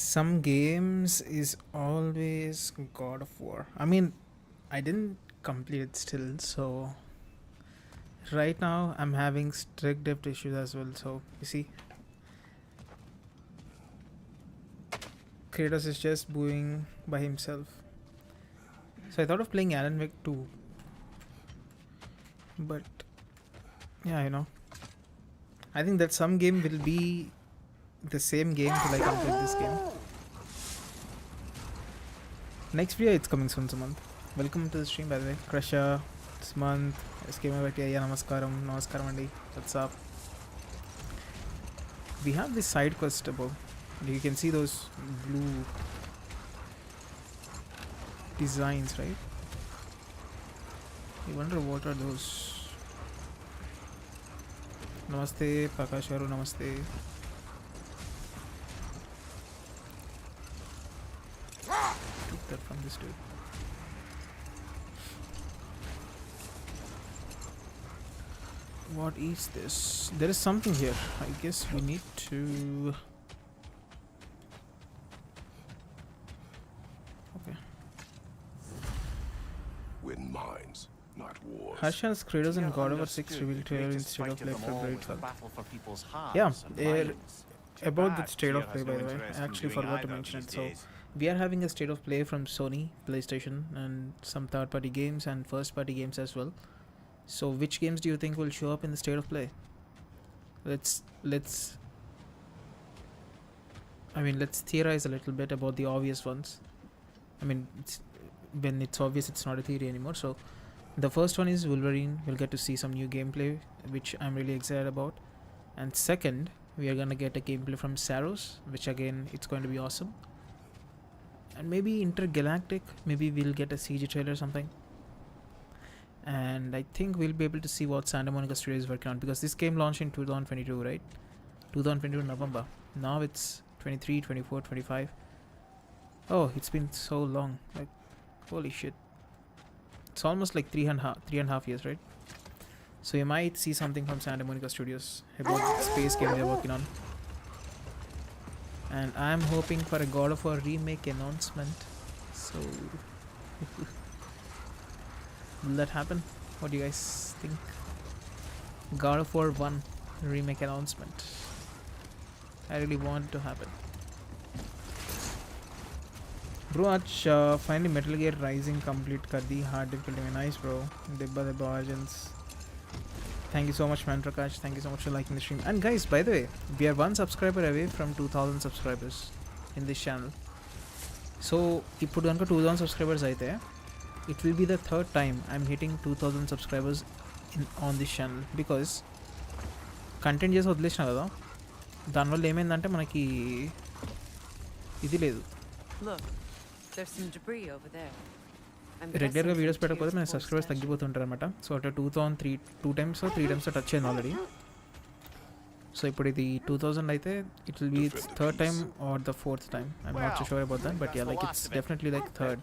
Some games is always God of War. I mean, I didn't complete it still, so right now I'm having strict depth issues as well. So you see, Kratos is just booing by himself. So I thought of playing Alan Wake 2, but yeah, I think that some game will be the same game till I complete this game. Next video it's coming soon, Sumant. Welcome to the stream, by the way. Crusher, Sumant, GIGABYTE, Namaskaram Andi. What's up? We have this side quest above. You can see those blue designs, right? I wonder what are those. Namaste, Pakasharu, namaste. Took that from this dude. What is this? There is something here. I guess we need to... Okay. Win mines, not wars. Harsha's Kratos and God of War 6 revealed trailer instead of like February 12th. Yeah, about the state of play, by the way. I actually forgot to mention it. So, we are having a state of play from Sony, PlayStation, and some third-party games and first-party games as well. So, which games do you think will show up in the state of play? Let's theorize a little bit about the obvious ones. I mean, when it's obvious, it's not a theory anymore. So, the first one is Wolverine. We'll get to see some new gameplay, which I'm really excited about. And second, we are gonna get a gameplay from Saros, which again, it's going to be awesome. And maybe Intergalactic. Maybe we'll get a CG trailer or something. And I think we'll be able to see what Santa Monica Studio is working on, because this game launched in 2022, right? 2022 November. Now it's 23, 24, 25. Oh, it's been so long. Like, holy shit. It's almost like three and a half years, right? So you might see something from Santa Monica Studios about the space game they're working on. And I'm hoping for a God of War remake announcement. So... will that happen? What do you guys think? God of War 1 remake announcement. I really want it to happen. Bro, आज finally Metal Gear Rising complete कर दी hard difficulty में. Nice bro. Dibba Origins. Thank you so much, man Prakash. Thank you so much for liking the stream. And guys, by the way, we are 1 subscriber away from 2000 subscribers in this channel. So, ఇప్పుడు కనుక 2000 subscribers అయితే, it will be the third time I'm hitting 2000 subscribers on this channel, because content చేసి వదిలేసిన కదా, దానివల్ల ఏమైందంటే మనకి ఇది లేదు. రెగ్యులర్గా వీడియోస్ పెట్టకపోతే మన సబ్స్క్రైబర్స్ తగ్గిపోతుంటారు అనమాట. సో అట్లా 2 టైమ్స్ టచ్ అయింది ఆల్రెడీ. సో ఇప్పుడు ఇది 2000 అయితే it will be third time or the fourth time. I'm not so sure about that, but yeah, like it's definitely like third.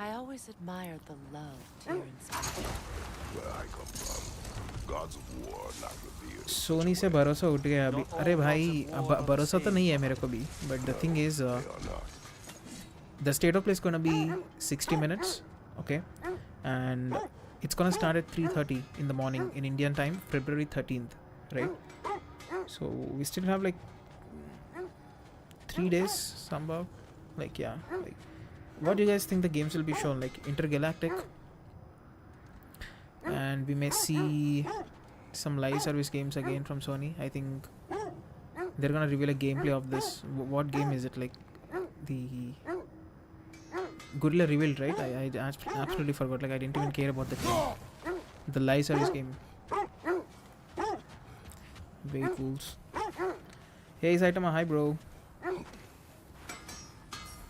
I always admired the love to your inspiration. Where I come from, gods of war not revealed. Sony से भरोसा उठ गया अभी. अरे भाई, भरोसा तो नहीं है मेरे को भी, but the thing is the state of play is gonna be 60 minutes, okay, and it's gonna start at 3:30 in the morning in Indian time, February 13th, right? So we still have like 3 days somehow. Like, yeah, like, what do you guys think the games will be shown? Like Intergalactic, and we may see some live service games again from Sony. I think they're gonna reveal a gameplay of this. What game is it? Like the Gorilla revealed, right? I absolutely forgot. Like, I didn't even care about the game. The live service game. Wait, fools. Hey, Saitama, hi bro.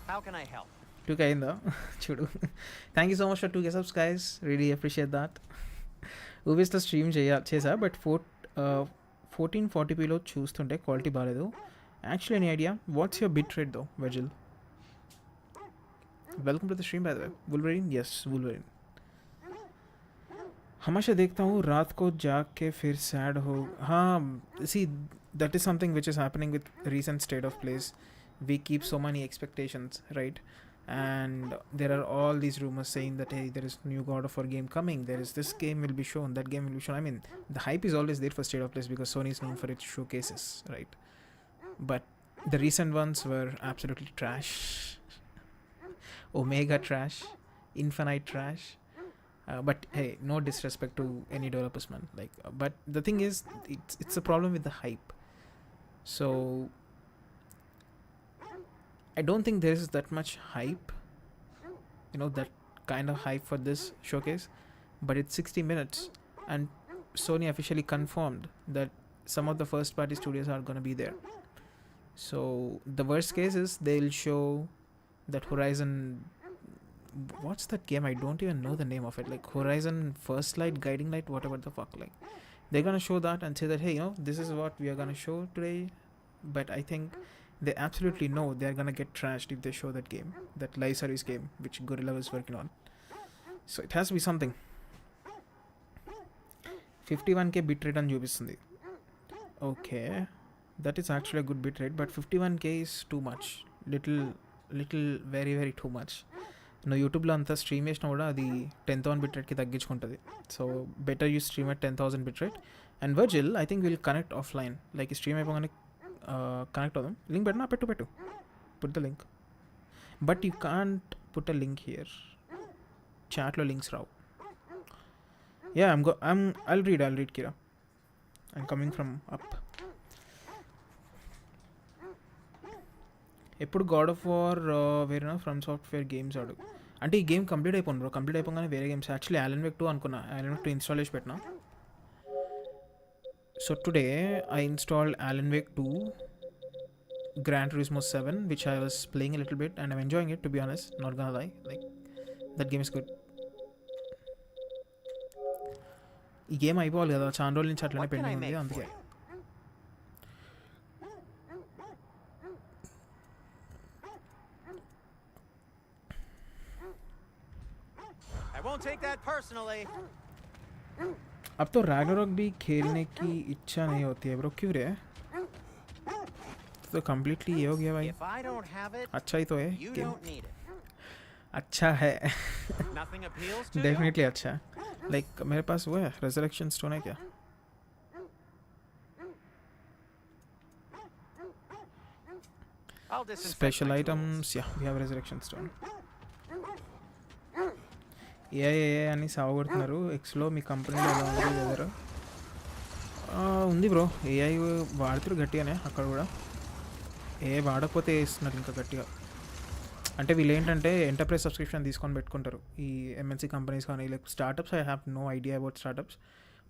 How can I help? 2K in the Chudu. Thank you so much for 2K subs, guys. Really appreciate that. Uvis the stream chesa, but 1440p lo choostunte quality baaledu. Actually, any idea? What's your bitrate though, Virgil? Welcome to the stream, by the way. Wolverine? Yes, Wolverine. हमेशा देखता हूँ रात को जाग के फिर sad हो. हाँ, सी that is something which is happening with recent state of plays. We keep so many expectations, right? And there are all these rumors saying that hey, there is new God of War game coming, there is this game will be shown, that game will be shown. I mean, the hype is always there for state of plays because Sony is known for its showcases, right? But the recent ones were absolutely trash. Omega trash, infinite trash. But hey, no disrespect to any developers, man. Like, but the thing is, it's a problem with the hype. So I don't think there is that much hype, that kind of hype for this showcase. But it's 60 minutes, and Sony officially confirmed that some of the first party studios are going to be there. So the worst case is they'll show that Horizon, what's that game? I don't even know the name of it. Like Horizon First Light, Guiding Light, whatever the fuck. Like they're gonna show that and say that hey, this is what we are gonna show today. But I think they absolutely know they're gonna get trashed if they show that game, that live service game which Gorilla was working on. So it has to be something. 51k bitrate అని చూపిస్తుంది. Okay, that is actually a good bitrate, but 51k is too much. Little very very too much. నువ్వు యూట్యూబ్లో అంతా stream చేసినా కూడా అది 10,000 బిట్రేట్కి తగ్గించుకుంటుంది. So better you stream at 10,000 bitrate. And Virgil I think will connect offline. Like stream అయిపోగానే connect అవుదాం. లింక్ పెట్టినా పెట్టు put the link. But you can't put a link here. చాట్లో లింక్స్ రావు. Yeah I'll read Kira. I'm coming from up. ఎప్పుడు God of War వేరేనా FromSoftware games ఆడు అంటే ఈ గేమ్ కంప్లీట్ అయిపోయింది బ్రో. కంప్లీట్ అయిపోగానే వేరే గేమ్స్ యాక్చువల్లీ Alan Wake 2 అనుకున్నా. Alan Wake 2 ఇన్స్టాల్ చేసి పెట్టినా. So today I installed Alan Wake 2, Gran Turismo 7, which I was playing a little bit and I'm enjoying it, to be honest, not gonna lie. Like that game is good. ఈ game అయిపోవాలి కదా, చాలా రోజుల నుంచి అట్లనే pending ఉంది, అందుకే. I won't take that personally. अब तो रैग्नारोक भी खेलने की इच्छा नहीं होती है ब्रो. क्यों रे? तो कम्प्लीटली ये हो गया भाई. If I don't have it, अच्छा ही तो है you game. don't need it. अच्छा है. Nothing appeals to you? Definitely अच्छा है. लाइक मेरे पास वो है रेजरेक्शन स्टोन है क्या? I'll disinfect Special my items, tools. yeah, we have resurrection stone. ఏ అని సాగుతున్నారు ఎక్స్లో. మీ కంపెనీలో ఎలా ఉంది వెదర్? ఉంది బ్రో. ఏఐ వాడుతారు గట్టిగానే అక్కడ కూడా. వాడకపోతే వేస్తున్నారు ఇంకా గట్టిగా. అంటే వీళ్ళు ఏంటంటే ఎంటర్ప్రైజ్ సబ్స్క్రిప్షన్ తీసుకొని పెట్టుకుంటారు ఈ ఎంఎన్సీ కంపెనీస్ కానీ. Like startups I have no idea about startups.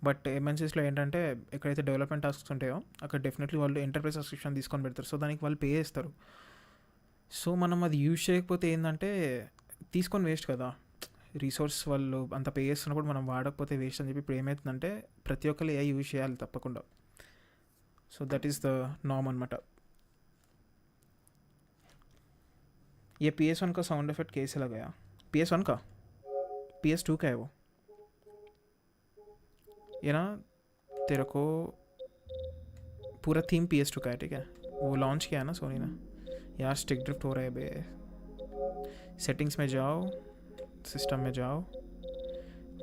But ఎంఎన్సీస్లో ఏంటంటే ఎక్కడైతే డెవలప్మెంట్ టాస్క్స్ ఉంటాయో అక్కడ డెఫినెట్లీ వాళ్ళు ఎంటర్ప్రైజ్ సబ్స్క్రిప్షన్ తీసుకొని పెడతారు. సో దానికి వాళ్ళు పే చేస్తారు. సో మనం అది యూజ్ చేయకపోతే ఏంటంటే తీసుకొని వేస్ట్ కదా. రీసోర్స్ వాళ్ళు అంత పే చేస్తున్నప్పుడు మనం వాడకపోతే వేస్ట్ అని చెప్పి ఇప్పుడు ఏమవుతుందంటే ప్రతి ఒక్కరు ఏఐ యూజ్ చేయాలి తప్పకుండా. So that is the norm అనమాట. ये PS1 का साउंड इफेक्ट कैसे लगाया? PS1 का? PS2 का है वो. ये ना तेरे को पूरा थीम PS2 का है, ठीक है? वो लॉन्च किया है ना सोनी ने. यार स्टिक ड्रिफ्ट हो रहा है बे. सेटिंग्स में जाओ, सिस्टम में जाओ,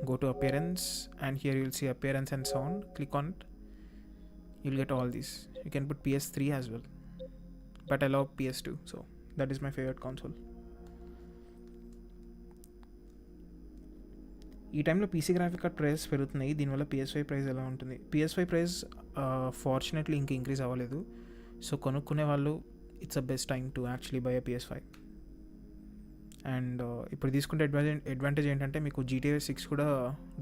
go to appearance and here you will see appearance and sound. Click on it. You'll get all these. You can put PS3 as well, but I love PS2, so that is my favorite console. ఈ టైంలో PC graphic card price పెరుగుతున్నాయి. దీనివల్ల PS5 price ఎలా ఉంటుంది? PS5 price fortunately ఇంక increase అవ్వలేదు. So కొనుక్కునే వాళ్ళు it's a best time to actually by a PS5. And ఇప్పుడు తీసుకుంటే అడ్వాంటేజ్ ఏంటంటే మీకు GTA 6 కూడా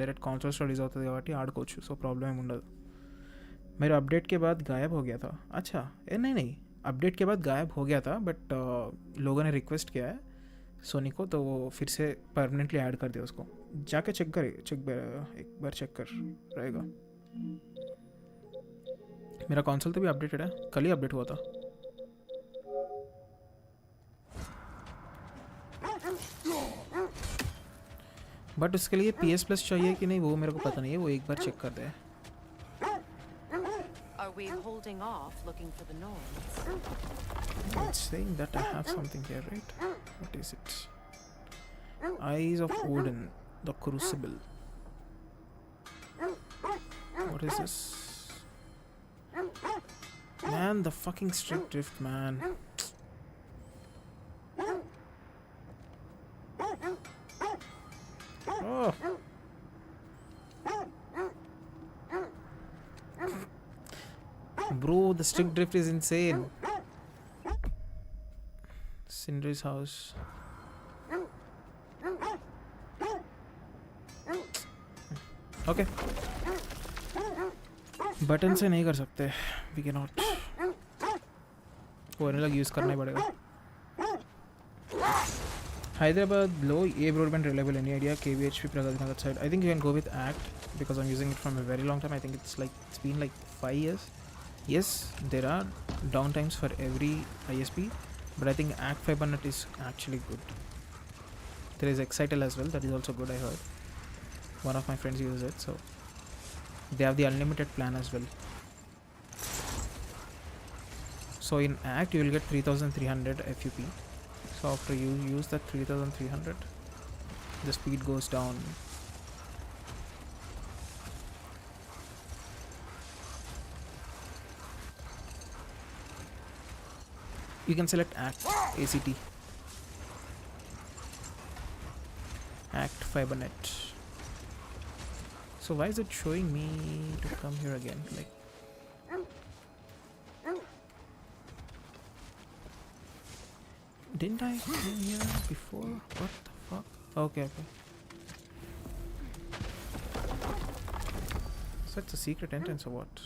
డైరెక్ట్ కాన్సోల్స్ రిలీజ్ అవుతుంది కాబట్టి ఆడుకోవచ్చు. సో ప్రాబ్లం ఏమి ఉండదు. मेरा अपडेट के बाद गायब हो गया था. अच्छा नहीं अपडेट के बाद गायब हो गया था, बट लोगों ने रिक्वेस्ट किया है सोनी को, तो वो फिर से परमानेंटली ऐड कर दिया उसको. जाके एक बार चेक कर रहेगा. मेरा कंसोल तो भी अपडेटेड है, कल ही अपडेट हुआ था. बट उसके लिए PS Plus चाहिए कि नहीं वो मेरे को पता नहीं है, वो एक बार चेक कर दे. Are we holding off looking for the noise? It's saying that I have something here, right? What is it? Eyes of Odin, the Crucible. What is this? Man, the fucking strip drift, man. Oh. Bro, the stick drift is insane. Cinder's house. Okay. Button से नहीं कर सकते. We cannot. वो analogue use करना ही पड़ेगा. Hyderabad low A broadband reliable. Any idea? KBHP Pragati Nagar side. I think you can go with ACT because I'm using it from a very long time. I think it's been like 5 years. Yes, there are downtimes for every ISP, but I think ACT FiberNet is actually good. There is Excitel as well. That is also good. I heard one of my friends uses it, so they have the unlimited plan as well. So in ACT you will get 3300 FUP. So after you use that 3300, the speed goes down. You can select ACT ACT ACT FiberNet. So why is it showing me to come here again? Like, didn't I come here before? What the fuck? Okay. So it's a secret entrance or what?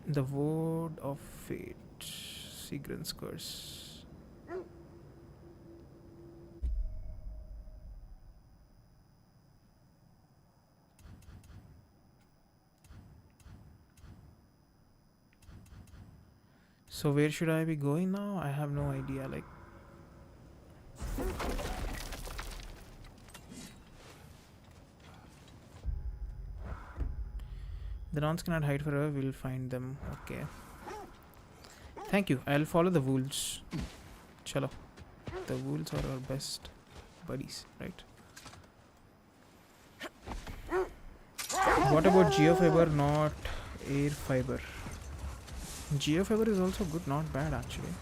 The Word of Fate, Sigrun's Curse. So where should I be going now? I have no idea. Like, the dawns cannot hide forever. We'll find them. Okay. Thank you. I'll follow the wolves. Chalo. The wolves are our best buddies, right? What about GeoFiber, not Air Fiber? GeoFiber is also good, not bad actually.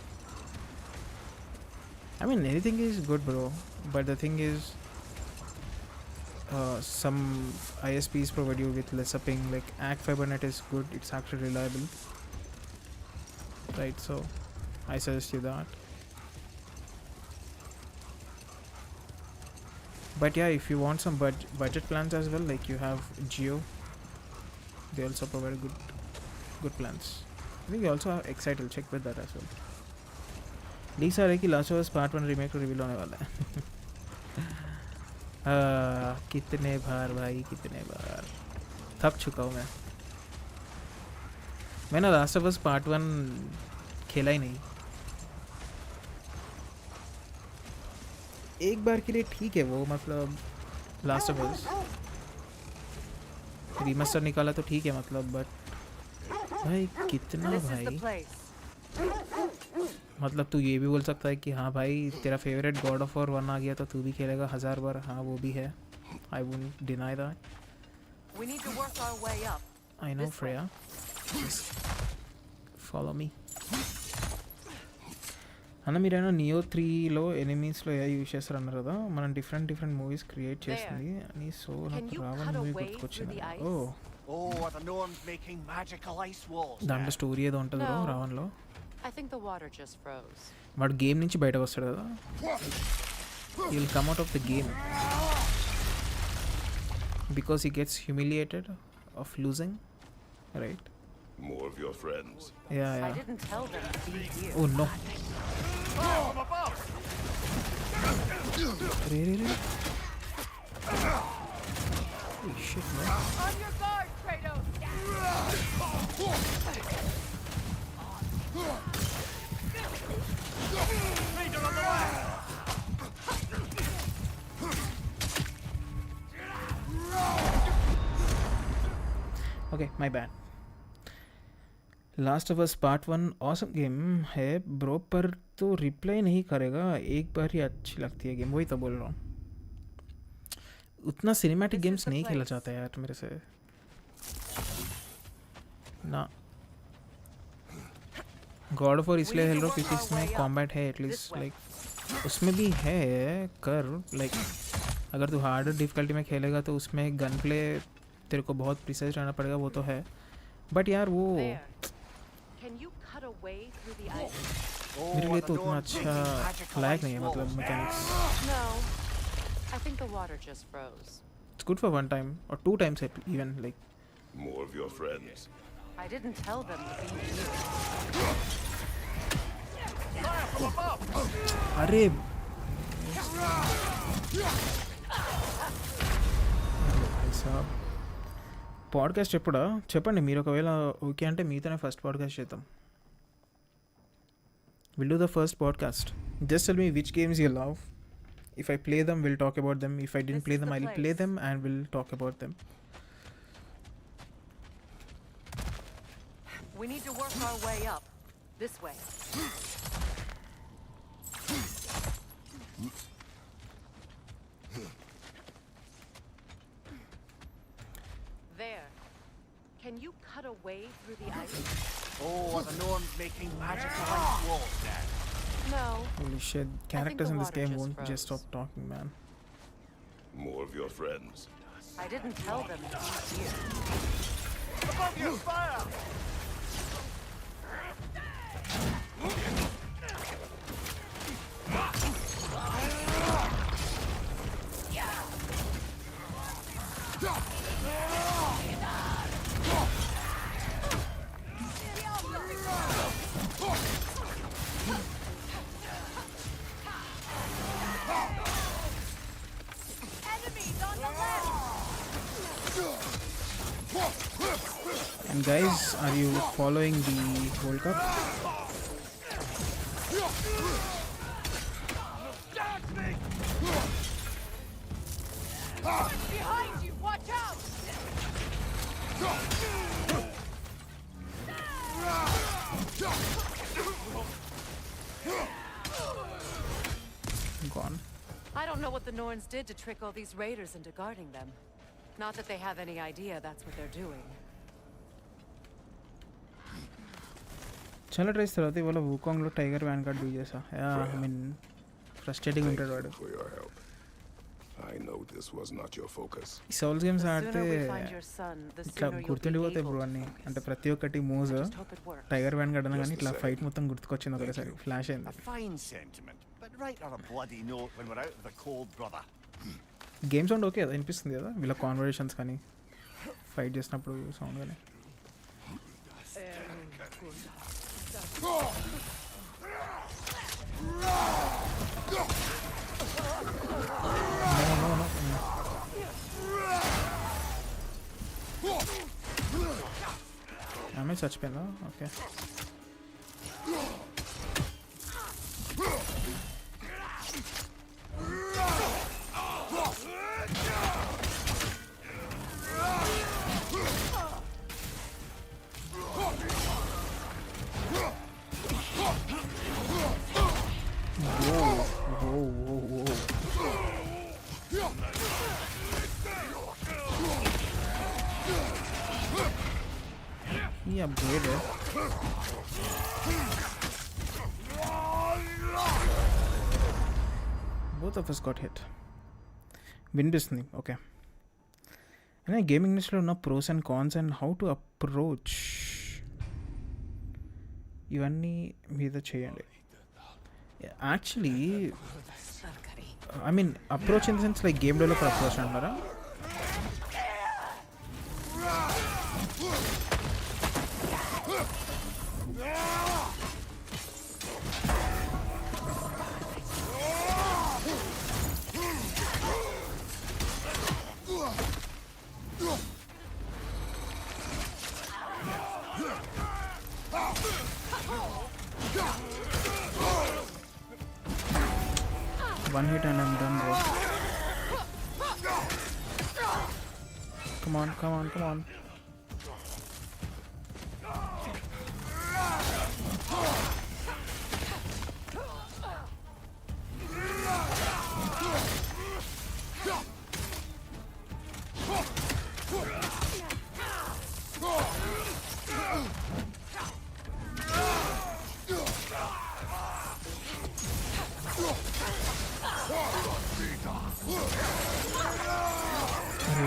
I mean, anything is good, bro. But the thing is, some ISPs provide you with lesser ping. Like ACT FiberNet is good; it's actually reliable, right? So, I suggest you that. But yeah, if you want some budget plans as well, like you have Geo, they also provide good plans. I think we also have Excitel. Check with that as well. Lisa Reiki Last of Us Part 1 remake reveal होने वाला है. कितने बार भाई, कितने बार थक चुका हूँ मैं. मैंने लास्ट ऑफ अस पार्ट 1 खेला ही नहीं. एक बार के लिए ठीक है वो, मतलब लास्ट ऑफ अस रीमास्टर निकाला तो ठीक है, मतलब बट भाई कितना भाई, मतलब तू ये भी बोल सकता है कि हाँ भाई तेरा फेवरेट गॉड ऑफ वॉर 1 आ गया तो तू भी खेलेगा 1000 बार. हाँ वो भी है. I wouldn't deny that. I know Freya. Follow me అన్న. మీరైనా నియో 3లో ఎనిమీస్లో ఏ యూజ్ చేస్తారు అన్నారు కదా. మనం డిఫరెంట్ మూవీస్ క్రియేట్ చేస్తుంది అని. సో నాకు రావణ మూవీ గుర్తుకొచ్చింది. దాంట్లో స్టోరీ ఏదో ఉంటుంది బ్రో రావణ్లో. వాడు గేమ్ నుంచి బయటకు వస్తాడు కదా. He will come out of the game because he gets humiliated of losing, right? More of your friends. Yeah. I didn't tell them to be here. Oh no. Really? Holy shit, man. On your guard, Kratos. Redirect. Okay my bad. Last of us part 1 awesome game है bro, पर तो reply नहीं करेगा, एक बार ही अच्छी लगती है game, वही तो बोल रहा हूँ. उतना सिनेमैटिक गेम्स नहीं खेला जाता है यार मेरे से ना. गॉड ऑफ वॉर इसलिए खेल रहा हूँ क्योंकि इसमें कॉम्बैट है एटलीस्ट, लाइक उसमें भी है कर, लाइक अगर तू हार्डर डिफ़िकल्टी में खेलेगा तो उसमें गन प्ले तेरे को बहुत प्रिसाइज रहना पड़ेगा, वो तो है. बट यार वो मेरे लिए तो उतना अच्छा लायक नहीं है, मतलब mechanics. I think the water just froze. It's good for one time or two times even, like. More of your friends. I didn't tell them to be here. अरे సాబ్ పాడ్కాస్ట్ ఎప్పుడా చెప్పండి మీరు, ఒకవేళ ఓకే అంటే మీతోనే ఫస్ట్ పాడ్కాస్ట్ చేద్దాం. Will do the first podcast. Just tell me which games you love. If I play them, we'll talk about them. If I didn't play them, I'll play them and we'll talk about them. We need to work our way up. This way. There. Can you cut a way through the ice? Oh, the Norm's making magical ice walls there. No. Holy shit, characters in this game won't just stop talking, man. More of your friends. I didn't tell them to be here. Above you, fire! And guys, are you following the World Cup? Behind you! Watch out! Gone. I don't know what the Norns did to trick all these raiders into guarding them. Not that they have any idea that's what they're doing. చాలా tries తర్వాత ఇవాళ వూకాంగ్లో tiger van card use చేసా. I mean frustrating ఉంటాడు వాడు. For your help. I know this was not your focus. ఈ souls games The ఆడితే sooner we find your son, the ఇట్లా sooner you'll be గుర్తుండిపోతాయి able bro to అన్ని. focus. అంటే ప్రతి ఒక్కటి I moves just hope it works. Tiger van card అనగానే Just a ఇట్లా second. Fight మొత్తం గుర్తుకొచ్చింది ఒకసారి, ఫ్లాష్ A అయింది. fine sentiment, but write her a bloody note when we're out of the cold, brother. Game sound okay కదా, వినిపిస్తుంది కదా వీళ్ళ కాన్వర్జేషన్స్ కానీ ఫైట్ చేసినప్పుడు సౌండ్ కానీ. ఆమె చచ్చిపోయిందా? Okay. He upgraded. Both of us got hit. వినిపిస్తుంది ఓకే. అయినా గేమింగ్ ఇండస్ట్రీలో ఉన్న pros and cons and how to approach ఇవన్నీ మీద చేయండి. Actually I mean approach in the sense like game developer approach అంటారా? One hit and I'm done, bro. Come on, come on, come on. I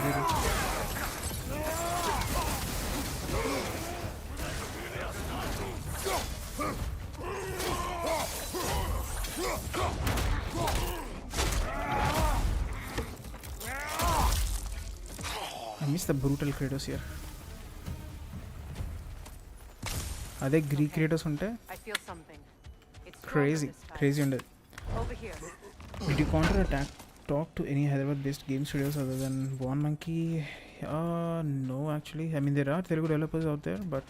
miss the brutal Kratos here. అదే Greek creators ఉంటే I feel something. It's stronger crazy this time. crazy ఉండేది. Over here. Did you counter attack talk to any Hyderabad based game studios other than One Monkey? No, actually. I mean, there are Telugu developers out there, but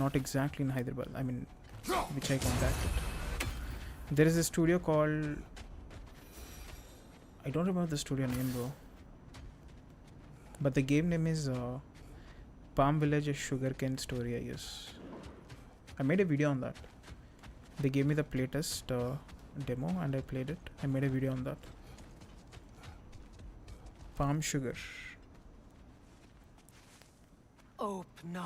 not exactly in Hyderabad. I mean, which I contacted. There is a studio called, I don't remember the studio name, bro, but the game name is Palm Village, a sugarcane story, I guess. I made a video on that. They gave me the playtest demo and I played it. I made a video on that. Palm sugar. Open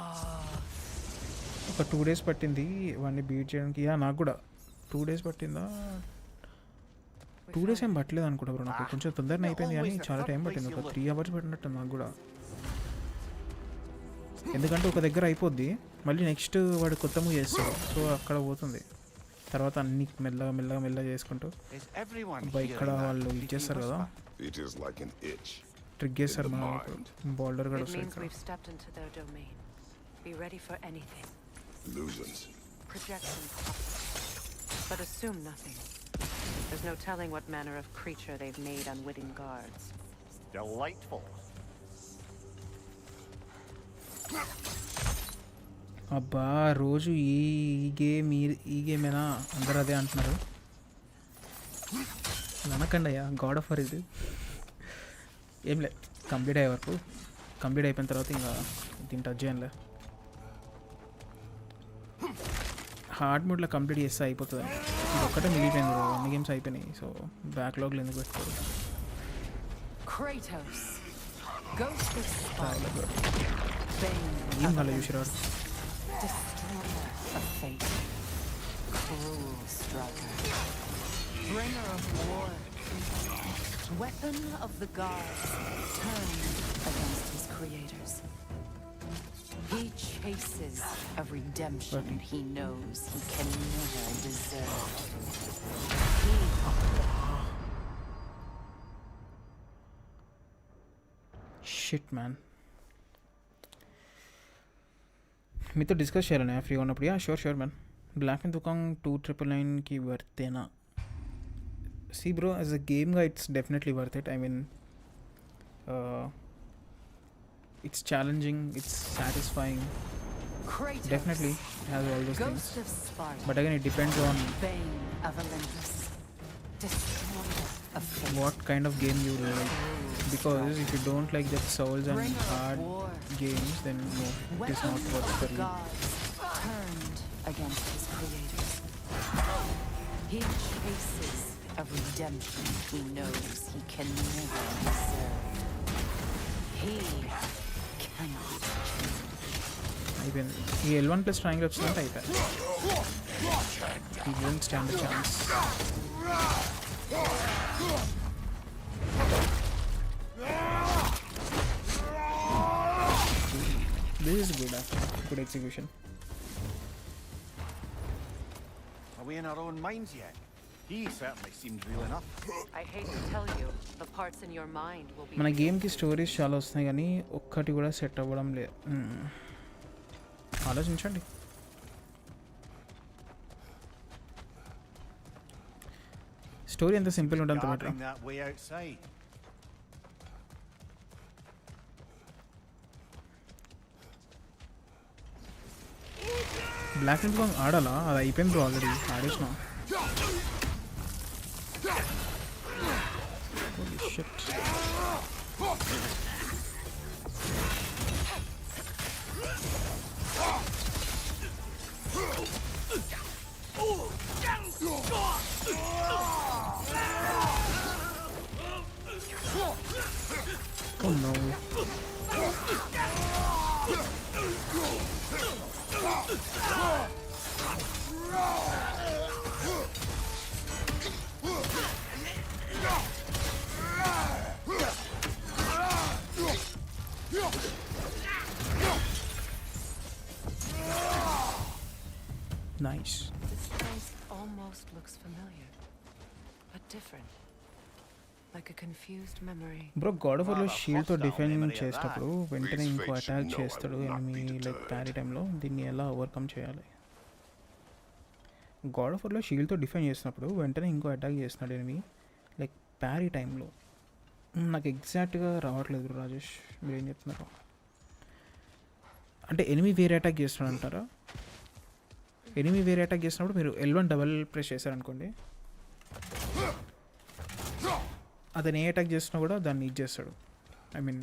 ఒక 2 days పట్టింది వాడిని beat చేయడానికి. నాకు కూడా 2 days పట్టిందా? 2 days ఏం పట్టలేదు అనుకుంటా బ్రో. నాకు కొంచెం తొందరగా అయిపోయింది కానీ చాలా టైం పట్టింది. ఒక 3 hours పట్టినట్టు నాకు కూడా. ఎందుకంటే ఒక దగ్గర అయిపోద్ది, మళ్ళీ నెక్స్ట్ వాడు కొత్త మూవ్ చేస్తాడు, సో అక్కడ పోతుంది. తర్వాత అన్ని మెల్లగా చేసుకుంటూ ఇక్కడ వాళ్ళు ఇచ్చేస్తారు కదా, It is like an itch. Trick చేస్తారు మనం. బాల్డర్ కూడా It వస్తుంది means ఇక్కడ. we've stepped into their domain. Be ready for anything. Illusions. Projections. But assume nothing. There's no telling what manner of creature they've made unwitting guards. Delightful. అబ్బా రోజు ఈ గేమేనా అందరూ అదే అంటున్నారు. అనకండి అయ్యా, గాడ్ ఆఫ్ వార్ ఇది. ఏం లే, కంప్లీట్ అయ్యే వరకు, కంప్లీట్ అయిపోయిన తర్వాత ఇంకా దీన్ని టచ్ చేయంలే. హార్డ్ మోడ్లో కంప్లీట్ చేస్తే అయిపోతుంది. ఇది ఒక్కటే మిగిలిపోయింది బ్రో, అన్ని గేమ్స్ అయిపోయినాయి. సో బ్యాక్లాగ్లో ఎందుకు పెట్టుకోరు. Kratos. Ghost of చాలా Sparta. good. Bane ఏం of కాలేదు Olympus. చూసిరాడు. Destroyer of fate. Cruel striker. Bringer of war. Weapon of the gods. Turned against his creators. He chases a redemption he knows he can never deserve. Shit man. మీతో discuss చేయాలని ఫ్రీగా ఉన్నప్పుడు. Yeah sure man. Black and Wukong 2999కి వర్తేనా? See bro, as a గేమ్గా it's definitely worth it. I mean it's challenging, it's satisfying, Kratos. definitely it has all those things, Ghost of Sparta. but again it depends on Bane of Olympus. Destroyer of fate. what kind of game you like, because if you don't like that souls and Bringer of hard war. games, then no, it is not Weapon worth of for the you. gods. Turned against his creators. He chases a redemption he knows he can never deserve. He cannot change. అయిపోయింది. ఈ L1 plus triangle వచ్చిందంటే అయిపోయింది. He won't stand a chance. This is good, actually. Good execution. Are we in our own minds yet? He certainly seems real enough. I hate to tell you, the parts in your mind will be. మన గేమ్కి stories చాలా వస్తున్నాయి కానీ ఒక్కటి కూడా set అవ్వడం లేదు. ఆలోచించండి. Story ఎంత సింపుల్ ఉంటుంది అంత better. Guarding that way outside. Black and black ఆడాలా? అది అయిపోయింది బ్రో, ఆల్రెడీ ఆడేసిన. Holy shit. Oh no. Nice. This place almost looks familiar, but different. Like a confused memory. Bro God of వార్లో Rather షీల్డ్తో hostile defend memory of చేసేటప్పుడు వెంటనే These ఇంకో fakes attack know I చేస్తాడు will not enemy be like deterred. Parry time దీన్ని ఎలా overcome చేయాలి? God of వార్లో షీల్డ్తో డిఫెండ్ చేసినప్పుడు వెంటనే ఇంకో అటాక్ చేస్తున్నాడు ఎనిమి లైక్ ప్యారీ టైంలో. నాకు ఎగ్జాక్ట్గా రావట్లేదు బ్రో రాజేష్, మీరు ఏం చెప్తున్నారు? అంటే ఎనిమి వేరే అటాక్ చేస్తున్నాడు అంటారా? ఎనిమి వేరే అటాక్ చేసినప్పుడు మీరు L1 డబల్ ప్రెస్ చేశారనుకోండి, అతను ఏ అటాక్ చేసినా కూడా దాన్ని ఇది చేస్తాడు. ఐ మీన్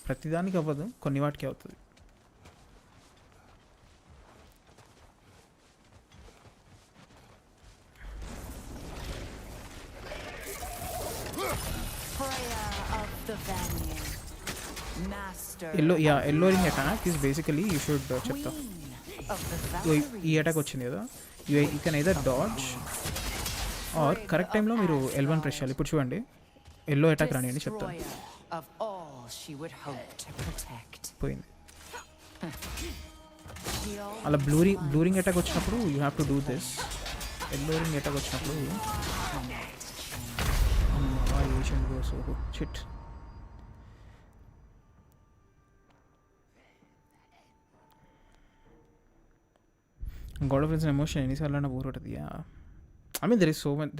ప్రతిదానికి అవ్వదు, కొన్ని వాటికి అవుతుంది. Yellow ring attack is basically you should చెప్తా. ఈ అటాక్ వచ్చింది కదా, you can either dodge or correct టైంలో మీరు L1 ప్రెస్ చేయాలి. ఇప్పుడు చూడండి ఎల్లో అటాక్ రాని అని చెప్తాను. పోయింది. అలా బ్లూరింగ్ అటాక్ వచ్చినప్పుడు you have to do this. Yellow ring attack వచ్చినప్పుడు ఏషియన్ గోస్ చిట్. God of War's emotion ఎన్నిసార్లు అన్న బోర్ కొట్టది. I mean there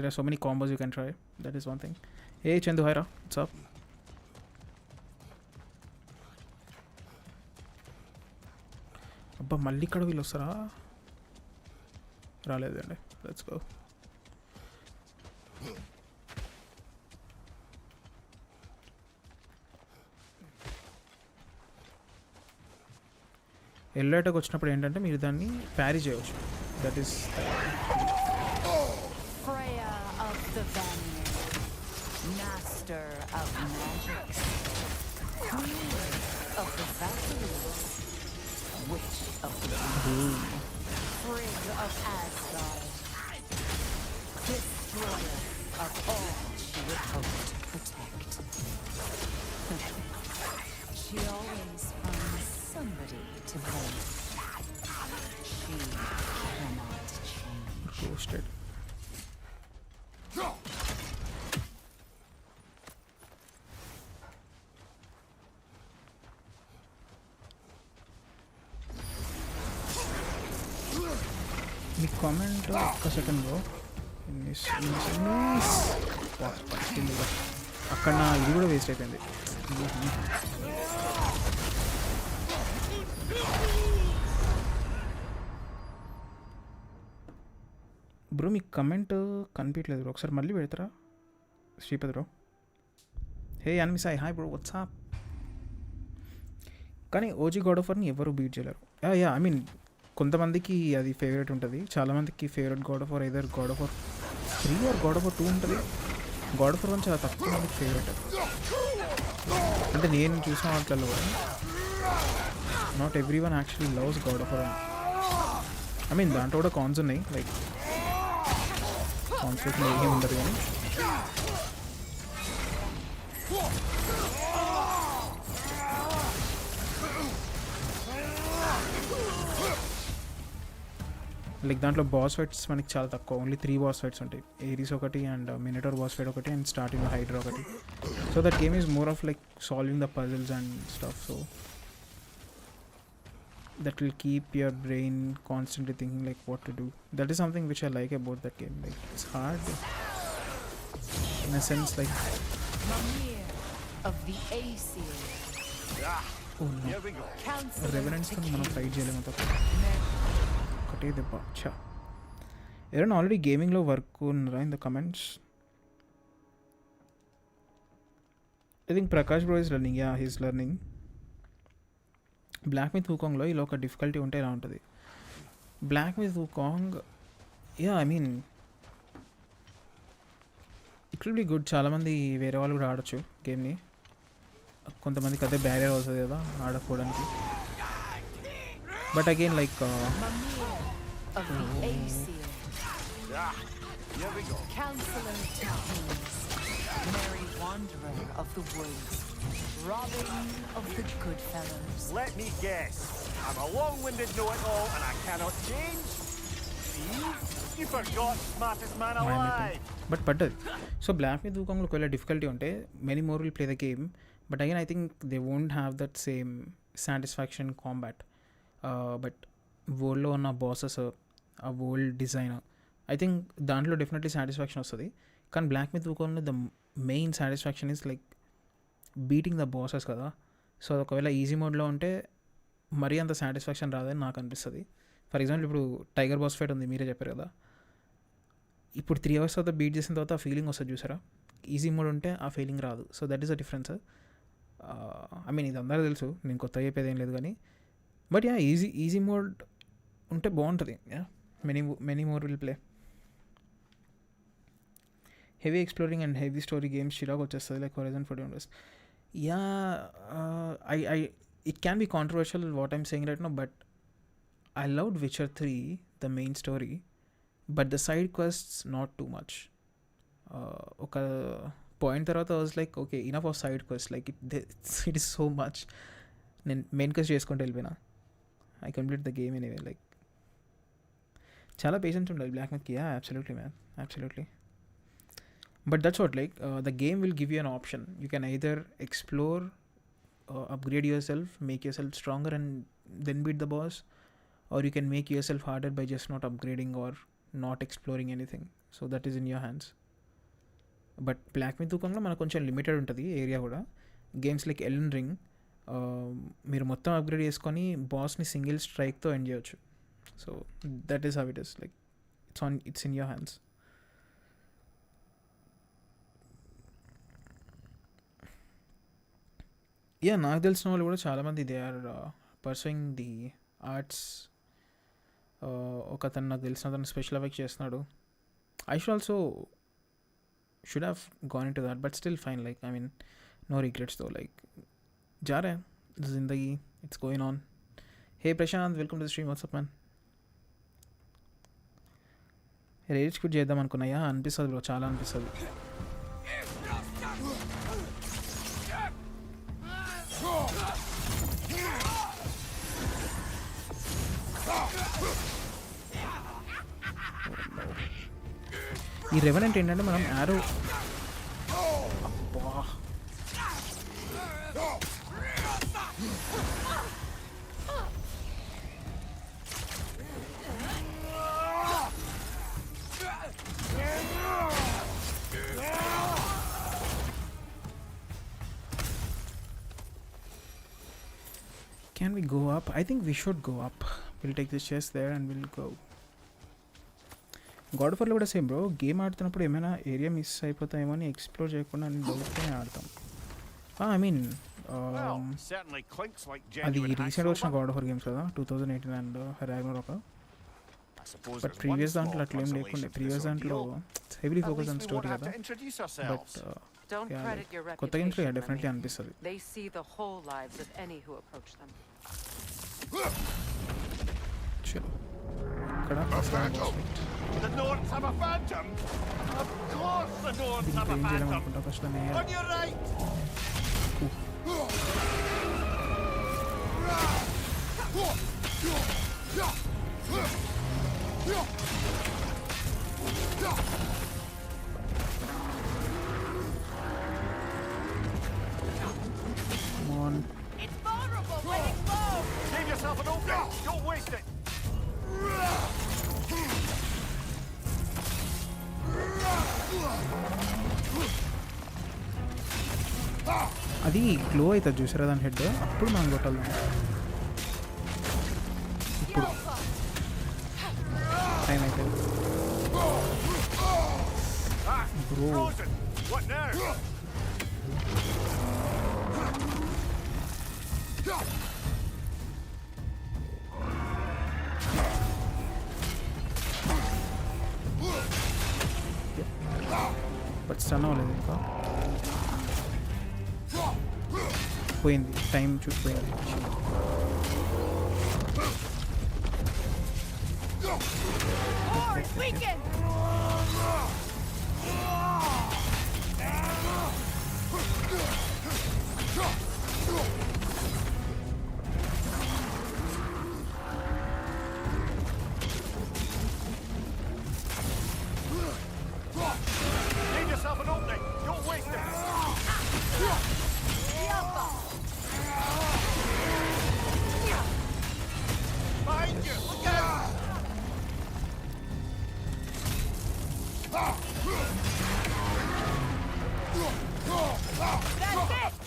are so many combos you can try. That is one thing. Hey Chandu, hi Ra, what's up? అబ్బా మళ్ళీ ఇక్కడ వీళ్ళు వస్తారా? రాలేదండి. Let's go. ఎల్లో అటాక్ వచ్చినప్పుడు ఏంటంటే మీరు దాన్ని ప్యారీ చేయవచ్చు. That is Master of magic, Queen of the Valkyries, Witch of the Frigg of Asgard, Destroyer of all she would hope to protect. She always finds somebody to blame. She cannot change. roasted. Me comment ఒక్క second bro. అక్కడ నా ఇది కూడా waste అయిపోయింది. Bro మీ comment కనిపించలేదు bro, ఒకసారి మళ్ళీ పెడతారా శ్రీపతి బ్రో? హే అన్మిసాయ్, హాయ్ బ్రో, వాట్సాప్. కానీ ఓజీ గాడ్ ఆఫ్ వార్ని ఎవరు బీట్ చేయలేరు. యా ఐ మీన్ కొంతమందికి అది ఫేవరెట్ ఉంటుంది, చాలామందికి favourite God of War either God of War 3 or God of War 2 ఉంటుంది. గాడ్ ఆఫ్ వార్ 1 చాలా తక్కువ మందికి ఫేవరెట్. అంటే నేను చూసిన వాటిల్లో కూడా not every one actually loves God of war. I mean దాంట్లో కూడా కాన్స్ ఉన్నాయి, లైక్ కాన్ఫ్లిక్ట్ ఏమీ ఉండదు కానీ లైక్ దాంట్లో బాస్ ఫైట్స్ మనకి చాలా తక్కువ, ఓన్లీ 3 బాస్ ఫైట్స్ ఉంటాయి. ఏరీస్ ఒకటి అండ్ మినిటోర్ బాస్ ఫైట్ ఒకటి అండ్ స్టార్టింగ్ హైడ్రా ఒకటి. So that game is more of like solving the puzzles and stuff. So that will keep your brain constantly thinking like what to do. That is something which I like about that game. Like it's hard in a sense, like Mimir of the Aesir, oh no, Here we go. revenants తో మనం fight చేయలేము తప్ప ఒకటే దెబ్బ. ఛా, ఎవరైనా already గేమింగ్లో work ఉన్నారా in the comments? I think Prakash bro is learning. Yeah he's learning. Black with వూకాంగ్లో ఇలా ఒక డిఫికల్టీ ఉంటే ఇలా ఉంటుంది. Black with Wukong, yeah I mean it will be good. చాలామంది వేరే వాళ్ళు కూడా ఆడచ్చు గేమ్ని. కొంతమందికి అదే బ్యారియర్ అవుతుంది కదా ఆడకపోవడానికి. But again like of the Aesir, Here we go. Counselor to Kings, Mary wanderer of the woods, robbing of the good fellows. Let me guess. I'm a long-winded know-it-all and I cannot change? See? You forgot smartest man alive. But పడ్డది. So black మీద దూకంలో ఒకవేళ difficulty ఉంటే many more will play the game, but again I think they won't have that same satisfaction combat. But వరల్డ్లో ఉన్న bosses, ఆ world design, I think దాంట్లో definitely satisfaction వస్తుంది. కానీ బ్లాక్ మీద దూకంలో the main satisfaction is like beating the bosses కదా. So అది ఒకవేళ ఈజీ మోడ్లో ఉంటే మరీ అంత సాటిస్ఫాక్షన్ రాదని నాకు అనిపిస్తుంది. ఫర్ ఎగ్జాంపుల్ ఇప్పుడు టైగర్ బాస్ ఫైట్ ఉంది, మీరే చెప్పారు కదా, ఇప్పుడు 3 hours తర్వాత బీట్ చేసిన తర్వాత ఆ ఫీలింగ్ వస్తుంది చూసారా. ఈజీ మోడ్ ఉంటే ఆ ఫీలింగ్ రాదు. So that is a difference. I mean ఇది అందరూ తెలుసు, నేను కొత్తగా చెప్పేది ఏం లేదు కానీ, బట్ యా ఈజీ మోడ్ ఉంటే బాగుంటుంది. Yeah many more will play. Heavy exploring and heavy story games చిరాకు వచ్చేస్తుంది, like Horizon 40. Yeah I it can be controversial what I'm saying right no, but I loved Witcher 3, the main story, but the side quests not too much. Oka point tarvata I was like, okay, enough of side quests, like it is so much. Nen main quest cheskonte velipena, I complete the game anyway. Like chala patience undali black myth ki. Yeah, absolutely man, absolutely. But that's what, like the game will give you an option. You can either explore, upgrade yourself, make yourself stronger and then beat the boss, or you can make yourself harder by just not upgrading or not exploring anything. So that is in your hands. But black myth దూకంలో మనకు కొంచెం limited ఉంటుంది area కూడా. Games like Elden ring మీరు మొత్తం upgrade చేసుకొని బాస్ని single స్ట్రైక్తో ఎండ్ చేయొచ్చు. So that is how it is, like it's in your hands. Yeah నాకు తెలిసిన వాళ్ళు కూడా చాలామంది they are pursuing the arts. ఒక అతను నాకు తెలిసిన అతను స్పెషల్ ఎఫెక్ట్ చేస్తున్నాడు. I should have gone in to that, but still fine. Like I mean no regrets తో. లైక్ జారే జిందగీ, it's going on. Hey Prashanth, welcome to the stream. What's up man. Raise quit చేద్దాం అనుకున్నాయా? అనిపిస్తుంది బ్రో, చాలా అనిపిస్తుంది. ఈ revenant ఏంటంటే మనం arrow Can we go up? I think we should go up. We'll take this chest there and we'll go. God of వార్లో కూడా same bro. Game ఆడుతున్నప్పుడు ఏమైనా ఏరియా మిస్ అయిపోతాయేమో అని ఎక్స్ప్లోర్ చేయకుండా నేను డౌట్గానే ఆడతాం. ఐ మీన్ అది రీసెంట్ వచ్చిన గాడ్ ఆఫ్ వార్ గేమ్స్ కదా, 2018 అండ్ రాగ్నరోక్. బట్ ప్రీవియస్ దాంట్లో అట్లా ఏం లేకుండే. ప్రీవియస్ దాంట్లో హెవీలీ ఫోకస్ ఆన్ స్టోరీ కదా. బట్ కొత్త గేమ్స్లో డెఫినెట్లీ అనిపిస్తుంది. చలో ఇక్కడ The Nords have a phantom? Of course the Nords have a phantom! On your right! Come on. It's vulnerable, let it go! Save yourself an opening! Don't waste it! అది glow అవుతుంది చూసారా దాని head, అప్పుడు మనం కొట్టాలి. ఇప్పుడు time అయితే bro. But stun అవ్వలేదు ఇంకా. పోయింది టైం, చూసిపోయింది.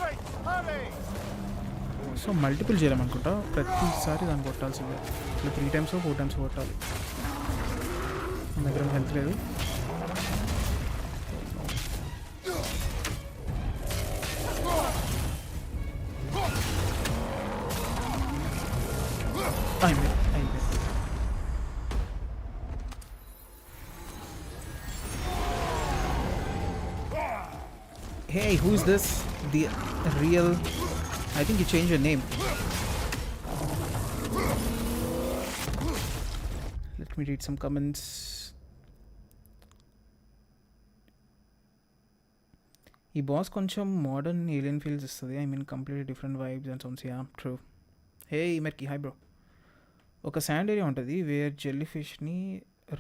Right, hurry! సో మల్టిపుల్ చేయాలనుకుంటా, ప్రతిసారి దాన్ని కొట్టాల్సిందే. ఇట్లా 3 times 4 times కొట్టాలి. నా దగ్గర హెల్త్ లేదు. అయిపోయింది. Hey, who is this? The real... I think you changed your name. Let me read some comments. ఈ బాస్ కొంచెం మోడర్న్ ఏలియన్ ఫీల్స్ ఇస్తుంది. I mean completely different vibes and sounds. Yeah true. Hey మెర్కి, hi bro. ఒక sand area ఉంటుంది where jelly ఫిష్ని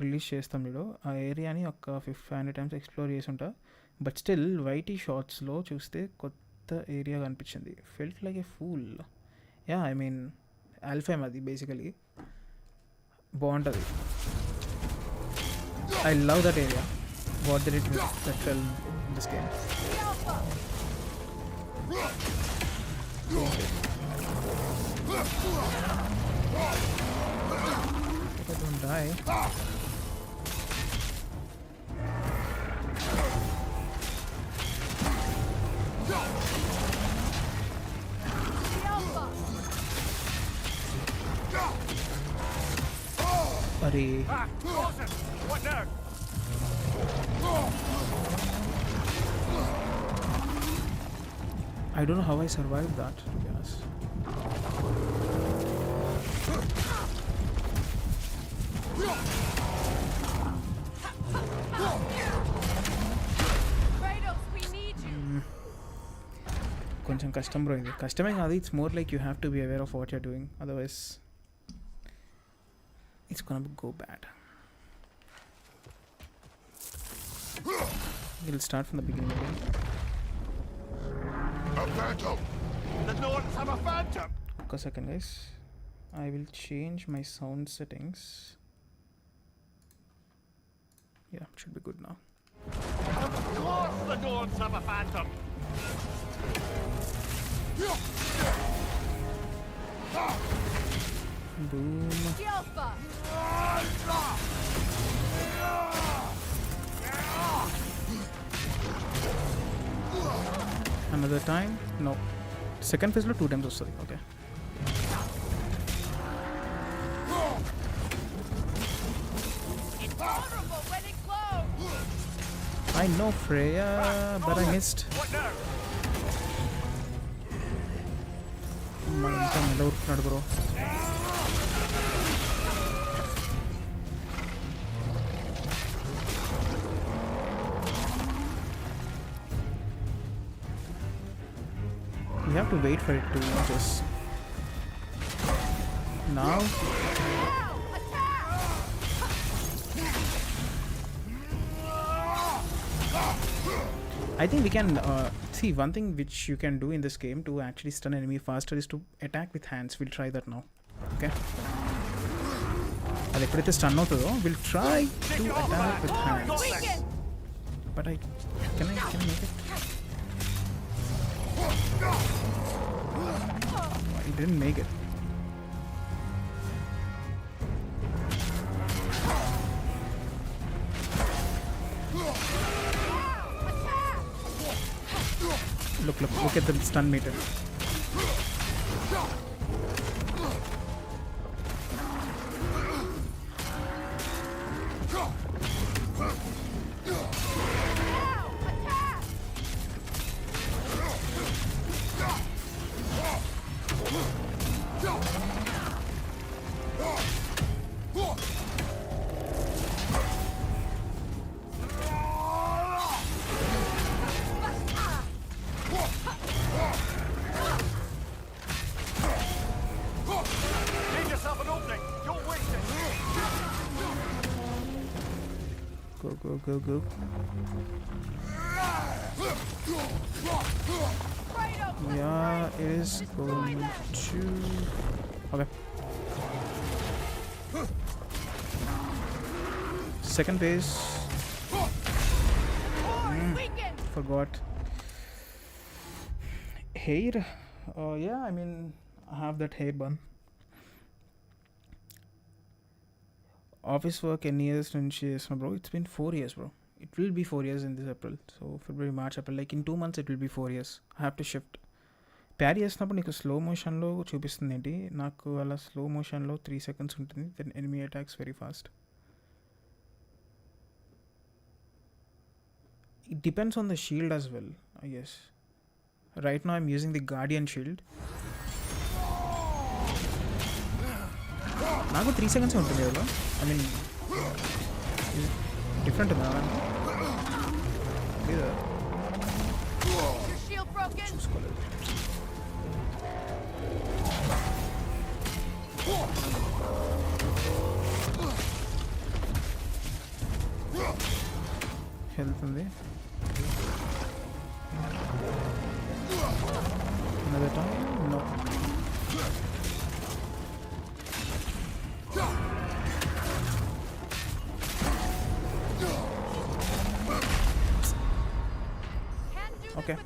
release చేస్తాం మీరు. ఆ ఏరియాని ఒక 500 times ఎక్స్ప్లోర్ చేసి ఉంటా. బట్ స్టిల్ వైటీ షార్ట్స్లో చూస్తే కొత్త ఏరియా కనిపించింది. Felt like a fool. Yeah I mean Alfheim అది బేసికలీ బాగుంటుంది. I love that area. What they did with that film in this game. Don't die. Aria. Awesome! What now? I don't know how I survived that, to be honest. కొంచెం కష్టం bro. ఇది కష్టమే కాదు, it's more like you have to be aware of what you're doing, otherwise it's gonna go bad. Will start from the beginning again. A phantom! The Norns have a phantom! ఒక్క second guys, I will change my sound settings. Yeah should be good now. Of course the Norns have a phantom! Boom. Another time? No. Second phase lo 2 times vastadi. Okay. I know Freya, but I missed. What now? మనంతా ఎలా ఉరుకుతున్నాడు bro. You have to wait for it to just now. I think we can see one thing which you can do in this game to actually stun enemy faster is to attack with hands. We'll try that now. Okay. I'll put it stun auto. We'll try to attack with hands. But can I make it? I didn't make it. Look at the stun meter. Go. Yeah, it is going to... Okay. Second base. Forgot. hair, yeah, I mean, I have that hair bun. Office work ఎన్ని years నుంచి చేస్తున్నా bro? It's been 4 years bro. It will be 4 years in this April. So February, March, April, like in 2 months it will be 4 years. I have to shift. Parry చేసినప్పుడు నీకు slow మోషన్లో చూపిస్తుంది ఏంటి? నాకు అలా స్లో మోషన్లో 3 seconds ఉంటుంది. Then enemy attacks very fast. It depends on the shield as well, I guess. Right now I'm using the Guardian shield. నాకు 3 seconds ఉంటుంది కదా. ఐ మీన్ డిఫరెంట్ ఉందా? లేదా చూసుకోలేదు. హెల్త్ ఉంది. Another time? No. Okay.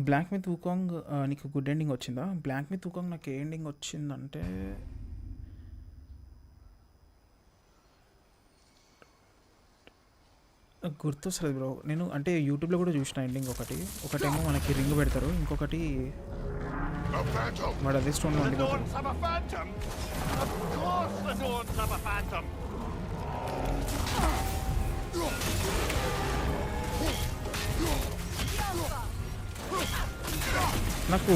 Black with Wukong నీకు good ending వచ్చిందా? Black with Wukong నాకు ఏ ఎండింగ్ వచ్చిందంటే గుర్తొస్తుంది బ్రో. నేను అంటే యూట్యూబ్లో కూడా చూసిన ఎండింగ్. ఒకటేమో మనకి రింగ్ పెడతారు, ఇంకొకటి వాడు అదే స్టోన్లో The ఉండిపోతాడు. Dawn's have a phantom? Of course the Dawn's have a phantom! నాకు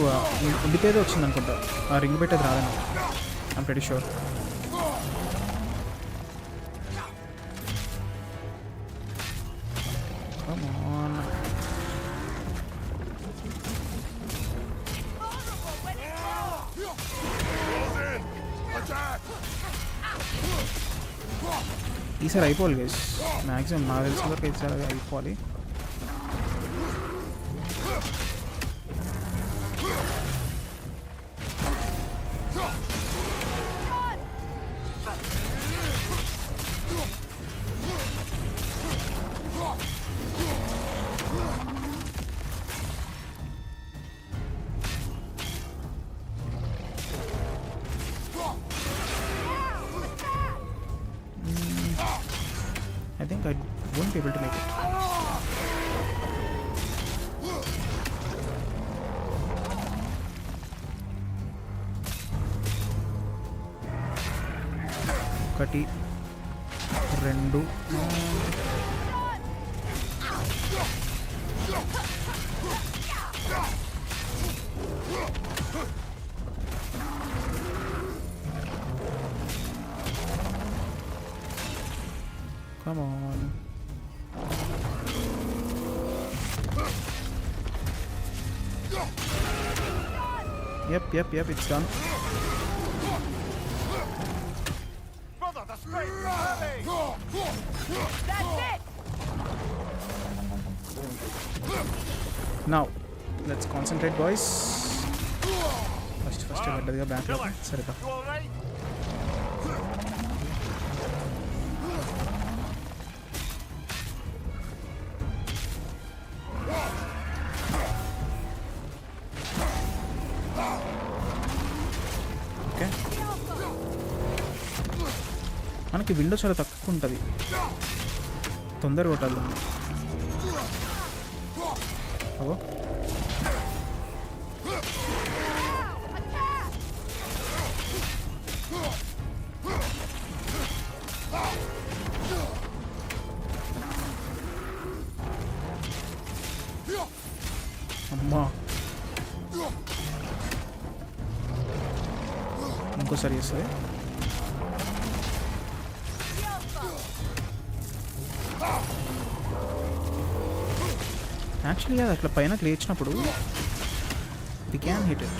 ఉండిపోయేదే వచ్చింది అనుకుంటా. ఆ రింగ్ పెట్టేది రాదని I'm pretty sure. Come on. ఈసారి అయిపోవాలి గైస్. మ్యాక్సిమం నాకు తెలిసిన వరకు ఈసారి అయిపోవాలి. I think I won't be able to make it. ఒకటి, రెండు, come on. Yep, it's done. Brother, the straight heavy! That's it! Now, let's concentrate, boys. First better backlit. Sarita. You alright? Okay. మనకి window చాలా తక్కువ ఉంటుంది, తొందరగా కొట్టాలి. ఓ అమ్మా, ఇంకోసారి చేస్తుంది. యాక్చువల్లీ అది అట్లా పైన లేచినప్పుడు వి క్యాన్ హిట్ ఇట్.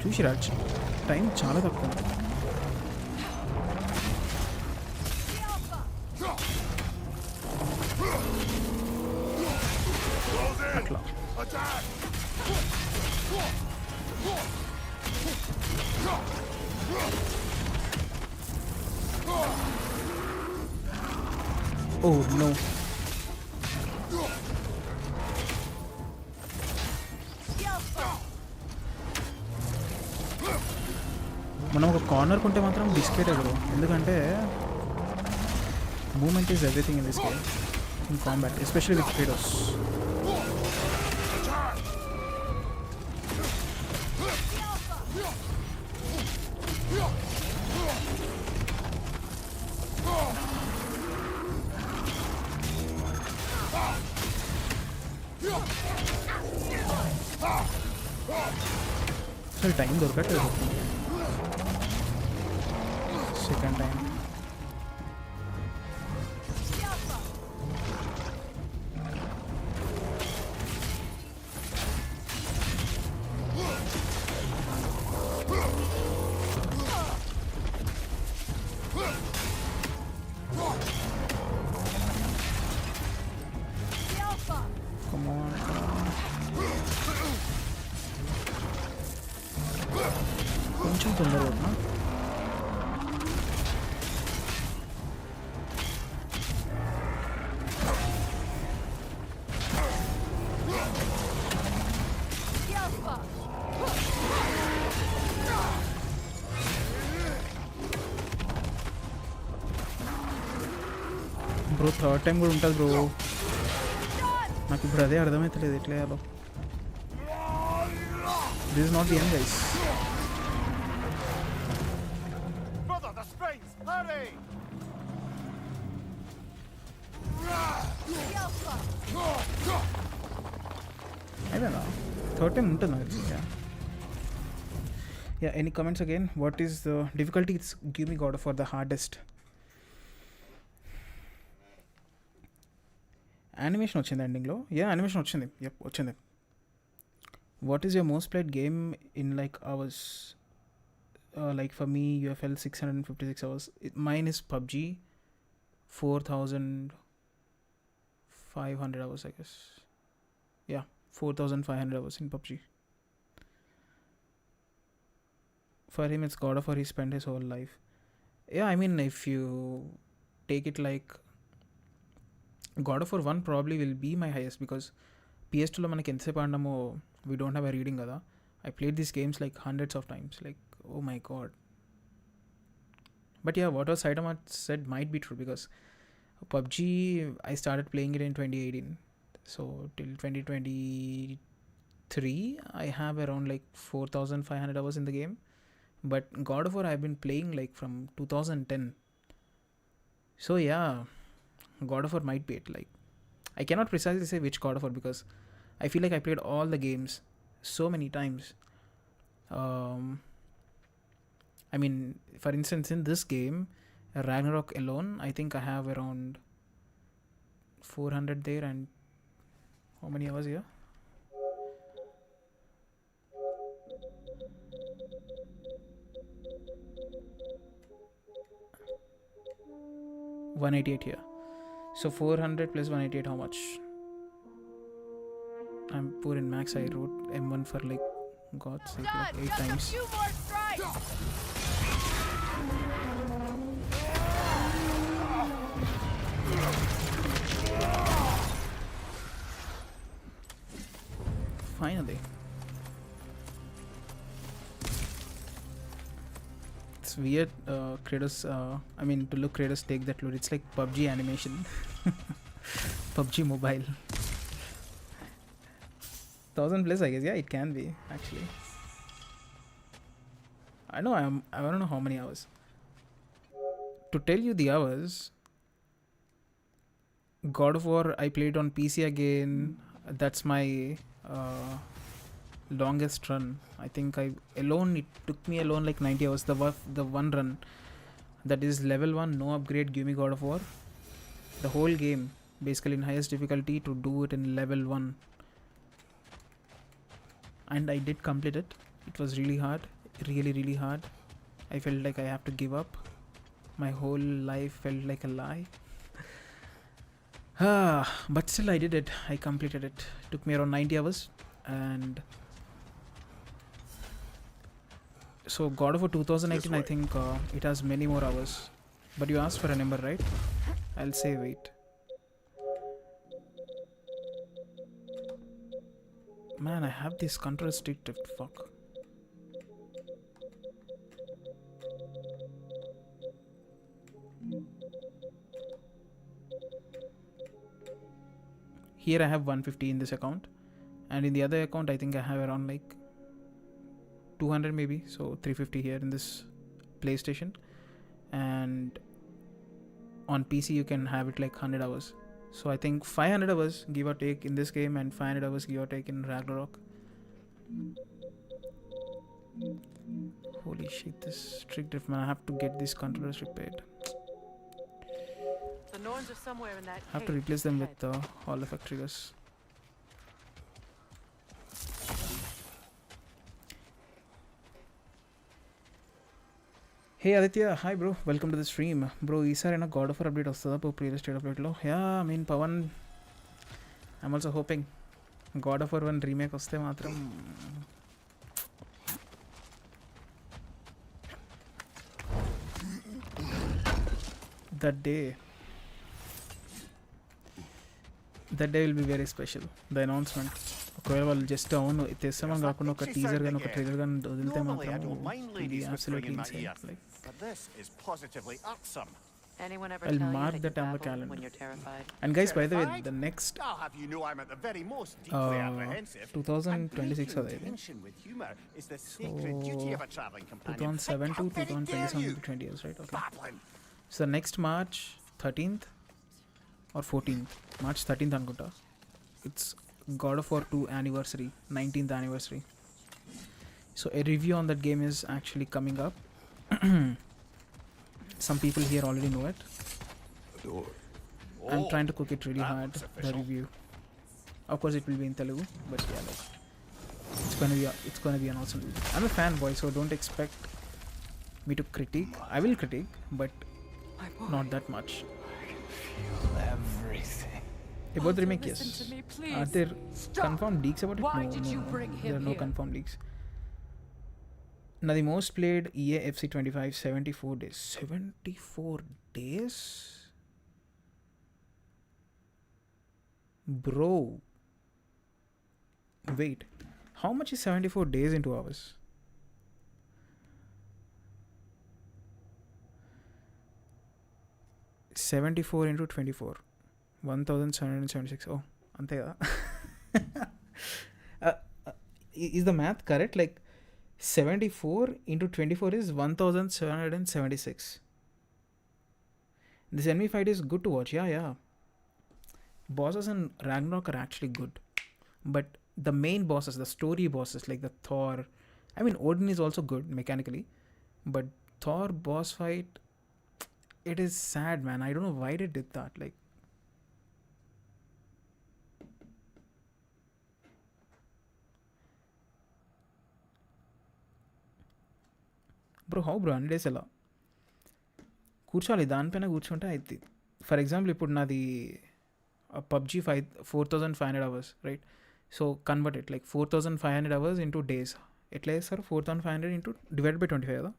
చూసి రాజ్ టైం చాలా తక్కువ. అట్లా. Oh no. మనం ఒక కార్నర్ కొంటే మాత్రం బిస్కెట్ బ్రో, ఎందుకంటే moment is everything in this game in combat, especially with Kratos. అసలు టైం దొరకట్లేదు సెకండ్ టైం. కొంచెం తొందరగా అవుతున్నా. బ్రో థర్డ్ టైం కూడా ఉంటుంది బ్రో, నాకు ఇప్పుడు అదే అర్థమవుతలేదు ఎట్లా చేయాలో. This is not the end guys. Brother, the springs! Hurry! అయిపోయిందా? థర్డ్ టైం ఉంటుంది నాకు తెలిసి. Yeah any comments again? What is the difficulty? It's give me God for the hardest. Animation వచ్చింది ఎండింగ్లో. యా యానిమేషన్ వచ్చింది. యప్ వచ్చింది. What is your most played game in like hours? Like for me, UFL 656 hours. Mine is PUBG, 4,500 hours, I guess. Yeah, 4,500 hours in PUBG. For him, it's God of War. He spent his whole life. Yeah, I mean, if you take it like God of War 1 probably will be my highest, because PS2 lo manaki entsepu aadamo, we don't have a reading kada. I played these games like hundreds of times, like oh my god. But yeah, what was Saitama said might be true, because PUBG I started playing it in 2018, so till 2023 I have around like 4,500 hours in the game. But God of War I've been playing like from 2010, so yeah, God of War might be it. Like I cannot precisely say which God of War, because I feel like I played all the games so many times. I mean, for instance, in this game, Ragnarok alone, I think I have around 400 there, and how many hours here? $188 here. So 400 plus 188, how much? I'm poor in max. I wrote M1 for like God's sake like 8 times. Finally. It's weird, Kratos, I mean, to look Kratos take that load. It's like PUBG animation. PUBG mobile. 1,000 plus, I guess. Yeah, it can be, actually. I don't know how many hours. To tell you the hours, God of War I played on PC again. That's my longest run. I think it took me alone like 90 hours. The one run that is level 1, no upgrade, give me God of War. The whole game basically in highest difficulty to do it in level 1. And I did complete it. It was really hard, really hard. I felt like I have to give up. My whole life felt like a lie. But still I did it. I completed it. Took me around 90 hours. And so God of War 2019, I think it has many more hours. But you asked for a number, right? I'll say wait. Man, I have this control stick drift. Fuck. Here I have 150 in this account, and in the other account I think I have around like 200 maybe, so 350 here in this PlayStation, and on PC you can have it like 100 hours. So I think 500 hours give or take in this game and 500 hours give or take in Ragnarok. Holy shit, this trick drift, man. I have to get these controllers repaired. The Norns are somewhere in that I have to cave replace them ahead. with Hall effect triggers. Hey Aditya, hi bro, welcome to the stream. Bro, ఈసారి అయినా God of War update వస్తుందా previous state అప్డేట్లో? Yeah, I mean Pawan, I'm also hoping God of War 1 remake వస్తే మాత్రం that day will be very special. The announcement. ఒకవేళ వాళ్ళు just అవును తెస్తామని కాకుండా ఒక టీజర్ కానీ ఒక ట్రైలర్ కానీ వదిలితే మాత్రం ఇది absolutely insane. Like, But this is positively irksome. Anyone ever I'll tell mark you that that on you the babble calendar. when you're terrified? and guys, by the way, Terrified? the next I'll have you know I'm at the very most deeply apprehensive. 2026 And అదే ఇది. tension with humor is the sacred duty of a traveling companion. 2007 to How very dare 2027 you? to 20 years, right? Okay. Babbling. So next March 13th or 14th, March 13th అనుకుంటా, it's God of War 2 anniversary, 19th anniversary. So a review on that game is actually coming up. Some people here already know it. Adore. I'm Oh, trying to cook it really that hard, looks the official. review. Of course it will be in Telugu, but yeah, like, it's gonna be an awesome review. I'm a fanboy, so don't expect me to critique. I will critique, but not that much. Everything. About the Arthur, remake, listen yes. to me, please. Are there Stop. confirmed leaks about it? Why No, did no, you no. bring There him are no here? confirmed leaks. Now the most played EA FC 25, 74 days. 74 days? Bro. Wait. How much is 74 days into hours? $74 into 24. 1776. Oh, ante kada. Is the math correct? Like 74 into 24 is 1776. This enemy fight is good to watch. Yeah. Bosses in Ragnarok are actually good. But the main bosses, the story bosses like the Thor, I mean Odin is also good mechanically, but Thor boss fight, it is sad, man. I don't know why they did that. Like, bro how bro 100 days ఎలా కూర్చోవాలి? దానిపైన కూర్చుంటే అయితే, for example ఇప్పుడు నాది PUBG 4500 hours, right? So convert it like 4500 hours into days. ఎట్లా చేస్తారు? 4500 into divide by 25 కదా,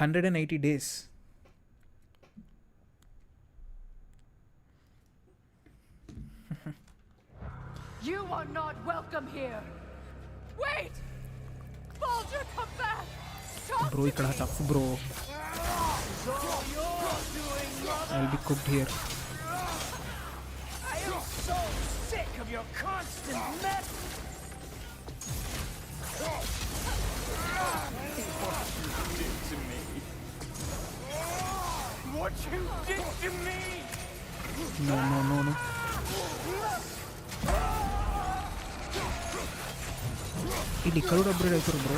180 days. You are not welcome here. Wait! Baldur, come back! Talk bro to ఇక్కడ me! Tough bro. I will B cooked here. I am so sick of your constant mess. What you did to me! No. ఇది ఇక్కడ కూడా upgrade అవుతారు bro.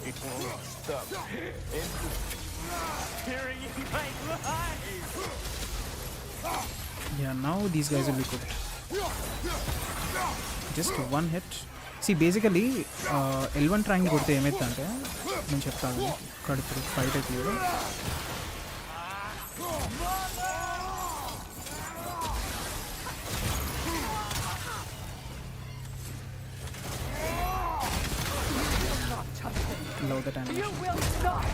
It won't stop. Tearing in my life. Yeah, now these guys will be cooked. Just one hit. See, basically, L1 triangle కొడితే ఏమైతుందంటే నేను చెప్తాను ఇక్కడ ఇప్పుడు ఫైట్ అయితే చూడు. Love that animation. You will not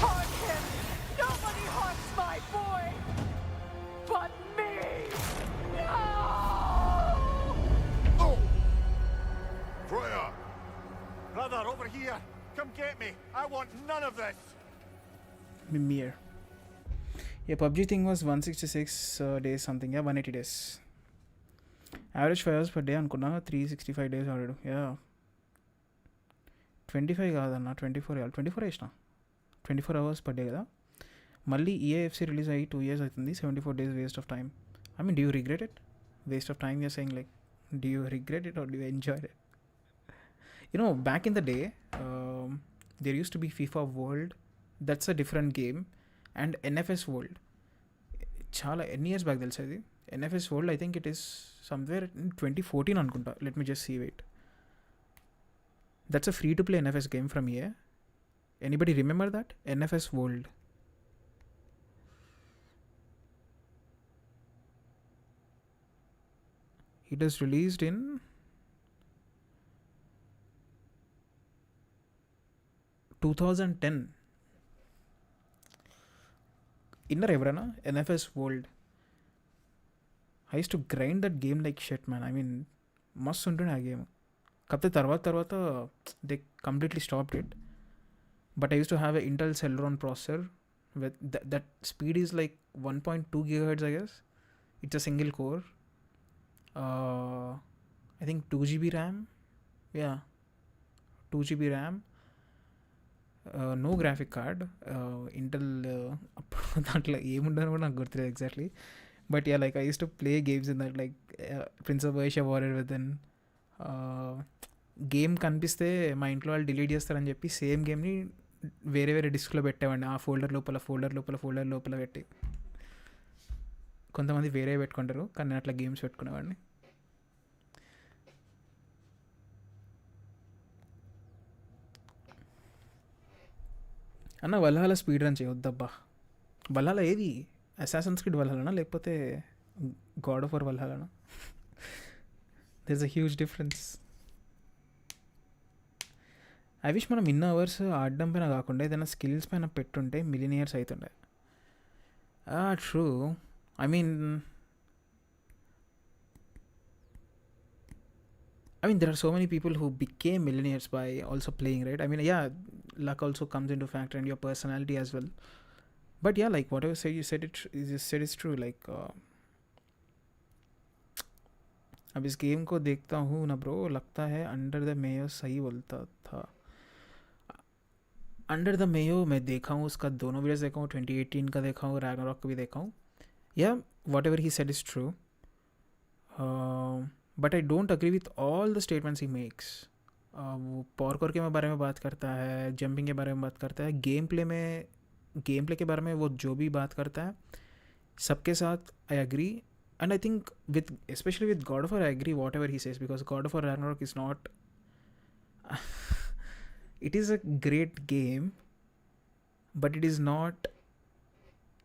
harm him! Nobody harms my boy! But me! No! Oh! Freya! Brother, over here! Come get me! I want none of this! Mimir. Yeah, PUBG thing was 166 days something. Yeah, 180 days. Average 5 hours per day అనుకున్నా 365 days ఆడాడు. Yeah. 25 కాదన్న 24 కాదు 24 వేసిన 24 hours per day కదా. మళ్ళీ EAFC release అయ్యి 2 years అవుతుంది. 74 days waste of time. I mean, do you regret it? Waste of time, you're saying, like, do you regret it or do you enjoy it? You know, back in the day, there used to be FIFA World. That's a different game. And NFS World. Chala ఎన్ని years back తెలుసా ఇది? NFS World, I think it is somewhere in 2014 అనుకుంటా. Let me just see, wait. That's a free to play NFS game from EA. Anybody remember that? NFS World. It was released in 2010. Inner ఎవరన్నా NFS World. I used to grind that game like shit, man. I mean, మస్తు ఉంటుండే ఆ game. కాకపోతే తర్వాత they completely stopped it. But I use to have a Intel Celeron processor with that speed is like 1.2 GHz, I guess. It's a single core. I think 2 GB RAM. Yeah, 2 GB RAM. No graphic card. Intel దాంట్లో ఏముండని కూడా నాకు గుర్తులేదు exactly. But yeah, like I use to play games in that, like Prince of Persia Warrior Within. Game కనిపిస్తే మా ఇంట్లో వాళ్ళు delete చేస్తారని చెప్పి సేమ్ గేమ్ని వేరే వేరే డిస్క్లో పెట్టేవాడిని. ఆ ఫోల్డర్ లోపల పెట్టి. కొంతమంది వేరే పెట్టుకుంటారు, కానీ నేను అట్లా గేమ్స్ పెట్టుకునేవాడిని. అన్న వల్హాలా స్పీడ్ రన్ చేయొద్దబ్బా. వల్హాలా ఏది? అసాసిన్స్ క్రీడ్ వల్హాలానా లేకపోతే గాడ్ ఆఫ్ వార్ వల్హాలానా? There is a huge difference. I wish మనం ఇన్ అవర్స్ ఆడడం పైన కాకుండా ఏదైనా స్కిల్స్ పైన పెట్టుంటే మిలినియర్స్ అవుతుండే. True. I mean, there are so many people who became millionaires by also playing, right? I mean, yeah, luck also comes into factor and your personality as well. But yeah, like whatever you said it's true. Like, अब इस game को देखता हूँ ना bro, लगता है under the Mayo सही बोलता था. अंडर द मेयो मैं देखा हूँ, उसका दोनों वीडियोस देखा हूँ, 2018 का देखा हूँ, रैग्नारॉक का भी देखा हूँ. Yeah, whatever he said is true. But I don't agree with all the statements he makes. वो पार्कोर के बारे में बात करता है, जंपिंग के बारे में बात करता है, गेम प्ले के बारे में वो जो भी बात करता है, सबके साथ I agree. And I think especially with God of War, I agree whatever he says, because God of War Ragnarok is not it is a great game, but it is not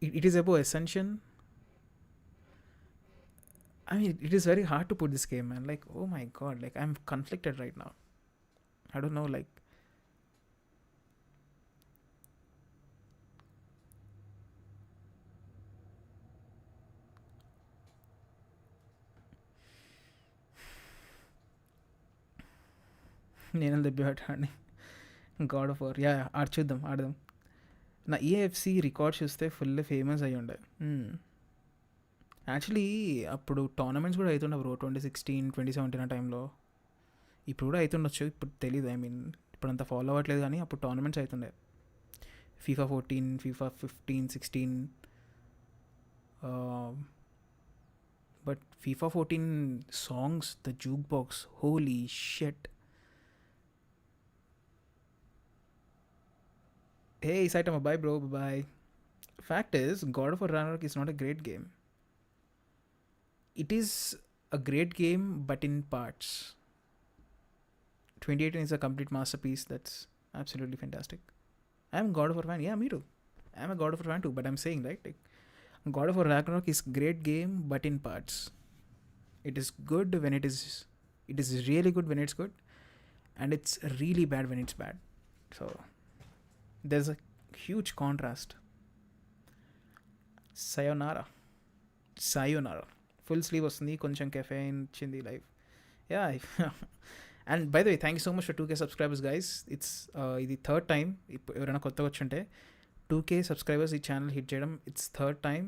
it is above Ascension. I mean, it is very hard to put this game, man. Like, oh my god, like I'm conflicted right now. I don't know, like, నేను దెబ్బేటాడిని God of war. Yeah, ఆడదాం. నా EAFC record చూస్తే full famous అయ్యి ఉండే. Actually అప్పుడు tournaments కూడా అవుతుండే bro, 2016, 2017 ఆ టైంలో. ఇప్పుడు కూడా అవుతుండొచ్చు, ఇప్పుడు తెలీదు. ఐ మీన్ ఇప్పుడు అంత ఫాలో అవ్వట్లేదు, కానీ అప్పుడు టోర్నమెంట్స్ అవుతుండే. FIFA 14, FIFA 15, 16. But FIFA 14 songs, the juke box, holy shit. Hey Saitama, bye bro, bye. Fact is, God of War Ragnarok is not a great game. it is a great game, but in parts. 2018 is a complete masterpiece. That's absolutely fantastic. I'm God of War fan. Yeah, me too. I'm a God of War fan too. But I'm saying, right, like, God of War Ragnarok is great game, but in parts. It is good when it is. It is really good when it's good, and it's really bad when it's bad. So there's a huge contrast. Sayonara. Full sleeve వస్తుంది కొంచెం caffeine ఇచ్చింది life yeah and by the way thank you so much for 2K subscribers guys it's ఇది third time ఎవరైనా కొత్తగా వచ్చుంటే 2K subscribers ఈ channel hit చేయడం it's third time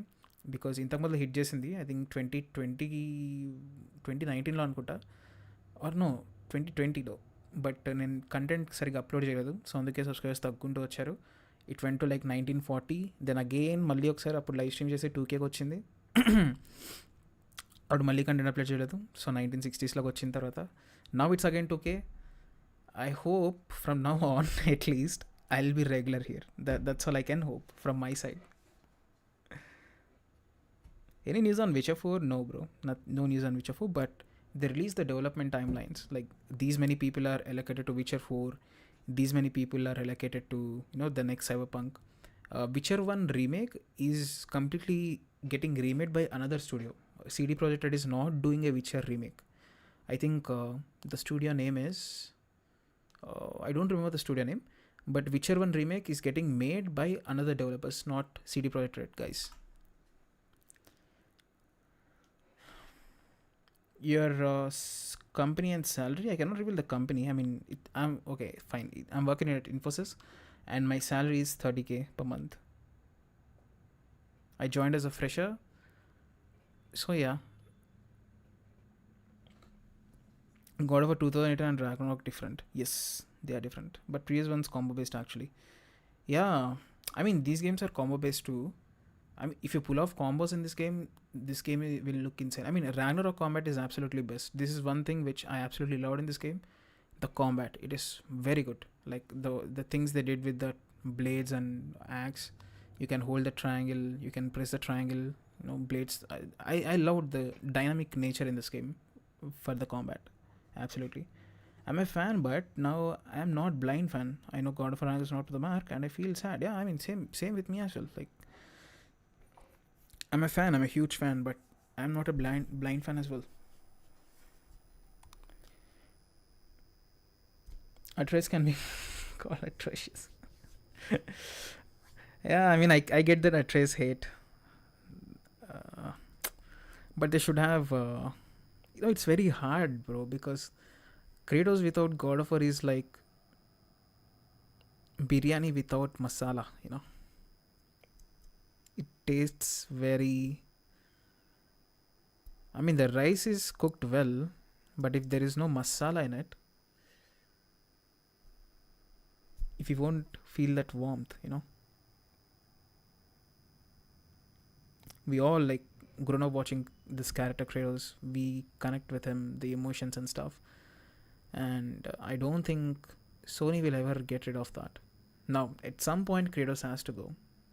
because ఇంతకుముందు హిట్ చేసింది ఐ థింక్ 2019లో అనుకుంటా ఆర్ నో 2020లో బట్ నేను కంటెంట్ సరిగ్గా అప్లోడ్ చేయలేదు సో అందుకే సబ్స్క్రైబర్స్ తగ్గుంటూ వచ్చారు it went to like 1940 then again మళ్ళీ ఒకసారి అప్పుడు లైవ్ స్ట్రీమ్ చేసి 2Kకి వచ్చింది అప్పుడు మళ్ళీ కంటెంట్ అప్లోడ్ చేయలేదు సో 1960స్లోకి వచ్చిన తర్వాత now it's again 2K I hope from now on at least I will be regular here that's all I can hope from my side. Any news on Witcher 4? No, bro. No news on Witcher 4, but they released the development timelines. Like, these many people are allocated to Witcher 4. These many people are allocated to, the next Cyberpunk. Witcher 1 remake is completely getting remade by another studio. CD Projekt Red is not doing a Witcher remake. I think the studio name is... I don't remember the studio name. But Witcher 1 remake is getting made by another developers, not CD Projekt Red, guys. Your company and salary, I cannot reveal the company. I mean, I'm okay, fine. I'm working at Infosys and my salary is 30K per month. I joined as a fresher. So yeah. God of War 2018 and Ragnarok different. Yes, they are different. But previous one's combo based actually. Yeah, I mean, these games are combo based too. I mean, if you pull off combos in this game will look insane. I mean, Ragnarok combat is absolutely best. This is one thing which I absolutely loved in this game. The combat, it is very good. Like the things they did with the blades and axe. You can hold the triangle, you can press the triangle, blades. I loved the dynamic nature in this game for the combat. Absolutely. I'm a fan, but now I am not blind fan. I know God of War is not to the mark and I feel sad. Yeah, I mean, same with me as well. Like, I'm a fan, I'm a huge fan, but I'm not a blind fan as well. Atreus can be called atrocious. Yeah, I mean, I get that Atreus hate. But they should have... it's very hard, bro, because Kratos without God of War is like biryani without masala, It tastes very... I mean, the rice is cooked well, but if there is no masala in it, if you won't feel that warmth, We all, like, grown up watching this character Kratos. We connect with him, the emotions and stuff. And I don't think Sony will ever get rid of that. Now, at some point, Kratos has to go.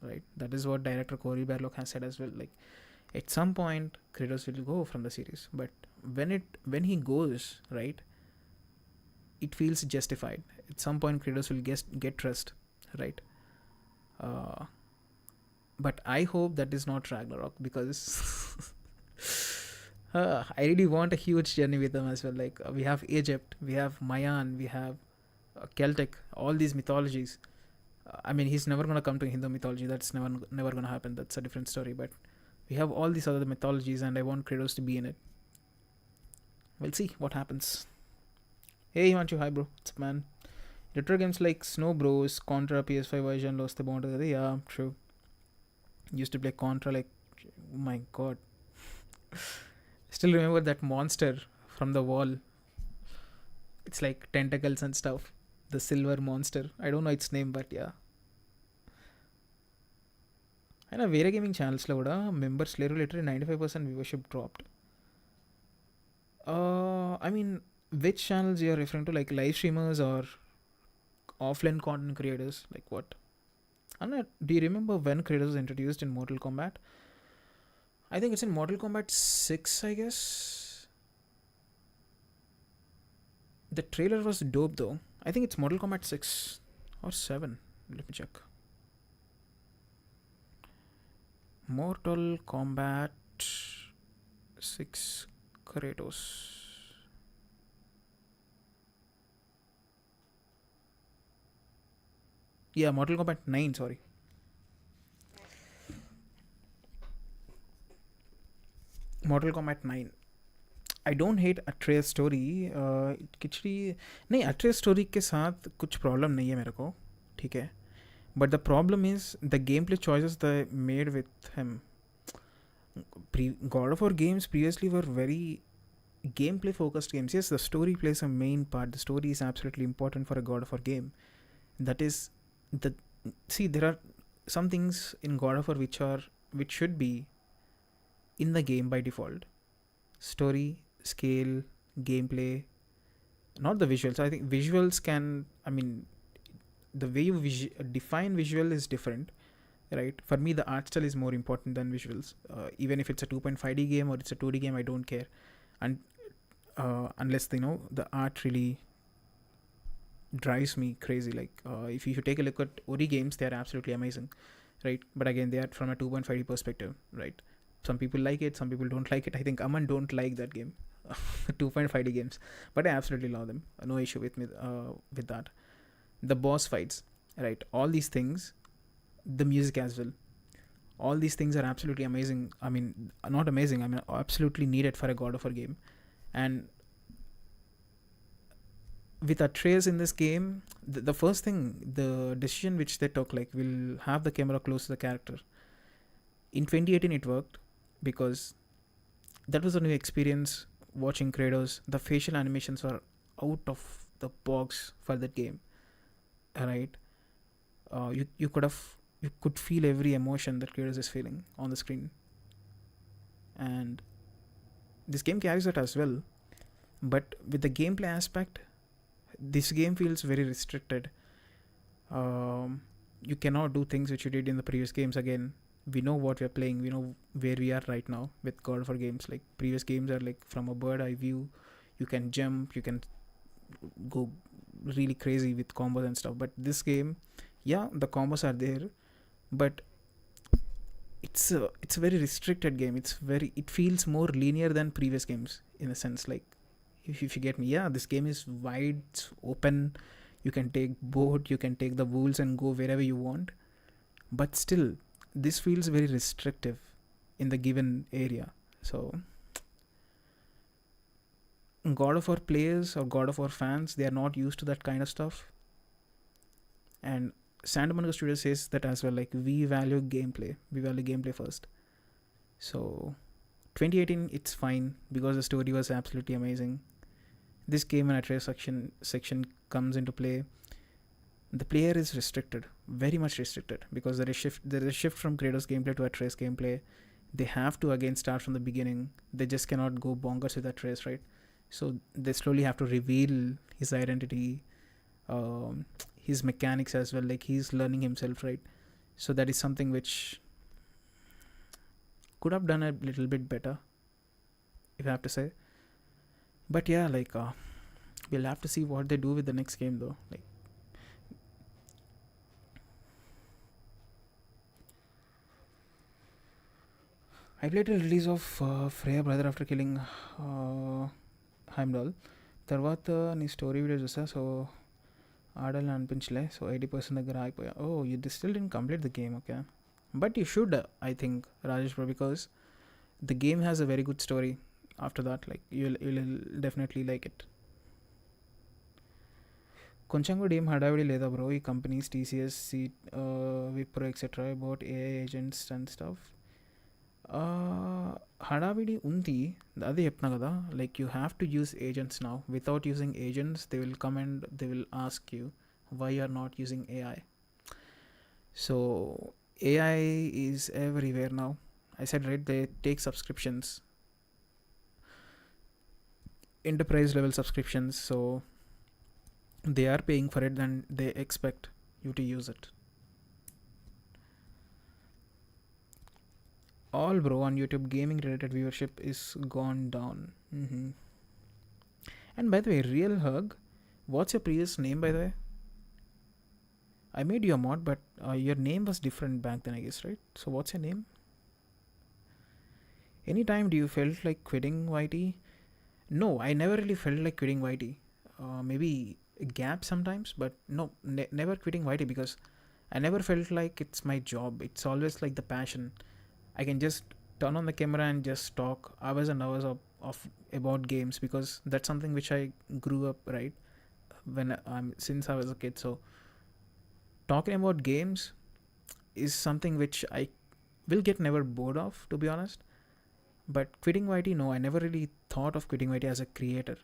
Right, that is what director Cory Barlog has said as well. Like, at some point Kratos will go from the series, but when he goes, right, it feels justified. At some point Kratos will get trust, right? But I hope that is not Ragnarok, because I really want a huge journey with them as well. Like, we have Egypt, we have Mayan, we have Celtic, all these mythologies. I mean, he's never going to come to Hindu mythology. That's never going to happen. That's a different story. But we have all these other mythologies and I want Kratos to be in it. We'll see what happens. Hey, Himanshu, hi bro. What's up, man? Retro games like Snow Bros, Contra, PS5 version, Lost the Bond. Yeah, true. Used to play Contra like, oh my god. Still remember that monster from the wall. It's like tentacles and stuff. The silver monster. I don't know its name, but yeah. అయినా వేరే gaming ఛానల్స్లో కూడా members లేరు, literally 95% viewership dropped. I mean, which channels you are referring to? Like live streamers or offline content creators? Like what? Anna, do you remember when Kratos was introduced in Mortal Kombat? I think it's in Mortal Kombat 6, I guess. The trailer was dope though. I think it's Mortal Kombat 6 or 7. Let me check. Mortal Kombat 6 Kratos. Yeah, Mortal Kombat 9, sorry. Mortal Kombat 9. I don't hate Atreus story. Actually नहीं, Atreus story के साथ कुछ problem नहीं है मेरे को, ठीक है. But the problem is the gameplay choices they made with him. God of War games previously were very gameplay focused games. Yes, the story plays a main part. The story is absolutely important for a God of War game. That is the see, there are some things in God of War which should be in the game by default. Story, scale, gameplay, not the visuals. I think visuals can, I mean, the way you define visual is different, right? For me, the art style is more important than visuals. Even if it's a 2.5D game or it's a 2D game, I don't care. And unless, you know, the art really drives me crazy. Like if you take a look at Ori games, they are absolutely amazing, right? But again, they are from a 2.5D perspective, right? Some people like it, some people don't like it. I think Aman don't like that game, 2.5D games, but I absolutely love them. No issue with me with that. The boss fights, right? All these things, the music as well. All these things are absolutely amazing. I mean, not amazing. I mean, absolutely needed for a God of War game. And with Atreus in this game, the first thing, the decision which they took, like, we'll have the camera close to the character. In 2018, it worked because that was a new experience watching Kratos. The facial animations were out of the box for that game, right? You could feel every emotion that Kratos is feeling on the screen, and this game carries that as well. But with the gameplay aspect, this game feels very restricted. You cannot do things which you did in the previous games. Again, we know what we're playing, we know where we are right now with God of War games. Like, previous games are like from a bird eye view, you can jump, you can go really crazy with combos and stuff. But this game, yeah, the combos are there, but it's a very restricted game. It feels more linear than previous games in a sense. Like, if you get me, yeah, this game is wide, it's open, you can take boat, you can take the wolves and go wherever you want, but still this feels very restrictive in the given area. So God of War players or God of War fans, they are not used to that kind of stuff. And Santa Monica Studio says that as well, like, we value gameplay first. So 2018, it's fine because the story was absolutely amazing. This game and Atreus section comes into play. The player is restricted, very much restricted, because there is a shift from Kratos gameplay to Atreus gameplay. They have to again start from the beginning. They just cannot go bonkers with Atreus, right? So they slowly have to reveal his identity, his mechanics as well. Like, he's learning himself, right? So that is something which could have done a little bit better, if I have to say. But yeah, like, we'll have to see what they do with the next game though. Like, I played a release of Freya brother after killing Heimdall. తర్వాత నీ story video చూసా, so ఆడాలని అనిపించలే, so 80% దగ్గర ఆగిపోయా. Oh, you still didn't complete the game, okay. But you should, I think, Rajesh bro, because the game has a very good story. After that, like, you'll definitely like it. కొంచెం కూడా ఏం హడావిడి లేదా bro ఈ companies TCS, Wipro etcetera about AI agents and stuff? హడావిడి ఉంది, అదే చెప్తున్నా కదా. Like, you have to use agents now. Without using agents, they will come and they will ask you why you are not using AI. So AI is everywhere now. I said, right, they take subscriptions, enterprise level subscriptions, so they are paying for it, then they expect you to use it. All bro on YouTube gaming related viewership is gone down. And by the way, real hug, what's your previous name by the way? I made you a mod, but your name was different back then, I guess, right? So what's your name? Anytime do you felt like quitting YT? No, I never really felt like quitting YT. Maybe a gap sometimes, but no, never quitting YT because I never felt like it's my job. It's always like the passion. I can just turn on the camera and just talk hours and hours of about games because that's something which I grew up right when since I was a kid. So talking about games is something which I will get never bored of, to be honest. But quitting YT, no, I never really thought of quitting YT as a creator.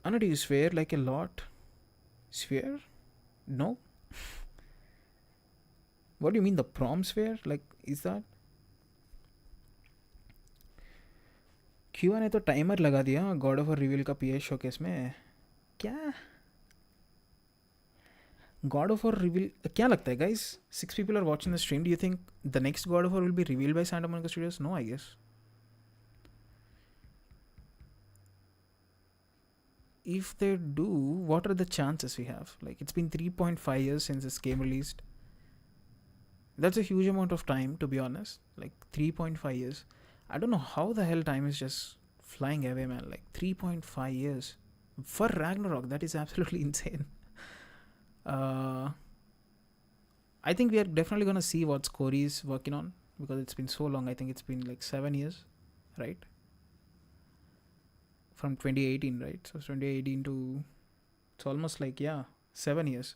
Anna, do you swear like a lot? Swear? No? What do you mean the prom swear? Like, is that? क्यूआ ने तो timer लगा दिया God of reveal का PS showcase में. क्या God of War reveal? क्या लगता है guys? 6 people are watching the stream. Do you think the next God of War will be revealed by Santa Monica Studios? No, I guess. If they do, what are the chances we have? Like, it's been 3.5 years since this game released. That's a huge amount of time, to be honest. Like 3.5 years. I don't know how the hell time is just flying away, man. Like 3.5 years for Ragnarok. That is absolutely insane. I think we are definitely gonna see what Corey is working on because it's been so long. I think it's been like 7 years, right? From 2018, right? So 2018 to it's almost like 7 years.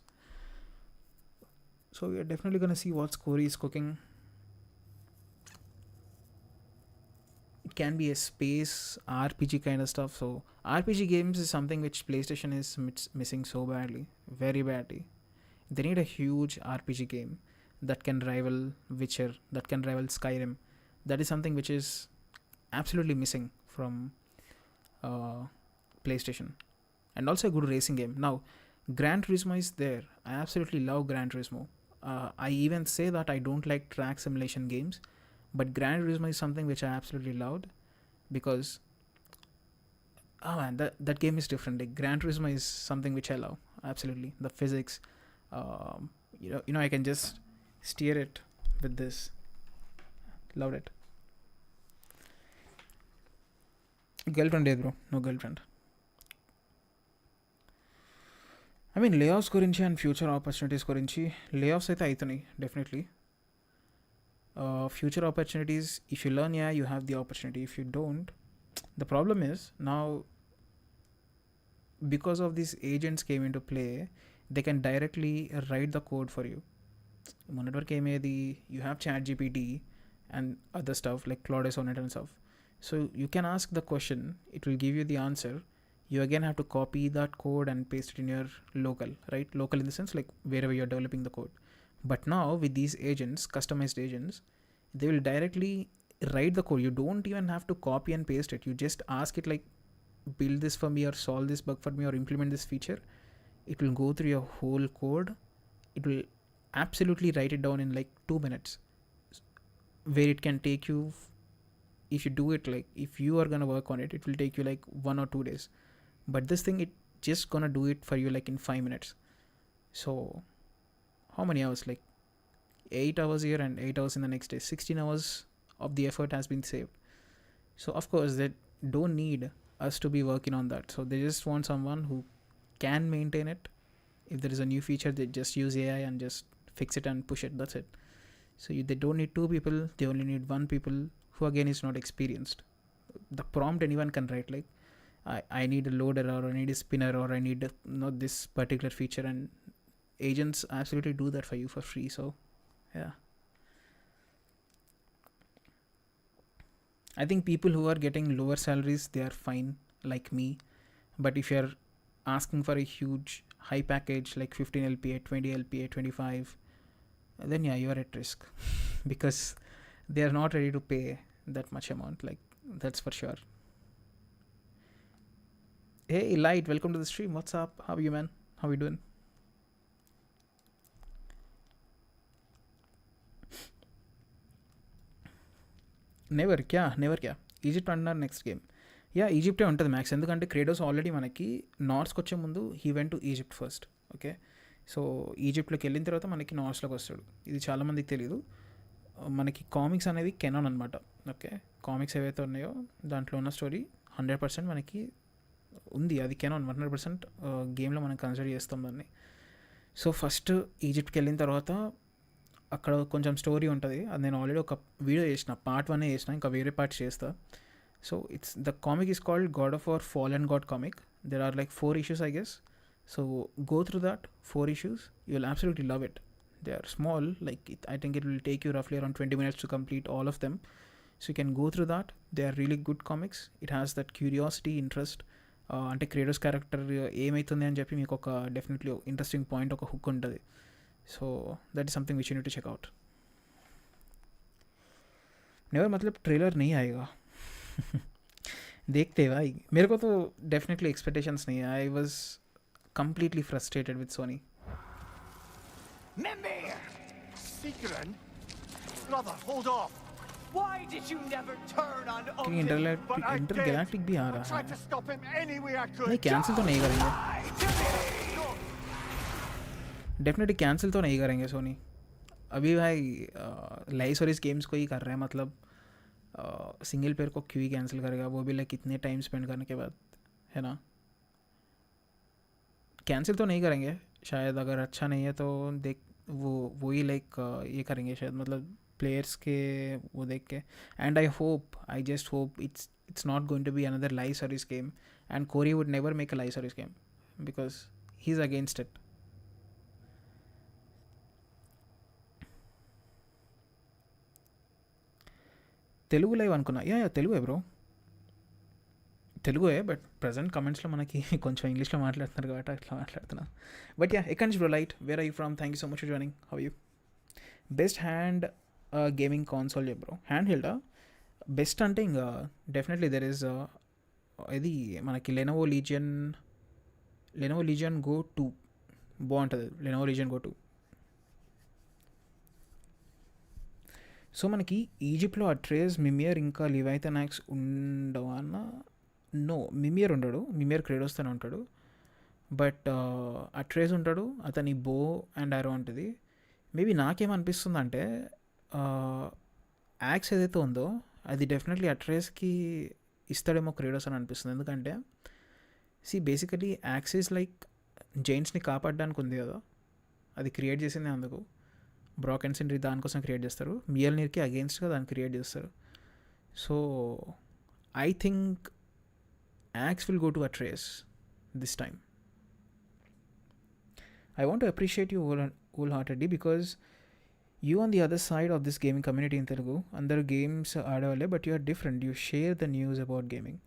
So we are definitely gonna see what Corey is cooking. It can be a space RPG kind of stuff. So RPG games is something which PlayStation is missing so badly, very badly. They need a huge RPG game that can rival Witcher, that can rival Skyrim. That is something which is absolutely missing from PlayStation. And also a good racing game. Now, Gran Turismo is there. I absolutely love Gran Turismo. I even say that I don't like track simulation games, but Gran Turismo is something which I absolutely loved because that game is different. Like Gran Turismo is something which I love absolutely. The physics, I can just steer it with this. Loved it. Girlfriend, bro. No girlfriend. I mean, layoffs gurinchi and future opportunities gurinchi. Layoffs aithe aitunayi definitely. Future opportunities, if you learn, you have the opportunity. If you don't, the problem is now because of these agents came into play, they can directly write the code for you. You have ChatGPT and other stuff like Claude Sonnet and stuff. So you can ask the question, it will give you the answer. You again have to copy that code and paste it in your local, right? Local in the sense like wherever you're developing the code. But now with these agents, customized agents, they will directly write the code. You don't even have to copy and paste it. You just ask it like, build this for me or solve this bug for me or implement this feature. It will go through your whole code. It will absolutely write it down in like 2 minutes. Where it can take you, if you do it, like if you are gonna work on it, it will take you like 1 or 2 days. But this thing, it just gonna do it for you like in 5 minutes. So how many hours? Like 8 hours here and 8 hours in the next day. 16 hours of the effort has been saved. So of course they don't need us to be working on that. So they just want someone who can maintain it. If there is a new feature, they just use AI and just fix it and push it. That's it. So they don't need 2 people. They only need 1 people who again is not experienced. The prompt anyone can write like, I need a loader or I need a spinner or I need this particular feature, and agents absolutely do that for you for free. So yeah, I think people who are getting lower salaries, they are fine like me. But if you're asking for a huge high package like 15 LPA, 20 LPA, 25, then you are at risk because they are not ready to pay that much amount. Like that's for sure. Hey Light, welcome to the stream. What's up? How are you, man? How are you doing? Never క్యా Egypt అంటున్నారు next game. ఈజిప్టే ఉంటుంది max, ఎందుకంటే Kratos already మనకి నార్త్స్కి వచ్చే ముందు he went to Egypt first. Okay, so ఈజిప్ట్లోకి వెళ్ళిన తర్వాత మనకి నార్త్స్లోకి వస్తాడు. ఇది చాలామందికి తెలియదు. మనకి కామిక్స్ అనేవి కెనాన్ అనమాట. ఓకే, కామిక్స్ ఏవైతే ఉన్నాయో దాంట్లో ఉన్న స్టోరీ 100% మనకి ఉంది, అది కెనాన్ 100% గేమ్లో మనం కన్సిడర్ చేస్తాం దాన్ని. సో ఫస్ట్ ఈజిప్ట్కి వెళ్ళిన తర్వాత అక్కడ కొంచెం స్టోరీ ఉంటుంది. అది నేను ఆల్రెడీ ఒక వీడియో చేసిన, పార్ట్ 1 చేసిన, ఇంకా వేరే పార్ట్స్ చేస్తా. So it's the comic is called God of War Fallen God comic. There are like 4 issues I guess. So go through that 4 issues, you'll absolutely love it. They are small, like I think it will take you roughly around 20 minutes to complete all of them. So you can go through that. They are really good comics. It has that curiosity, interest. అంటే creators character ఏమవుతుంది అని చెప్పి మీకు ఒక definitely interesting point, ఒక hook ఉంటుంది. So that is something which you need to check out. Never मतलब trailer नहीं आएगा. देखते हैं भाई, मेरे को तो डेफिनेटली एक्सपेक्टेशंस नहीं है. I was completely frustrated with Sony. Mimir! Secret? Brother, hold off! Why did you never turn on क्योंकि Odin? But I इंटरगैलेक्टिक भी आ I रहा tried है. to stop him any way I could. नहीं, cancel तो नहीं करेंगे, Die to me! Definitely cancel तो नहीं करेंगे सोनी. अभी भाई लाइस और इस गेम्स को ही कर रहे हैं, मतलब सिंगल प्लेयर को क्यों ही कैंसिल करेगा, वो भी लाइक कितने टाइम स्पेंड करने के बाद, है ना. कैंसिल तो नहीं करेंगे शायद, अगर अच्छा नहीं है तो देख वो ही लाइक ये करेंगे शायद, मतलब प्लेयर्स के वो देख के. And I just hope it's not going to be another live service game, and Corey would never make a live service game because he's against it. Telugu live అనుకున్నా. తెలుగే బ్రో, తెలుగే. బట్ ప్రజెంట్ కమెంట్స్లో మనకి కొంచెం ఇంగ్లీష్లో మాట్లాడుతున్నారు కాబట్టి అట్లా మాట్లాడుతున్నా. బట్ ఎక్కడి నుంచి bro light, where are you from? Thank you so much for joining. How you? Best hand gaming console bro. హ్యాండ్ హెల్డా బెస్ట్ అంటే ఇంకా డెఫినెట్లీ దెర్ ఈజ్ ఇది మనకి లెనోవో లీజియన్ గో 2 బాగుంటుంది. Lenovo legion go 2. సో మనకి ఈజిప్ట్లో అట్రేస్, మిమియర్ ఇంకా లివైథనాక్స్ ఉండవా అన్న? నో, మిమియర్ ఉండడు. మిమియర్ క్రేడోస్తోనే ఉంటాడు. బట్ అట్రేస్ ఉంటాడు, అతని బో అండ్ ఆరో ఉంటుంది. మేబీ నాకేమనిపిస్తుంది అంటే యాక్స్ ఏదైతే ఉందో అది డెఫినెట్లీ అట్రేస్కి ఇస్తాడేమో క్రేడోస్ అని అనిపిస్తుంది. ఎందుకంటే బేసికలీ యాక్స్ ఈజ్ లైక్ జైంట్స్ని కాపాడడానికి ఉంది కదా, అది క్రియేట్ చేసిందే అందుకు. బ్రాక్ అండ్ సిండ్రీ దానికోసం క్రియేట్ చేస్తారు, మియల్నీర్కి అగేన్స్ట్గా దాన్ని క్రియేట్ చేస్తారు. So I think Axe will go to Atreus this time. I want to appreciate you wholeheartedly because you on the other side of this gaming community in Telugu, under games aadavale, but you are different. You share the news about gaming.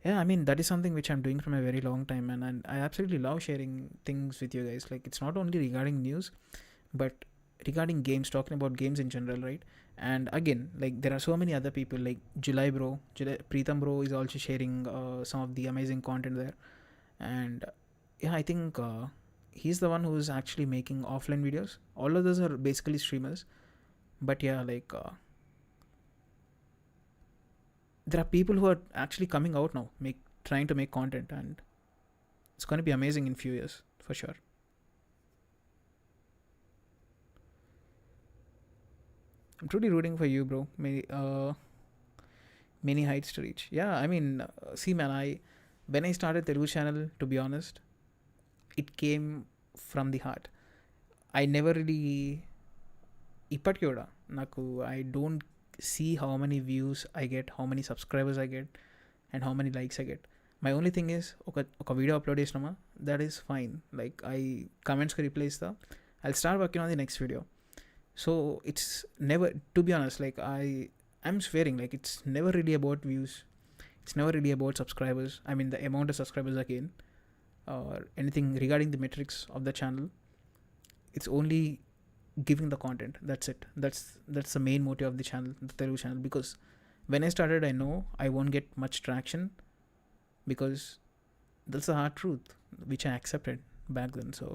Yeah, I mean that is something which I'm doing from a very long time, and I absolutely love sharing things with you guys. Like it's not only regarding news, but regarding games, talking about games in general, right? And again, like there are so many other people like July Preetham bro is also sharing some of the amazing content there. And I think he's the one who's actually making offline videos. All of those are basically streamers, but like there are people who are actually coming out now, trying to make content, and it's going to be amazing in few years for sure. I'm truly rooting for you, bro. Many heights to reach. Yeah, I mean, see man, when I started Telugu channel, to be honest, it came from the heart. I never really ippatiki kuda naku I don't see how many views I get, how many subscribers I get, and how many likes I get. My only thing is oka video upload chesinama, that is fine. Like I comments ki reply ista, I'll start working on the next video. So it's never, to be honest, like I'm swearing, like it's never really about views, it's never really about subscribers, I mean the amount of subscribers again, or anything regarding the metrics of the channel. It's only giving the content, that's it. That's the main motive of the channel, the Telugu channel. Because when I started, I know I won't get much traction, because that's the hard truth which I accepted back then. So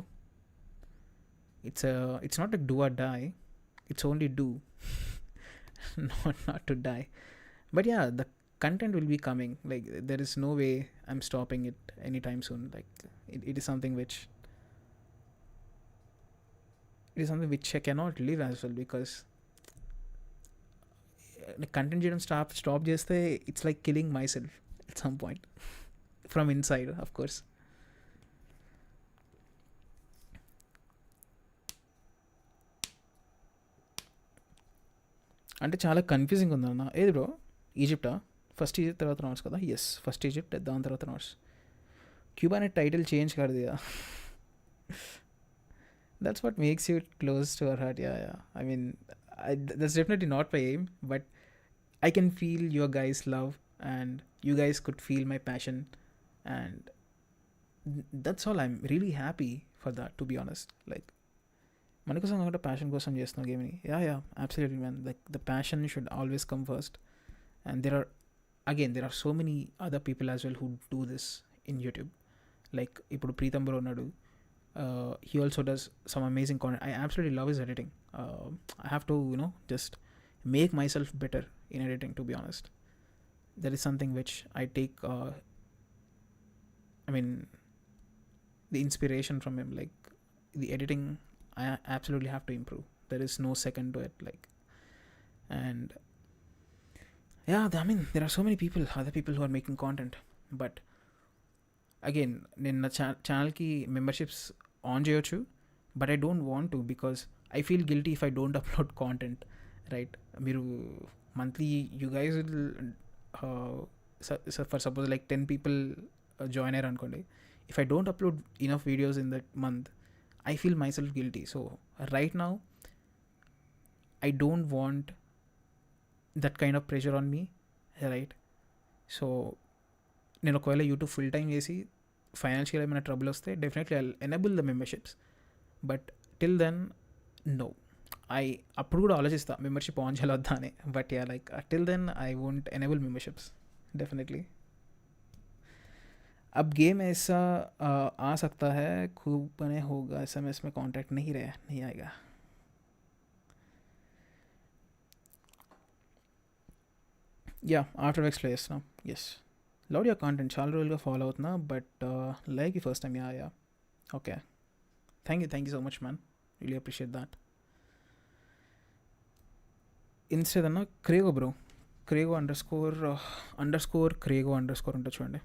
it's not like do or die, it's only do. not to die. But yeah, the content will be coming. Like there is no way I'm stopping it anytime soon. Like it is something which I cannot live as well, because the content చేయడం stop చేస్తే it's like killing myself at some point from inside, of course. అంటే చాలా confusing ఉందన్న. ఏది bro, ఈజిప్టా? First Egypt తర్వాత NATS కదా? Yes, first Egypt దాని తర్వాత నాట్స్. క్యూబా అనే టైటిల్ చేంజ్ कर दिया. That's what makes you close to our heart. Yeah. I mean, that's definitely not my aim, but I can feel your guys' love, and you guys could feel my passion, and that's all. I'm really happy for that, to be honest. Like, మన కోసం కాకుండా passion కోసం చేస్తున్న గేమ్ని. Yeah absolutely man. Like the passion should always come first, and there are so many other people as well who do this in YouTube. Like ఇప్పుడు Pritam bro ఉన్నాడు. He also does some amazing content. I absolutely love his editing. I have to just make myself better in editing, to be honest. That is something which I take the inspiration from him. Like the editing, I absolutely have to improve. There is no second to it. Like, and yeah, there are so many other people who are making content. But again, నేను నా ఛానల్కి memberships on చేయొచ్చు, but I don't want to, because I feel guilty if I don't upload content, right? మీరు monthly you guys will for suppose like 10 people join అయ్యారు అనుకోండి. If I don't upload enough videos in that month, I feel myself guilty. So right now I don't want that kind of pressure on me, right? So నేను ఒకవేళ YouTube full time చేసి financial ఏమైనా trouble వస్తే definitely I enable the memberships, but till then no. అప్పుడు కూడా ఆలోచిస్తా membership on చేయవద్దా అని, but yeah like till then I won't enable memberships definitely. अब गेम ऐसा आ सकता है खूब बने होगा, SMS में कांटेक्ट नहीं आएगा. Yeah, After Effects players now. Yes. Love your content. చాలా రోజులుగా ఫాలో అవుతున్నా, బట్ లైక్ ఈ first time. Yeah okay. Thank you so much man. Really appreciate that. Insta అన్న క్రేగో బ్రో, క్రేగో అండర్ స్కోర్ క్రేగో ఉంటుంది చూడండి.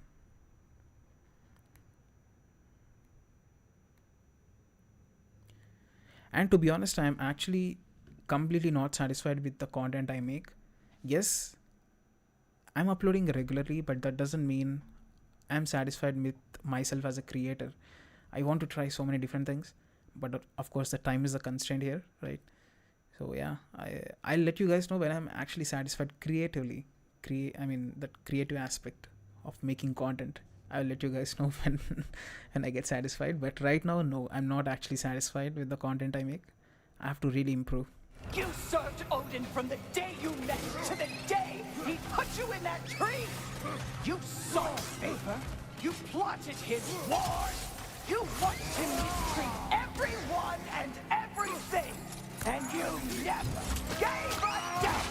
And to be honest, I am actually completely not satisfied with the content I make. Yes, I'm uploading regularly, but that doesn't mean I'm satisfied with myself as a creator. I want to try so many different things, but of course the time is the constraint here, right? So yeah, I'll let you guys know when I'm actually satisfied creatively. That creative aspect of making content. I'll let you guys know when I get satisfied. But right now, no, I'm not actually satisfied with the content I make. I have to really improve. You served Odin from the day you met to the day he put you in that tree. You saw favor. You plotted his wars. You watched him mistreat everyone and everything. And you never gave a damn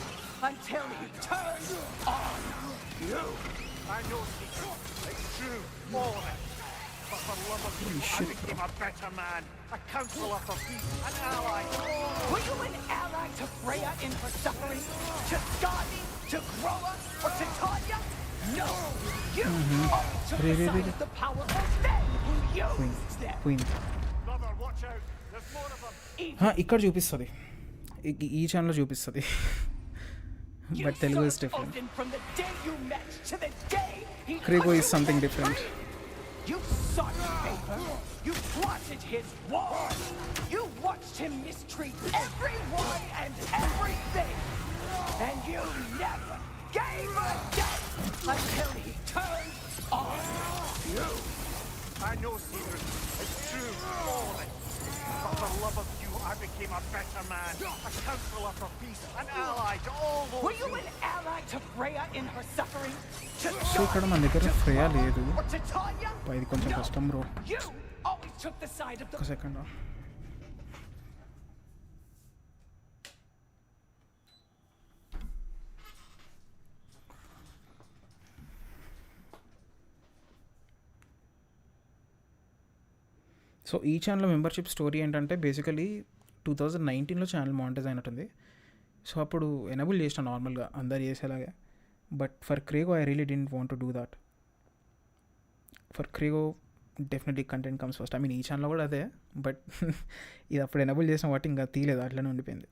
until he turned on you. I know secret. It's true, all of it. But for love of you, I became a better man, a counselor for peace, an ally. Were you an ally to Freya in her suffering? To Skadi? To Groa? Or to Tanya? No! You always took the side of the powerful men who used them. Queen. Brother, watch out. There's more of them. ఇక్కడ చూపిస్తుంది, ఈ ఛానల్లో చూపిస్తుంది. But Telugu is different. Krego is something different. You sought favor. You plotted his war. You watched him mistreat everyone and everything. And you never gave a damn until he turned on you. I know secret. It's true, all of it. But for love of you, I became a better man, a counselor for peace, an ally to all those. Were you an ally to Freya in her suffering? So ఇక్కడ మన దగ్గర ఫ్రేయా లేదు, Or to Tanya? ఇది కొంచెం కష్టం bro. You always took the side of the ఒక second. So ఈ channel membership story ఏంటంటే బేసికలీ 2019లో ఛానల్ మానిటైజ్ అయినట్టుంది. సో అప్పుడు ఎనబుల్ చేసిన నార్మల్గా అందరు చేసేలాగే. But for Krago I really didn't want to do that. For Krago definitely content comes first. I mean ఈ ఛానల్లో కూడా అదే, బట్ ఇది అప్పుడు ఎనబుల్ చేసిన వాటి ఇంకా తీయలేదు, అట్లనే ఉండిపోయింది.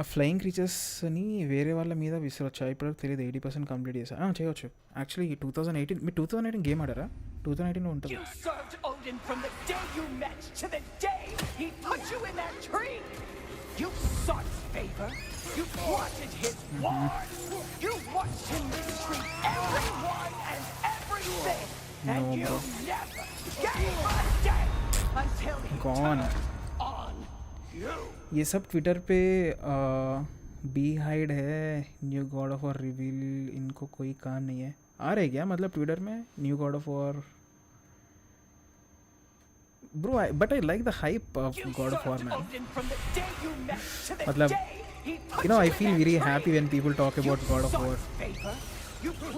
ఆ ఫ్లయింగ్ క్రీచర్స్ని వేరే వాళ్ళ మీద విసిరొచ్చా? ఇప్పటివరకు తెలియదు. 80% కంప్లీట్ చేశా. చేయొచ్చు. యాక్చువల్లీ 2018 మీరు 2018 గేమ్ ఆడారా? 2018లో ఉంటుంది. You served Odin from the day you met to the day he put you in that tree. You sought favor. You plotted his wars. You watched him mistreat everyone and everything. And No, you bro. never gave a damn until he Gone. turned on you. ये सब Twitter पे B hide है, new God of war reveal, इनको कोई काम नहीं है. आ रहे क्या मतलब ट्विटर में new God of war? Bro but I like the hype of God of war man. मतलब you know I feel very happy when people talk about God of War.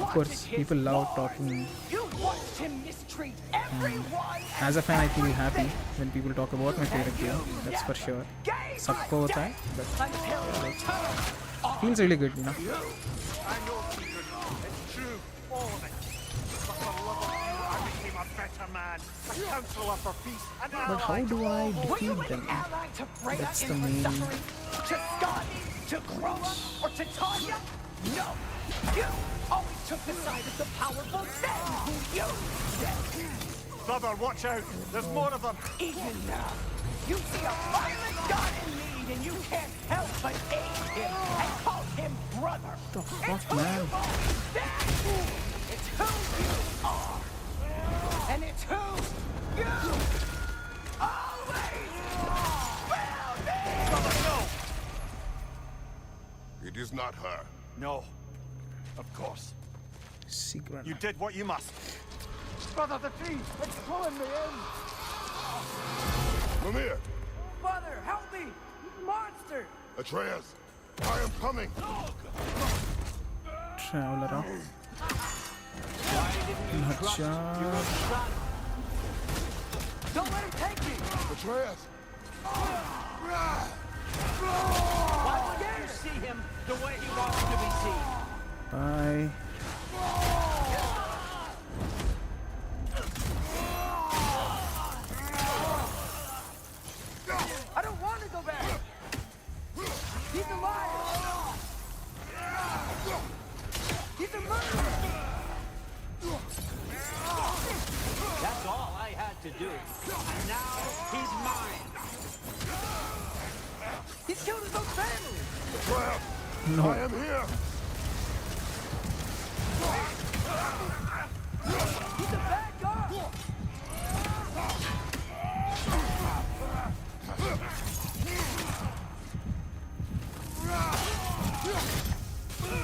Of course people love talking. As a fan I feel happy when people talk about my favorite game, that's for sure. सबको होता है, but feels really good, you know. I know secret. It's true, all of it. But for love of you, I became a better man, a counselor for peace, an ally. But how do I defeat them? That's the main. To Scott, to Groma, or to Tanya? No! You always took the side of the powerful, then who used them. Brother, watch out. There's more of them. Even now, you see a violent god in need and you can't help but aid him and call him brother. The fuck, It's who man? you've always been. It's who you are. And it's who you always will be. Brother, no. It is not her. No. Of course. Secret. You did what you must. Brother, the tree! It's pulling me in! Mimir! Father, help me! Monster! Atreus! I am coming! Traveler. अच्छा. Don't let him take me! Atreus! Why would you see him the way he wants to be seen? Bye. I don't want to go back! He's a liar! He's a murderer! That's all I had to do. And now he's mine! He's killed his own family! Atreus! No. I am here! He's a bad guy!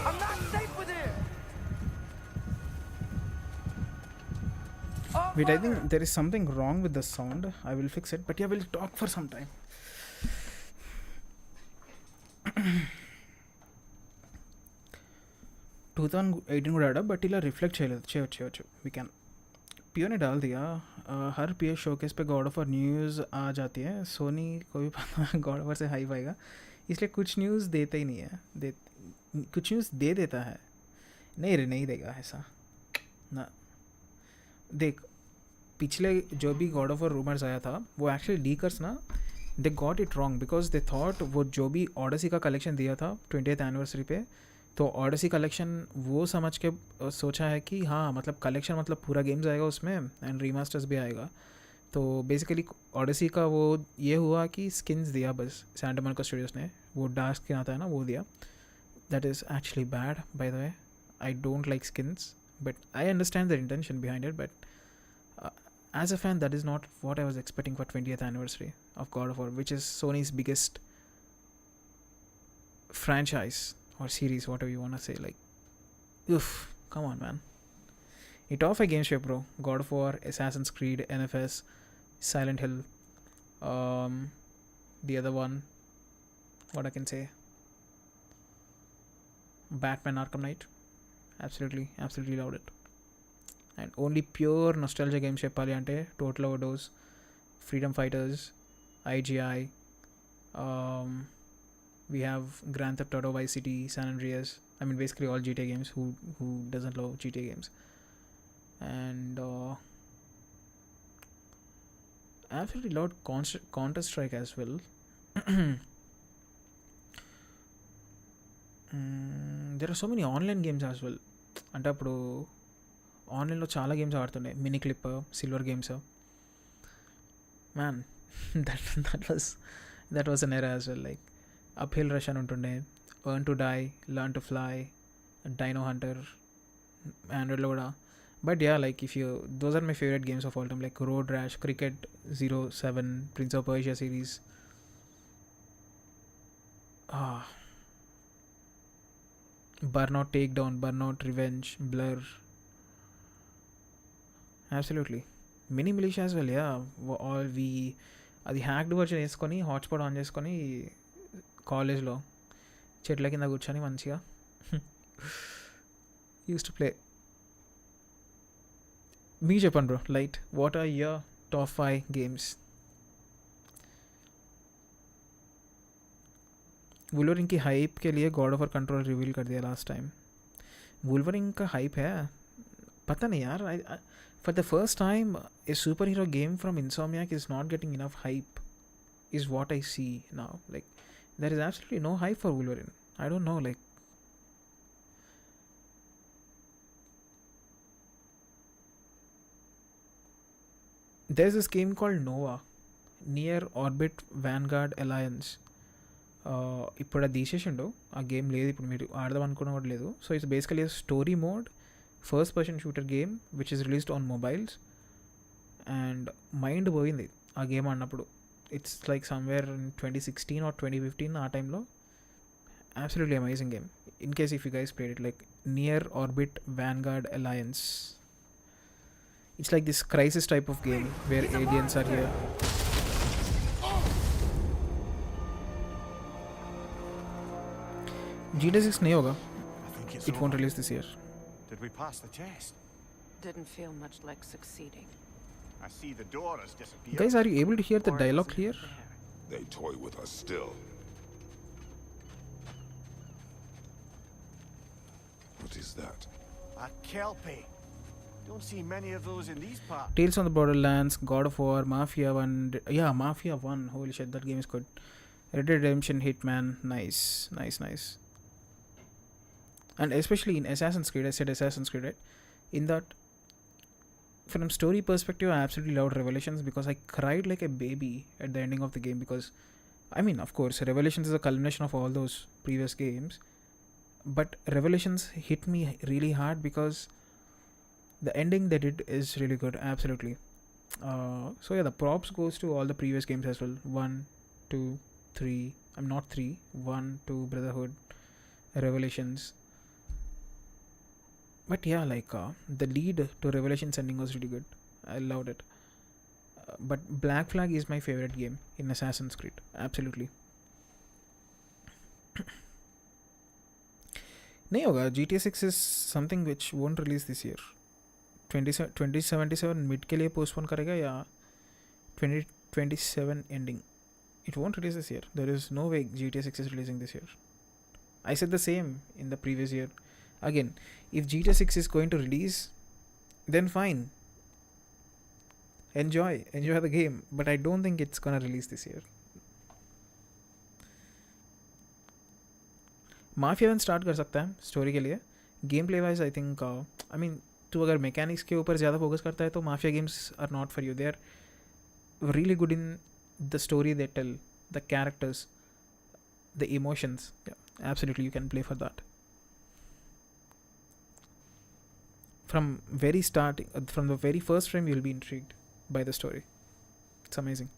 I'm not safe with him! Oh, Wait, I Father! think there is something wrong with the sound. I will fix it, but yeah, we'll talk for some time. 2018 కూడా ఆడా, but ఇలా reflect చేయొచ్చు we can. पियो ने डाल दिया हर PS showcase पे God of war news आ जाती है. सोनी को भी पता गॉड ऑफ वॉर से हाइप आएगा, इसलिए कुछ न्यूज़ देता ही नहीं है. कुछ न्यूज़ दे देता है, नहीं देगा ऐसा ना. देख पिछले जो भी गॉड ऑफ वॉर रूमर्स आया था वो एक्चुअली लीकर्स ना they got it wrong because they thought वो जो भी ऑडिसी का कलेक्शन दिया था 20th एनिवर्सरी पे, तो ऑडिसी कलेक्शन वो समझ के सोचा है कि हाँ मतलब कलेक्शन मतलब पूरा गेम्स आएगा उसमें एंड रीमास्टर्स भी आएगा. तो बेसिकली ऑडिसी का वो ये हुआ कि स्किन्स दिया बस सैंटा मोनिका स्टूडियोज़ ने, वो डार्क स्किन आता है ना वो दिया. That is actually bad by the way. I don't like skins but I understand the intention behind it, but as a fan that is not what I was expecting for 20th anniversary of God of War, which is Sony's biggest franchise or series, whatever you want to say. Like, oof, come on man, it off a game shape bro. God of War, Assassin's Creed, NFS, Silent Hill, the other one, what I can say, Batman Arkham Knight, Absolutely loved it. And only pure nostalgia games చెప్పాలి అంటే Total Overdose, Freedom Fighters, IGI, we have Grand Theft Auto, Vice City, San Andreas. I mean basically all GTA games. Who doesn't love GTA games? And absolutely loved Counter Strike as well. There are so many online games as well. అంటే అప్పుడు ఆన్లైన్లో చాలా games ఆడుతుండే. Miniclip, silver games. Man that was an era as well. Like up hill rush అని ఉంటుండే, Earn to Die, Learn to Fly, Dino Hunter, ఆండ్రాయిడ్లో కూడా. But yeah, like if you those are my favourite games of all time. Like Road Rash, cricket 07, Prince of Persia series. Burnout Takedown, Burnout Revenge, Blur. Absolutely. Mini Militia as well, yeah. All we అది hacked version వేసుకొని hotspot on చేసుకొని కాలేజ్లో చెట్ల కింద కూర్చొని మంచిగా use to play. మీకు చెప్పండి bro, light what are your top 5 games? Wolverine की हाइप के लिए God of War control reveal कर दिया लास्ट टाइम. वुल्वरिन का हाइप है, पता नहीं यार. For the first time a super hero game from Insomniac is not getting enough hype is what I see now. Like there is absolutely no hype for Wolverine. I don't know, like there's this game called Nova, Near Orbit Vanguard Alliance. ఇప్పుడు అది తీసేసిండు, ఆ game లేదు ఇప్పుడు, మీరు ఆడదాం అనుకున్న కూడా లేదు. So it's basically story mode first person shooter game which is released on mobiles. And mind పోయింది ఆ గేమ్ ఆడినప్పుడు. It's like somewhere in 2016 or 2015 ఆ టైంలో. Absolutely amazing game. In case if you guys played it, like Near Orbit Vanguard Alliance. It's like this Crysis type of game where aliens are here. GTA 6 नहीं होगा. It won't release this year. Did we pass the test? Didn't feel much like succeeding. I see the door has disappeared. Guys, are you able to hear the Or dialogue was it clear? there? They toy with us still. What is that? A kelpie. Don't see many of those in these parts. Tales on the Borderlands, God of War, Mafia 1. Yeah, Mafia 1. Holy shit, that game is good. Red Dead Redemption, Hitman. Nice. And especially in Assassin's Creed, I said Assassin's Creed, right? In that, from story perspective, I absolutely loved Revelations because I cried like a baby at the ending of the game. Because, I mean, of course, Revelations is a culmination of all those previous games. But Revelations hit me really hard because the ending they did is really good. Absolutely. So yeah, the props goes to all the previous games as well. 1, 2, 3. I'm not 3. 1, 2, Brotherhood, Revelations. But yeah, like the lead to Revelations ending was really good. I loved it. But Black Flag is my favorite game in Assassin's Creed. Absolutely. नहीं होगा. GTA 6 is something which won't release this year. 2077 mid के लिए postpone करेगा या 2027 ending. It won't release this year. There is no way GTA 6 is releasing this year. I said the same in the previous year. Again, if GTA 6 is going to release, then fine. Enjoy the game. But I don't think it's gonna release this year. Mafia 1 start कर सकता है story के लिए. Game play wise I think, I mean तू अगर mechanics के ऊपर ज़्यादा फोकस करता है तो Mafia games are not for you. They are really good in the story they tell, the characters, the emotions. Yeah, absolutely, you can play for that. From very starting, from the very first frame, you'll be intrigued by the story. It's amazing.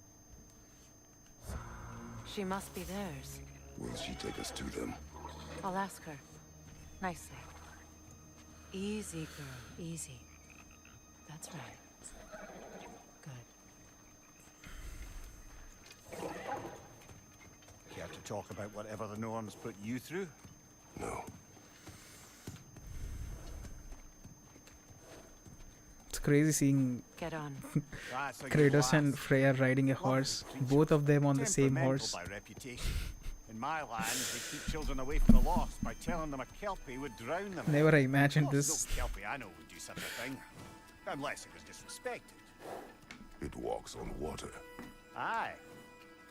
She must be theirs. Will she take us to them? I'll ask her. Nicely. Easy, girl. Easy. That's right. Good. Care to talk about whatever the norms put you through? No. crazy seeing Get on. That's a good Kratos and lass. Freya riding a Lovely horse, creatures. both of them on the same Temperamental horse. by reputation. In my land, they keep children away from the lost by telling them a kelpie would drown them. Never I imagined Of course, this. no kelpie I know would do such a thing. Unless it was disrespected. It walks on water. Aye.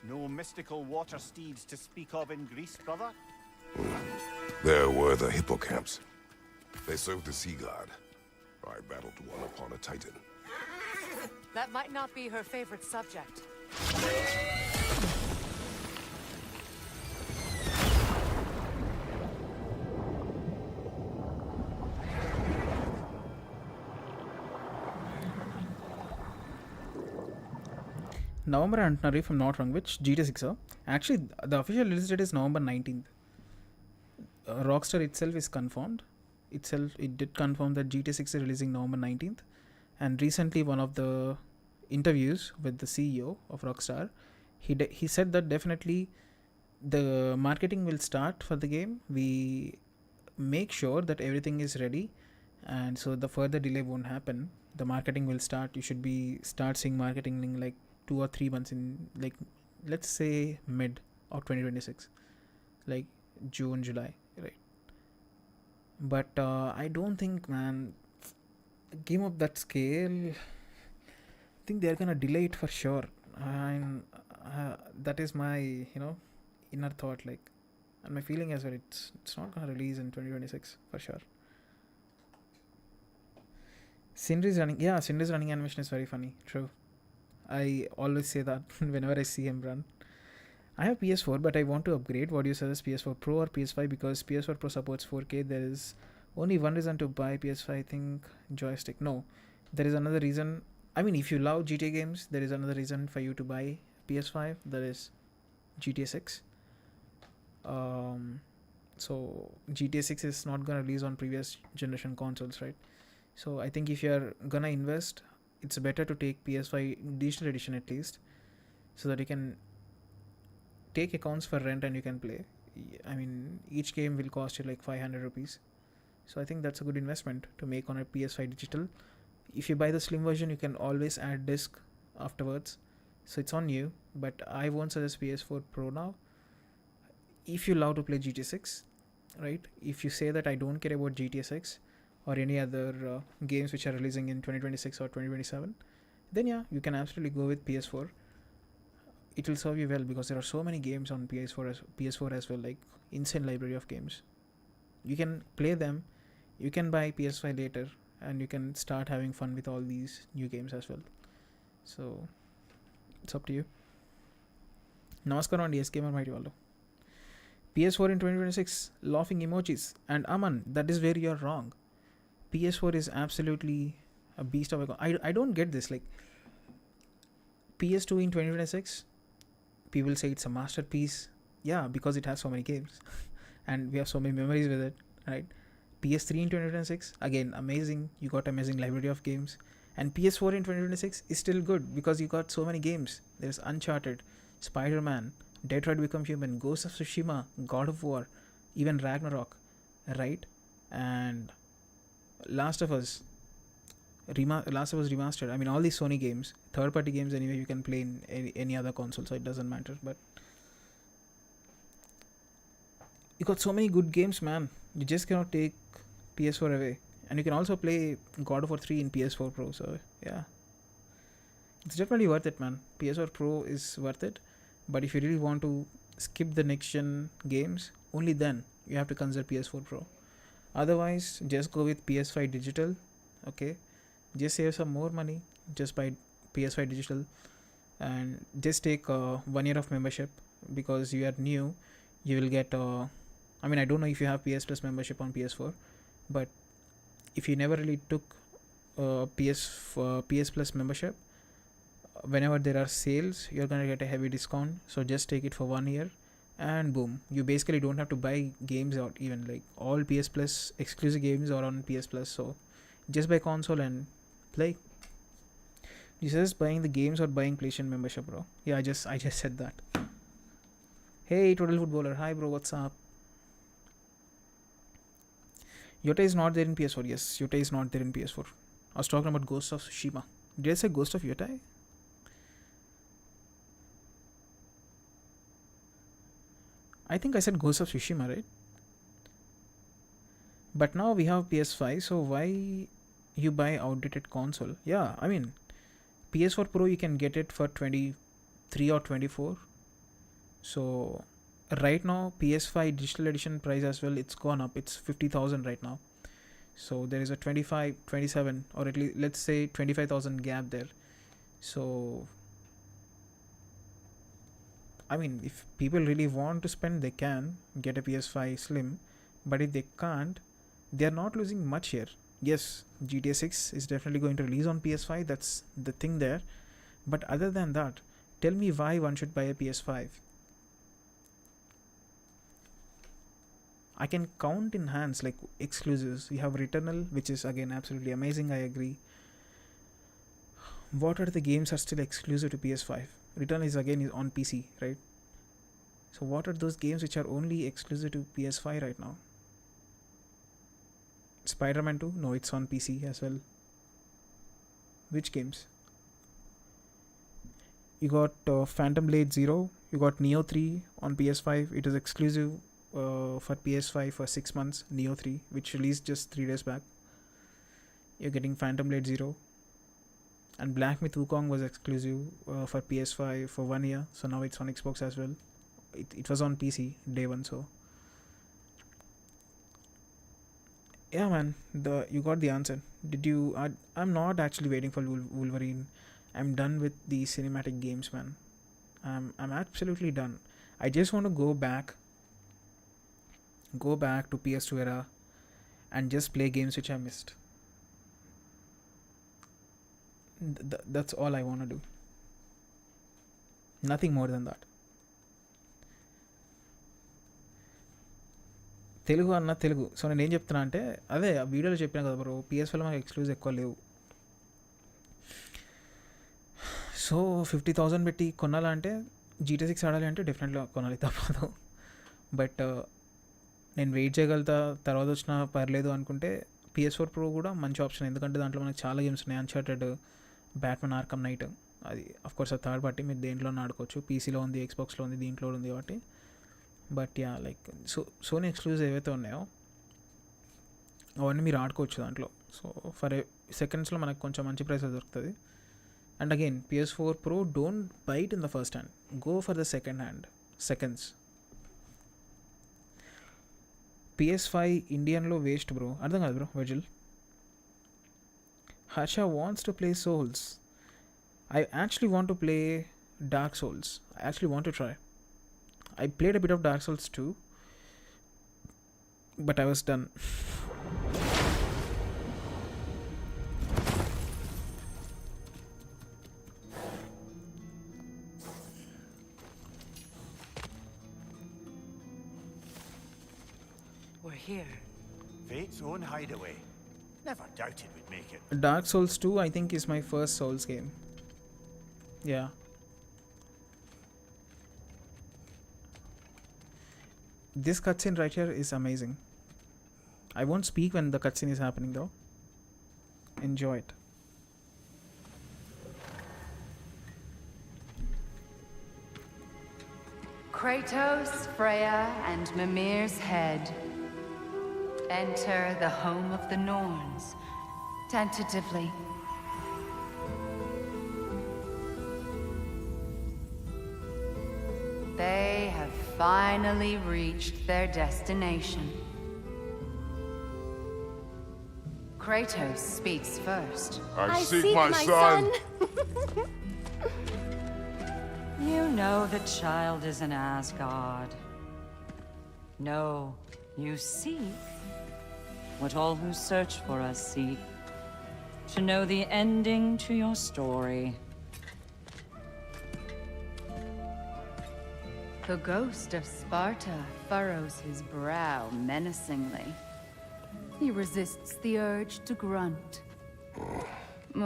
No mystical water steeds to speak of in Greece, brother? There were the hippocamps. They served the sea god. I battled one upon a titan. That might not be her favorite subject. November అంటున్నారు if I'm not wrong, which GTA 6 actually the official release date is November 19th. Rockstar itself is confirmed. It did confirm that GTA 6 is releasing November 19th, and recently one of the interviews with the CEO of Rockstar, he said that definitely the marketing will start for the game. We make sure that everything is ready, and so the further delay won't happen. The marketing will start. You should be start seeing marketing in like 2 or 3 months, in like let's say mid of 2026, like June, July, right? But I don't think, man, a game of that scale, I think they're gonna delay it for sure. And that is my inner thought, like, and my feeling as well. It's not gonna release in 2026 for sure. Sindri's running animation is very funny. True. I always say that whenever I see him run. I have PS4, but I want to upgrade. What do you suggest, PS4 Pro or PS5? Because PS4 Pro supports 4K. There is only one reason to buy PS5, I think, joystick. No, there is another reason. I mean, if you love GTA games, there is another reason for you to buy PS5. That is GTA 6. So GTA 6 is not gonna release on previous generation consoles, right? So I think if you're gonna invest, it's better to take PS5 digital edition at least, so that you can take accounts for rent and you can play. I mean, each game will cost you like 500 rupees. So I think that's a good investment to make on a PS5 digital. If you buy the slim version, you can always add disc afterwards. So it's on you, but I won't suggest PS4 Pro now. If you love to play GTA 6, right? If you say that I don't care about GTA 6 or any other games which are releasing in 2026 or 2027, then yeah, you can absolutely go with PS4. It will serve you well because there are so many games on PS4 as well, like insane library of games. You can play them, you can buy PS5 later, and you can start having fun with all these new games as well. So it's up to you. Namaskaram and yes gamer mighty vallo. PS4 in 2026, laughing emojis. And Aman, that is where you're wrong. PS4 is absolutely a beast of a I don't get this, like PS2 in 2026, people say it's a masterpiece. Yeah, because it has so many games and we have so many memories with it, right? PS3 in 2026, again amazing. You got amazing library of games. And PS4 in 2026 is still good because you got so many games. There's Uncharted, Spider-Man, Detroit Become Human, Ghost of Tsushima, God of War, even Ragnarok, right? And Last of Us Remastered. I mean, all these Sony games, third-party games, anyway, you can play in any other console, so it doesn't matter. But you got so many good games, man. You just cannot take PS4 away. And you can also play God of War 3 in PS4 Pro. So yeah, it's definitely worth it, man. PS4 Pro is worth it. But if you really want to skip the next gen games, only then you have to consider PS4 Pro. Otherwise, just go with PS5 digital. Okay, just save some more money, just buy PS5 digital, and just take 1 year of membership. Because you are new, you will get I mean, I don't know if you have PS Plus membership on PS4, but if you never really took PS Plus membership, whenever there are sales, you're gonna get a heavy discount. So just take it for 1 year, and boom, you basically don't have to buy games out. Even like all PS Plus exclusive games are on PS Plus, so just buy console and play. You suggest buying the games or buying PlayStation membership, bro? Yeah, I just said that. Hey, Total Footballer, hi bro, what's up? Yota is not there in PS4. Yes, Yota is not there in PS4. I was talking about Ghost of Tsushima. Did I say Ghost of Yotai? I think I said Ghost of Tsushima, right? But now we have PS5, so why you buy outdated console? Yeah, I mean, PS4 Pro you can get it for 23 or 24. So right now PS5 digital edition price as well, it's gone up. It's 50,000 right now. So there is a 25, 27, or at least let's say 25,000 gap there. So I mean, if people really want to spend, they can get a PS5 Slim. But if they can't, they are not losing much here. Yes, GTA 6 is definitely going to release on PS5. That's the thing there. But other than that, tell me why one should buy a PS5. I can count in hands like exclusives. We have Returnal, which is again absolutely amazing. I agree. What are the games are still exclusive to PS5? Returnal is on PC, right? So what are those games which are only exclusive to PS5 right now? Spider-Man 2? No, it's on PC as well. Which games? You got Phantom Blade 0. You got Neo 3 on PS5. It is exclusive for PS5 for 6 months. Neo 3, which released just 3 days back. You're getting Phantom Blade 0. And Black Myth Wukong was exclusive for PS5 for 1 year. So now it's on Xbox as well. It was on PC day 1, so yeah, man, you got the answer. Did you? I'm not actually waiting for Wolverine. I'm done with the cinematic games, man. I'm absolutely done. I just want to go back to PS2 era and just play games which I missed. That's all I want to do. Nothing more than that. Telugu అన్న Telugu. So నేను ఏం చెప్తున్నా అంటే అదే ఆ వీడియోలో చెప్పినా కదా బ్రో, PS5లో మనకు ఎక్స్క్లూజివ్ ఎక్కువ లేవు. సో 50,000 పెట్టి కొనాలంటే GTA 6 ఆడాలి అంటే డెఫినెట్గా కొనాలి, తప్పదు. బట్ నేను వెయిట్ చేయగలుగుతా, తర్వాత వచ్చినా పర్లేదు అనుకుంటే PS4 Pro కూడా మంచి ఆప్షన్. ఎందుకంటే దాంట్లో మనకు చాలా గేమ్స్ ఉన్నాయి. అన్చార్టెడ్, బ్యాట్మెన్ ఆర్కమ్ నైట్, అది అఫ్కోర్స్ ఆ థర్డ్ పార్టీ, మీరు దేంట్లో ఆడుకోవచ్చు. పీసీలో ఉంది, ఎక్స్బాక్స్లో ఉంది, దీంట్లో ఉంది కాబట్టి. But yeah, like Sony exclusive ఏవైతే ఉన్నాయో అవన్నీ మీరు ఆడుకోవచ్చు దాంట్లో. సో ఫర్ సెకండ్స్లో మనకు కొంచెం మంచి ప్రైస్ దొరుకుతుంది. And again PS4 Pro, don't buy it in the first hand, go for the seconds. PS5 ఇండియన్లో వేస్ట్ బ్రో. అర్థం కాదు బ్రో. వెజిల్ Harsha wants to play souls. I actually want to play Dark Souls. I actually want to try. I played a bit of Dark Souls 2, but I was done. We're here. Fate's own hideaway. Never doubted we'd make it. Dark Souls 2, I think, is my first Souls game. Yeah. This cutscene right here is amazing. I won't speak when the cutscene is happening though. Enjoy it. Kratos, Freya, and Mimir's head. Enter the home of the Norns, tentatively. They have finally reached their destination. Kratos speaks first. I seek my son. You know the child is in Asgard. No, you seek what all who search for us seek. To know the ending to your story. The ghost of Sparta furrows his brow menacingly. He resists the urge to grunt.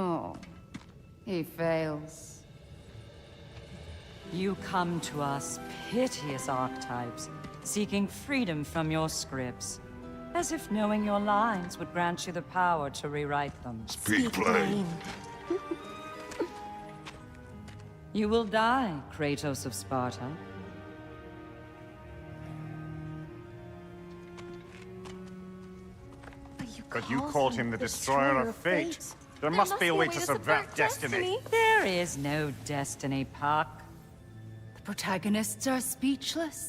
Oh, he fails. You come to us, piteous archetypes, seeking freedom from your scripts. As if knowing your lines would grant you the power to rewrite them. Speak plain. You will die, Kratos of Sparta. But you called him the destroyer of fate. There must be a way to subvert destiny. There is no destiny, Puck. The protagonists are speechless.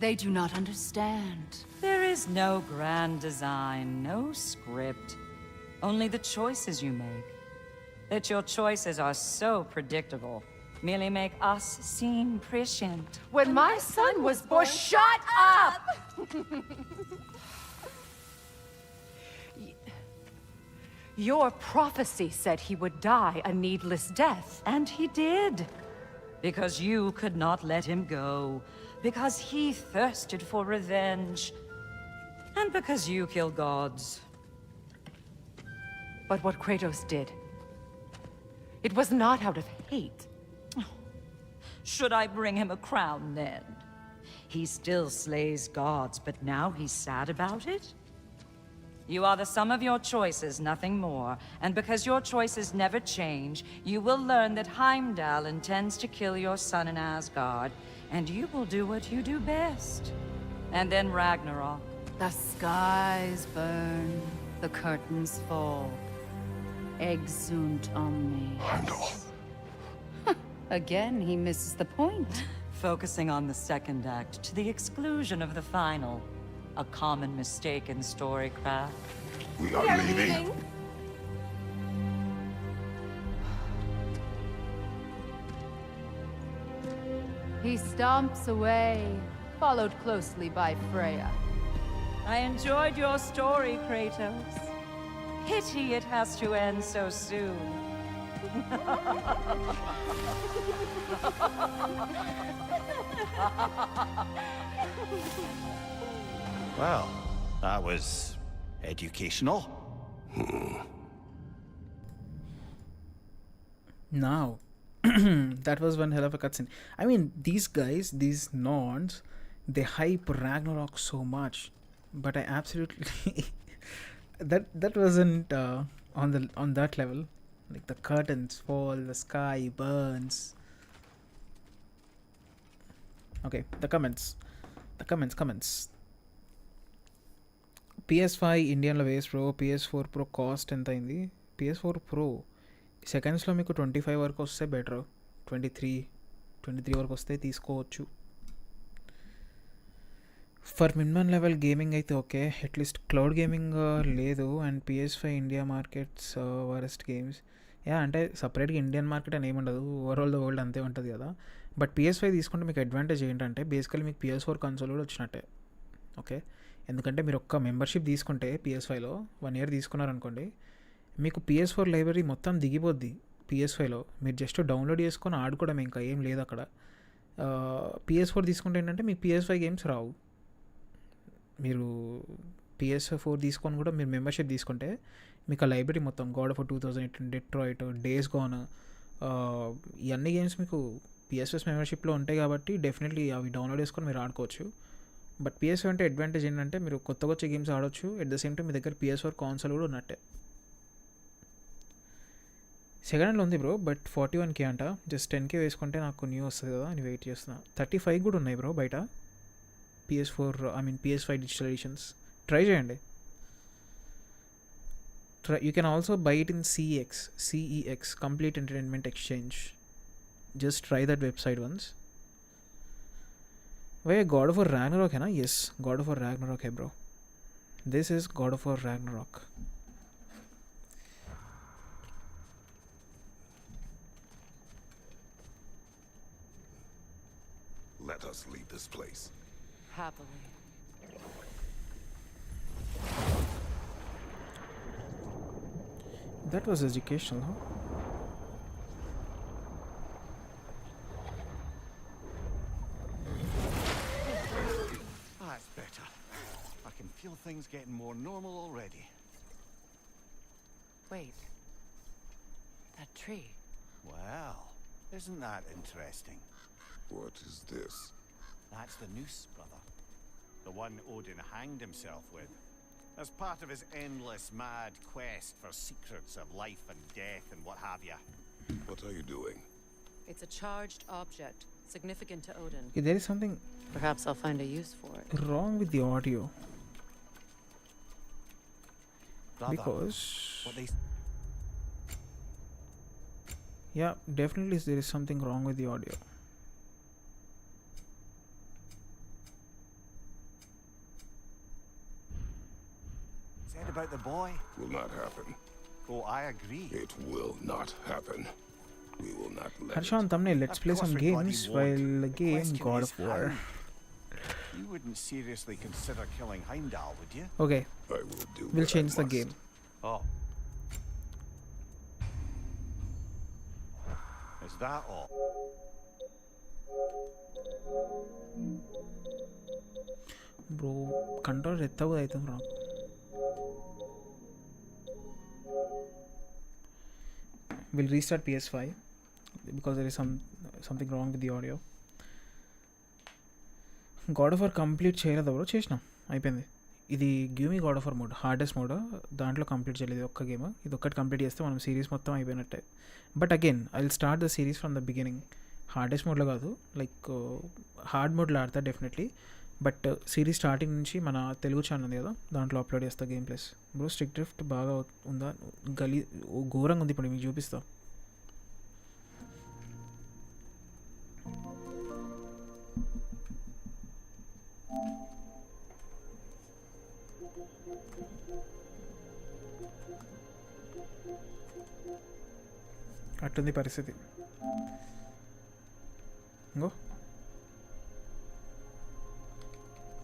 They do not understand. There is no grand design, no script. Only the choices you make. That your choices are so predictable merely make us seem prescient. When my son was born, shut up! Your prophecy said he would die a needless death. And he did. Because you could not let him go. Because he thirsted for revenge. And because you kill gods. But what Kratos did, it was not out of hate. Should I bring him a crown then? He still slays gods, but now he's sad about it? You are the sum of your choices, nothing more. And because your choices never change, you will learn that Heimdall intends to kill your son in Asgard, and you will do what you do best. And then Ragnarok. The skies burn, the curtains fall. Exunt omnes. Heimdall. Again, he misses the point. Focusing on the second act to the exclusion of the final. A common mistake in storycraft. We are leaving. He stomps away, followed closely by Freya. I enjoyed your story, Kratos. Pity it has to end so soon. Well, that was educational. Now, that was one hell of a cutscene. I mean, these guys, these Nords, they hype Ragnarok so much, but I absolutely that wasn't on that level. Like the curtains fall, the sky burns. Okay, the comments. PS5 ఇండియన్లో waste bro, PS4 Pro cost ఎంత అయింది? PS4 Pro సెకండ్స్లో మీకు 25 వరకు వస్తే better, 23 వరకు వస్తే తీసుకోవచ్చు. ఫర్ మినిమం లెవెల్ గేమింగ్ అయితే ఓకే, అట్లీస్ట్ క్లౌడ్ గేమింగ్ లేదు. And PS5 India markets worst games. Yeah, అంటే సపరేట్గా ఇండియన్ మార్కెట్ అని ఏముండదు, ఓవరాల్ ద వరల్డ్ అంతే ఉంటుంది కదా. బట్ PS5 తీసుకుంటే మీకు అడ్వాంటేజ్ ఏంటంటే బేసికలీ మీకు PS4 కన్సోల్ కూడా వచ్చినట్టే. ఓకే, ఎందుకంటే మీరు ఒక్క మెంబర్షిప్ తీసుకుంటే PS5లో 1 year తీసుకున్నారనుకోండి, మీకు PS4 లైబ్రరీ మొత్తం దిగిపోద్ది. PS5లో మీరు జస్ట్ డౌన్లోడ్ చేసుకొని ఆడుకోవడం, ఇంకా ఏం లేదు అక్కడ. PS4 తీసుకుంటే ఏంటంటే మీకు PS5 గేమ్స్ రావు. మీరు PS4 తీసుకొని కూడా మీరు మెంబర్షిప్ తీసుకుంటే మీకు ఆ లైబ్రరీ మొత్తం God of 2018, Detroit, days gone, ఇవన్నీ గేమ్స్ మీకు PS5 మెంబర్షిప్లో ఉంటాయి కాబట్టి డెఫినెట్లీ అవి డౌన్లోడ్ చేసుకొని మీరు ఆడుకోవచ్చు. బట్ PS5 అంటే అడ్వాంటేజ్ ఏంటంటే మీరు కొత్త గేమ్స్ ఆడవచ్చు, ఎట్ ద సేమ్ టైం మీ దగ్గర PS4 కాన్సోల్ కూడా ఉన్నట్టే. సెకండ్ హ్యాండ్లో ఉంది బ్రో, బట్ 41K అంట. జస్ట్ 10K వేసుకుంటే నాకు న్యూ వస్తుంది కదా అని వెయిట్ చేస్తున్నా. 35 కూడా ఉన్నాయి బ్రో బయట PS5 డిజిటల్ ఎడిషన్స్. ట్రై చేయండి. You can also buy it in CEX, Complete Entertainment Exchange. Just try that website once. Why God of War Ragnarok hai na? Yes, God of War Ragnarok hai bro. This is God of War Ragnarok. Let us leave this place. Happily. That was educational, huh? That's better. I can feel things getting more normal already. Wait. That tree. Well, isn't that interesting? What is this? That's the noose, brother. The one Odin hanged himself with. As part of his endless mad quest for secrets of life and death and what have you. What are you doing? It's a charged object, significant to Odin. Okay, there is something Perhaps I'll find a use for it. wrong with the audio. Brother, Because what they yeah, definitely there is something wrong with the audio. said about the boy. Will not happen. Oh, I agree. It will not happen. We will not let Harshan, it. thumbnail, let's Of play course some we bloody games won't. while the The game question God is of War. how? You wouldn't seriously consider killing Heimdall, would you? Okay, I will do we'll what I change the must. game. Oh. Is that all? Bro, controller ఎత్తవుదైతుంది రా. We'll restart PS5 because there is something wrong with the audio. God of War complete చేయలేదు bro, చేసిన అయిపోయింది. ఇది give me God of war mode, hardest mode, దాంట్లో complete చేయలేదు ఒక్క game. ఇది ఒక్కటి కంప్లీట్ చేస్తే మనం సిరీస్ మొత్తం అయిపోయినట్టే. But again I will start the series from the beginning. Hardest మోడ్లో కాదు, లైక్ హార్డ్ మోడ్లో ఆడతా డెఫినెట్లీ. బట్ సిరీస్ స్టార్టింగ్ నుంచి మన తెలుగు ఛానల్ ఉంది కదా, దాంట్లో అప్లోడ్ చేస్తా game place. Bro stick drift బాగా ఉందా, ఘోరంగా ఉంది. ఇప్పుడు మీకు చూపిస్తా. అట్టుంది పరిస్థితి. ఇంకో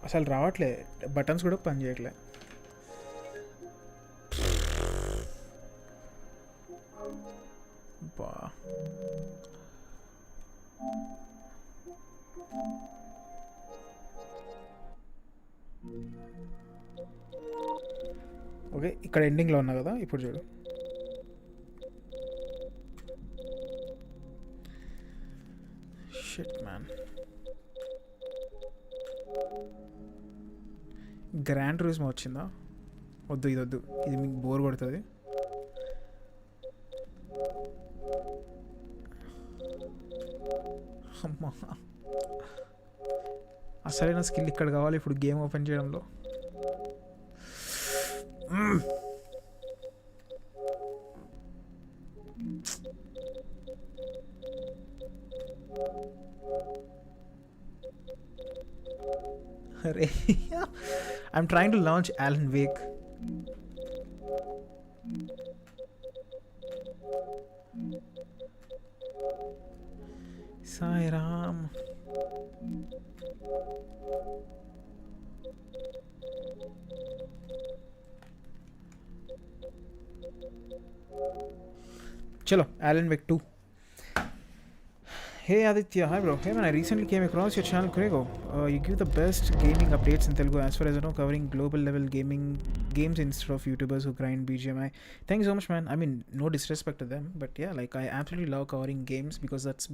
అసలు రావట్లే, బటన్స్ కూడా పని చేయట్లే. బా ఓకే, ఇక్కడ ఎండింగ్లో ఉన్నా కదా, ఇప్పుడు చూడు. షిట్ మ్యాన్, గ్రాండ్ టూరిజం వచ్చిందా? వద్దు, ఇది వద్దు, ఇది మీకు బోర్ కొడుతుంది. అమ్మా, అసలైన స్కిల్ ఇక్కడ కావాలి ఇప్పుడు గేమ్ ఓపెన్ చేయడంలో. అరే I'm trying to launch Alan Wake. Sai Ram, చలో Alan Wake 2. Hey Aditya, hi bro. Hey man, I recently came across your channel, Grego. You give the best gaming updates in Telugu as far as I know, covering global level games instead of YouTubers who grind BGMI. Thank you so much, man. I mean, no disrespect to them, but yeah, like I absolutely love covering games because that's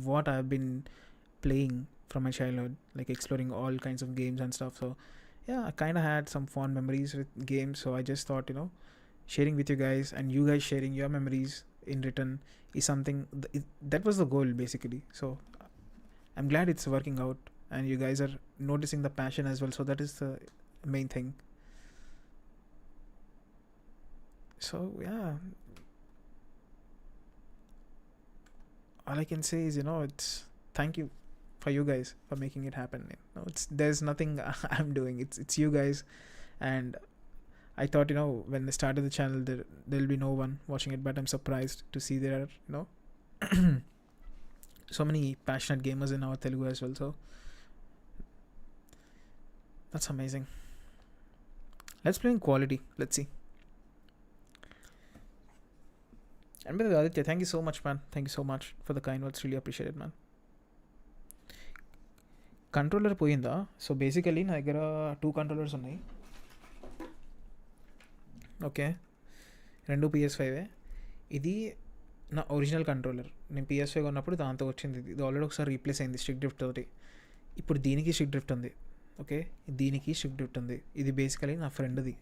what I've been playing from my childhood, like exploring all kinds of games and stuff. So yeah, I kind of had some fond memories with games, so I just thought, sharing with you guys and you guys sharing your memories in return is something that was the goal basically. So I'm glad it's working out and you guys are noticing the passion as well, so that is the main thing. So yeah, all I can say is it's thank you for you guys for making it happen. There's nothing I'm doing, it's you guys. And I thought, when I started the channel, there'll be no one watching it, but I'm surprised to see there are, so many passionate gamers in our Telugu as well. So that's amazing. Let's play in quality. Let's see. And by the way, Aditya, thank you so much, man. Thank you so much for the kind words. Really appreciate it, man. Controller పోయిందా? So basically నా దగ్గర 2 controllers ఉన్నాయి. Okay, 2 PS5. ఇది నా original controller. నేను PS5 కొన్నప్పుడు దాంతో వచ్చింది. ఇది ఆల్రెడీ ఒకసారి రీప్లేస్ అయింది స్టిక్ డ్రిఫ్ట్ తోటి. ఇప్పుడు దీనికి స్టిక్ డ్రిఫ్ట్ ఉంది. ఓకే, దీనికి స్టిక్ డ్రిఫ్ట్ ఉంది. ఇది బేసికలీ నా ఫ్రెండ్ది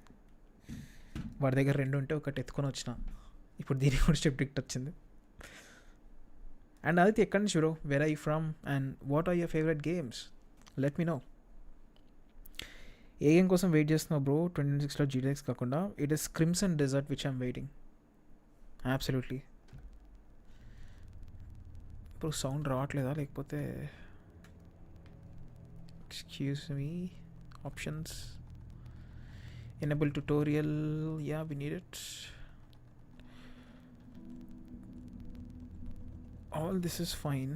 వాడి దగ్గర 2 ఉంటే ఒకటి ఎత్తుకొని వచ్చిన. ఇప్పుడు దీనికి కూడా స్ట్రిప్ డిక్ట్ వచ్చింది. అండ్ అది ఎక్కడి నుంచి bro, where are you from and what are your favourite games, let me know. ఏ గేమ్ కోసం వెయిట్ చేస్తున్నావు బ్రో 2026లో GTX కాకుండా? It is Crimson Desert which I'm waiting absolutely. ఇప్పుడు సౌండ్ రావట్లేదా లేకపోతే? Excuse me, options, enable tutorial, yeah we need it. All this is fine.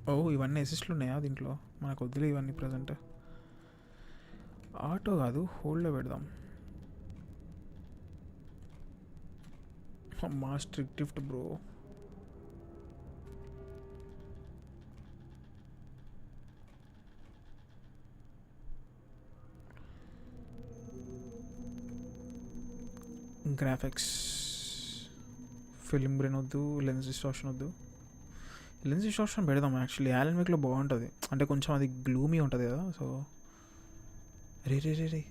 ఓ ఇవన్నీ అసిస్ట్లు ఉన్నాయా దీంట్లో? మనకు వద్దులే ఇవన్నీ ప్రజెంట్. ఆటో కాదు, హోల్డ్లో పెడదాం. అమ్మా strict gift bro. Graphics, film grain వద్దు, లెన్స్ డిస్టార్షన్ వద్దు. లెన్స్ డిస్టార్షన్ పెడదాం. యాక్చువల్లీ యాలన్ వేక్లో బాగుంటుంది, అంటే కొంచెం అది గ్లూమీ ఉంటుంది కదా. సో రే రే రే రే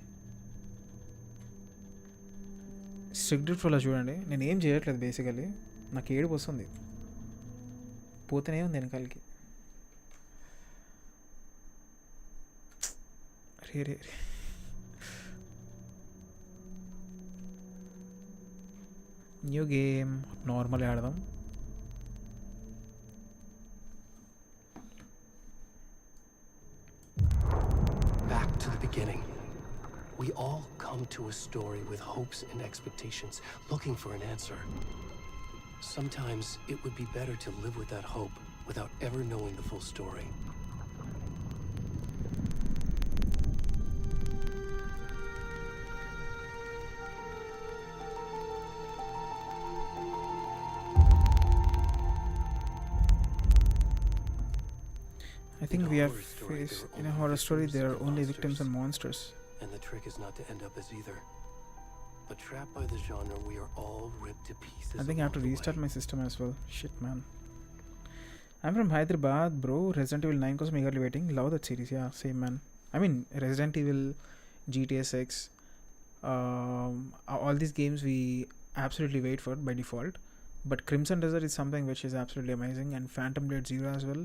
స్ట్రిక్ట్ డ్రిఫ్ట్ వల్ల చూడండి, నేను ఏం చేయట్లేదు బేసికలీ, నాకు ఏడుపు వస్తుంది, పోతేనే ఉంది వెనకాలకి. రే రే రే న్యూ గేమ్, నార్మల్ ఆడదాం. Back to the beginning. We all come to a story with hopes and expectations, looking for an answer. Sometimes it would be better to live with that hope without ever knowing the full story. I think we have faced in a horror story there are only victims and monsters. And the trick is not to end up as either. But trapped by the genre, we are all ripped to pieces. I think I have to restart my system as well. Shit man. I'm from Hyderabad bro. Resident Evil 9 కోసం eagerly waiting. Love that series. Yeah, same man. I mean Resident Evil, GTA 6, all these games we absolutely wait for by default. But Crimson Desert is something which is absolutely amazing, and Phantom Blade Zero as well.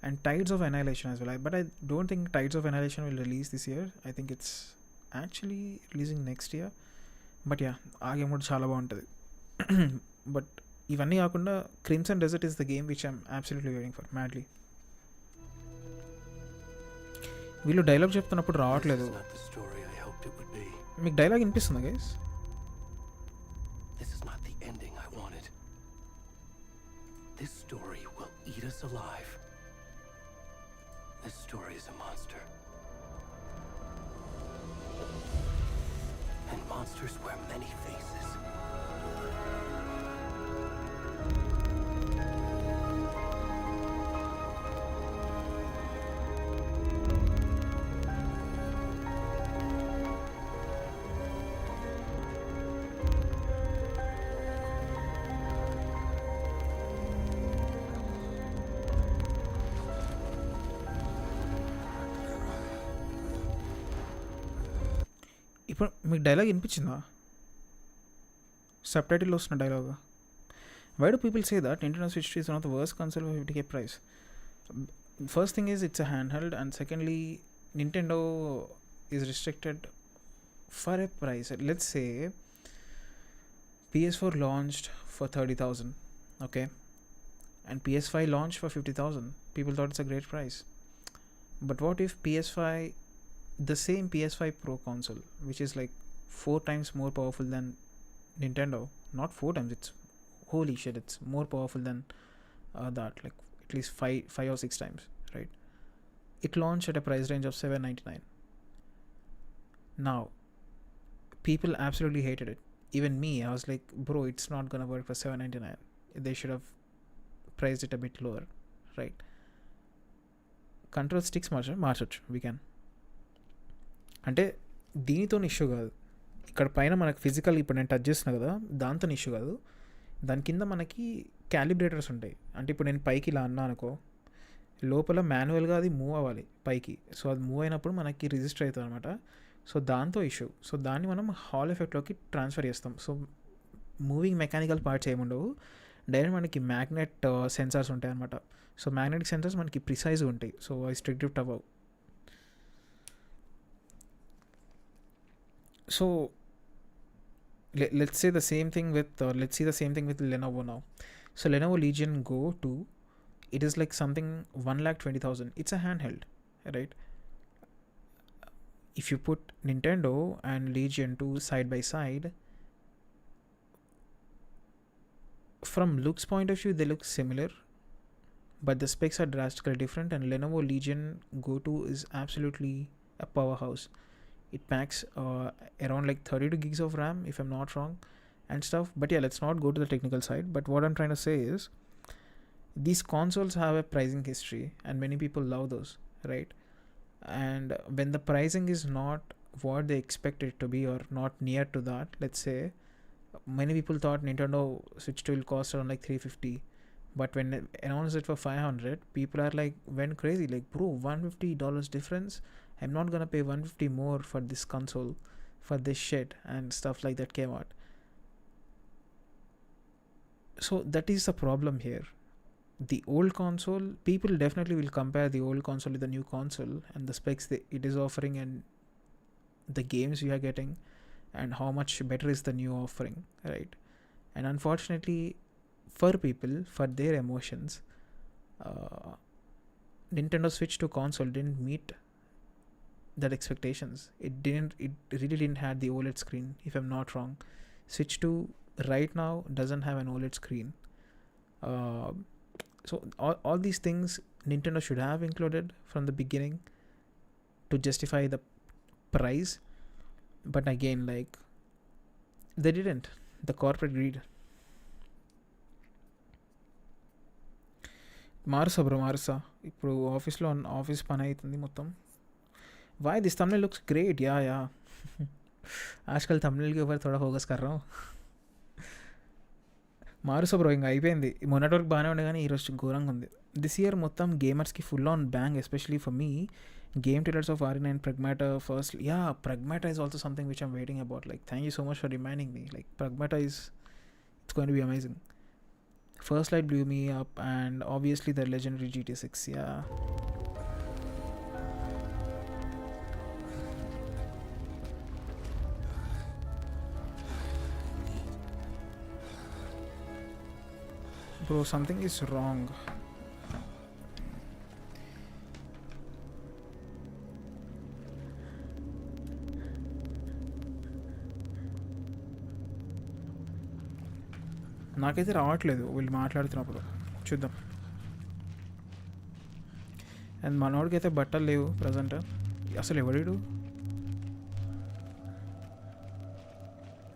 And Tides of Annihilation as well. But I don't think Tides of Annihilation will release this year. I think it's actually releasing next year. But yeah, ఆ game కూడా చాలా బాగుంటుంది. But ఇవన్నీ కాకుండా crimson desert is the game which I'm absolutely waiting for madly. వీళ్ళు dialogue చెప్తున్నప్పుడు రావట్లేదు. మీకు డైలాగ్ వినిపిస్తుందా guys? This is not the ending I wanted. This story will eat us alive. This story is a monster. And monsters wear many faces. ఇప్పుడు మీకు dialogue వినిపించిందా? సబ్ టైటిల్లో వస్తున్న dialogue. Why do people say that Nintendo Switch 2 is one of the worst console for 50k price? First thing is it's a handheld, and secondly Nintendo is restricted for a price. Let's say PS4 launched for 30,000, okay, and PS5 launched for 50,000. People thought it's a great price. But what if the same PS5 Pro console, which is like 4 times more powerful than Nintendo, not 4 times, it's holy shit, it's more powerful than that, like at least 5 or 6 times, right? It launched at a price range of $799. Now people absolutely hated it. Even me, I was like, bro, it's not gonna work for $799. They should have priced it a bit lower, right? Control sticks మార్చొచ్చు, we can. అంటే దీనితో issue కాదు, ఇక్కడ పైన మనకు physical ఇప్పుడు నేను touch చేస్తున్నా కదా, దాంతో ఇష్యూ కాదు. దాని కింద మనకి క్యాలిబ్రేటర్స్ ఉంటాయి. అంటే ఇప్పుడు నేను పైకి ఇలా అన్నా అనుకో, లోపల మాన్యువల్గా అది మూవ్ అవ్వాలి పైకి. సో అది మూవ్ అయినప్పుడు మనకి రిజిస్టర్ అవుతుంది అనమాట. సో దాంతో ఇష్యూ. సో దాన్ని మనం హాల్ ఎఫెక్ట్లోకి ట్రాన్స్ఫర్ చేస్తాం. సో మూవింగ్ మెకానికల్ పార్ట్స్ ఏముండవు, డైరెక్ట్ మనకి మ్యాగ్నెట్ సెన్సార్స్ ఉంటాయి అనమాట. సో మ్యాగ్నెటిక్ సెన్సార్స్ మనకి ప్రిసైజ్గా ఉంటాయి. సో అవి స్ట్రిక్ డ్రిఫ్ట్ అవ్వవు. So let's say the same thing with let's see the same thing with Lenovo now. So Lenovo Legion Go 2, it is like something 1,20,000. It's a handheld, right? If you put Nintendo and Legion 2 side by side, from looks point of view they look similar, but the specs are drastically different. And Lenovo Legion Go 2 is absolutely a powerhouse. It packs around like 32 gigs of RAM if I'm not wrong and stuff. But yeah, let's not go to the technical side. But what I'm trying to say is these consoles have a pricing history and many people love those, right? And when the pricing is not what they expect it to be or not near to that, let's say many people thought Nintendo Switch 2 will cost around like 350, but when it announced it for 500, people are like went crazy, like bro, $150 difference. I'm not gonna pay 150 more for this console for this shit, and stuff like that came out. So that is the problem here. The old console, people definitely will compare the old console with the new console and the specs that it is offering and the games you are getting and how much better is the new offering, right? And unfortunately for people, for their emotions, Nintendo Switch 2 console didn't meet that expectations. It really didn't have the OLED screen if I'm not wrong. Switch 2 right now doesn't have an OLED screen. So all these things Nintendo should have included from the beginning to justify the price, but again, like, they didn't. The corporate greed. మారుసా bro, మారుసా. ఇప్పుడు ఆఫీస్లో office పని అవుతుంది మొత్తం. Why this thumbnail looks great? Yeah. आजकल thumbnail के ऊपर थोड़ा फोकस कर रहा हूँ. మారుసా బ్రో, ఇంకా అయిపోయింది. మొన్నటి వరకు బాగానే ఉండే కానీ ఈరోజు ఘోరంగా ఉంది. దిస్ ఇయర్ మొత్తం గేమర్స్కి full on bang, especially for me. Game trailers of Aria and Pragmata first. Yeah, Pragmata is also something which I'm waiting about. Like, thank you so much for reminding me. Like, Pragmata it's going to be amazing. First Light blew me up, and obviously the legendary GT6. Yeah. Bro, something is wrong. నాకైతే రావట్లేదు వీళ్ళు మాట్లాడుతున్నప్పుడు. చూద్దాం. And మనోడికి అయితే బట్టలు లేవు present. అసలు ఎవడు?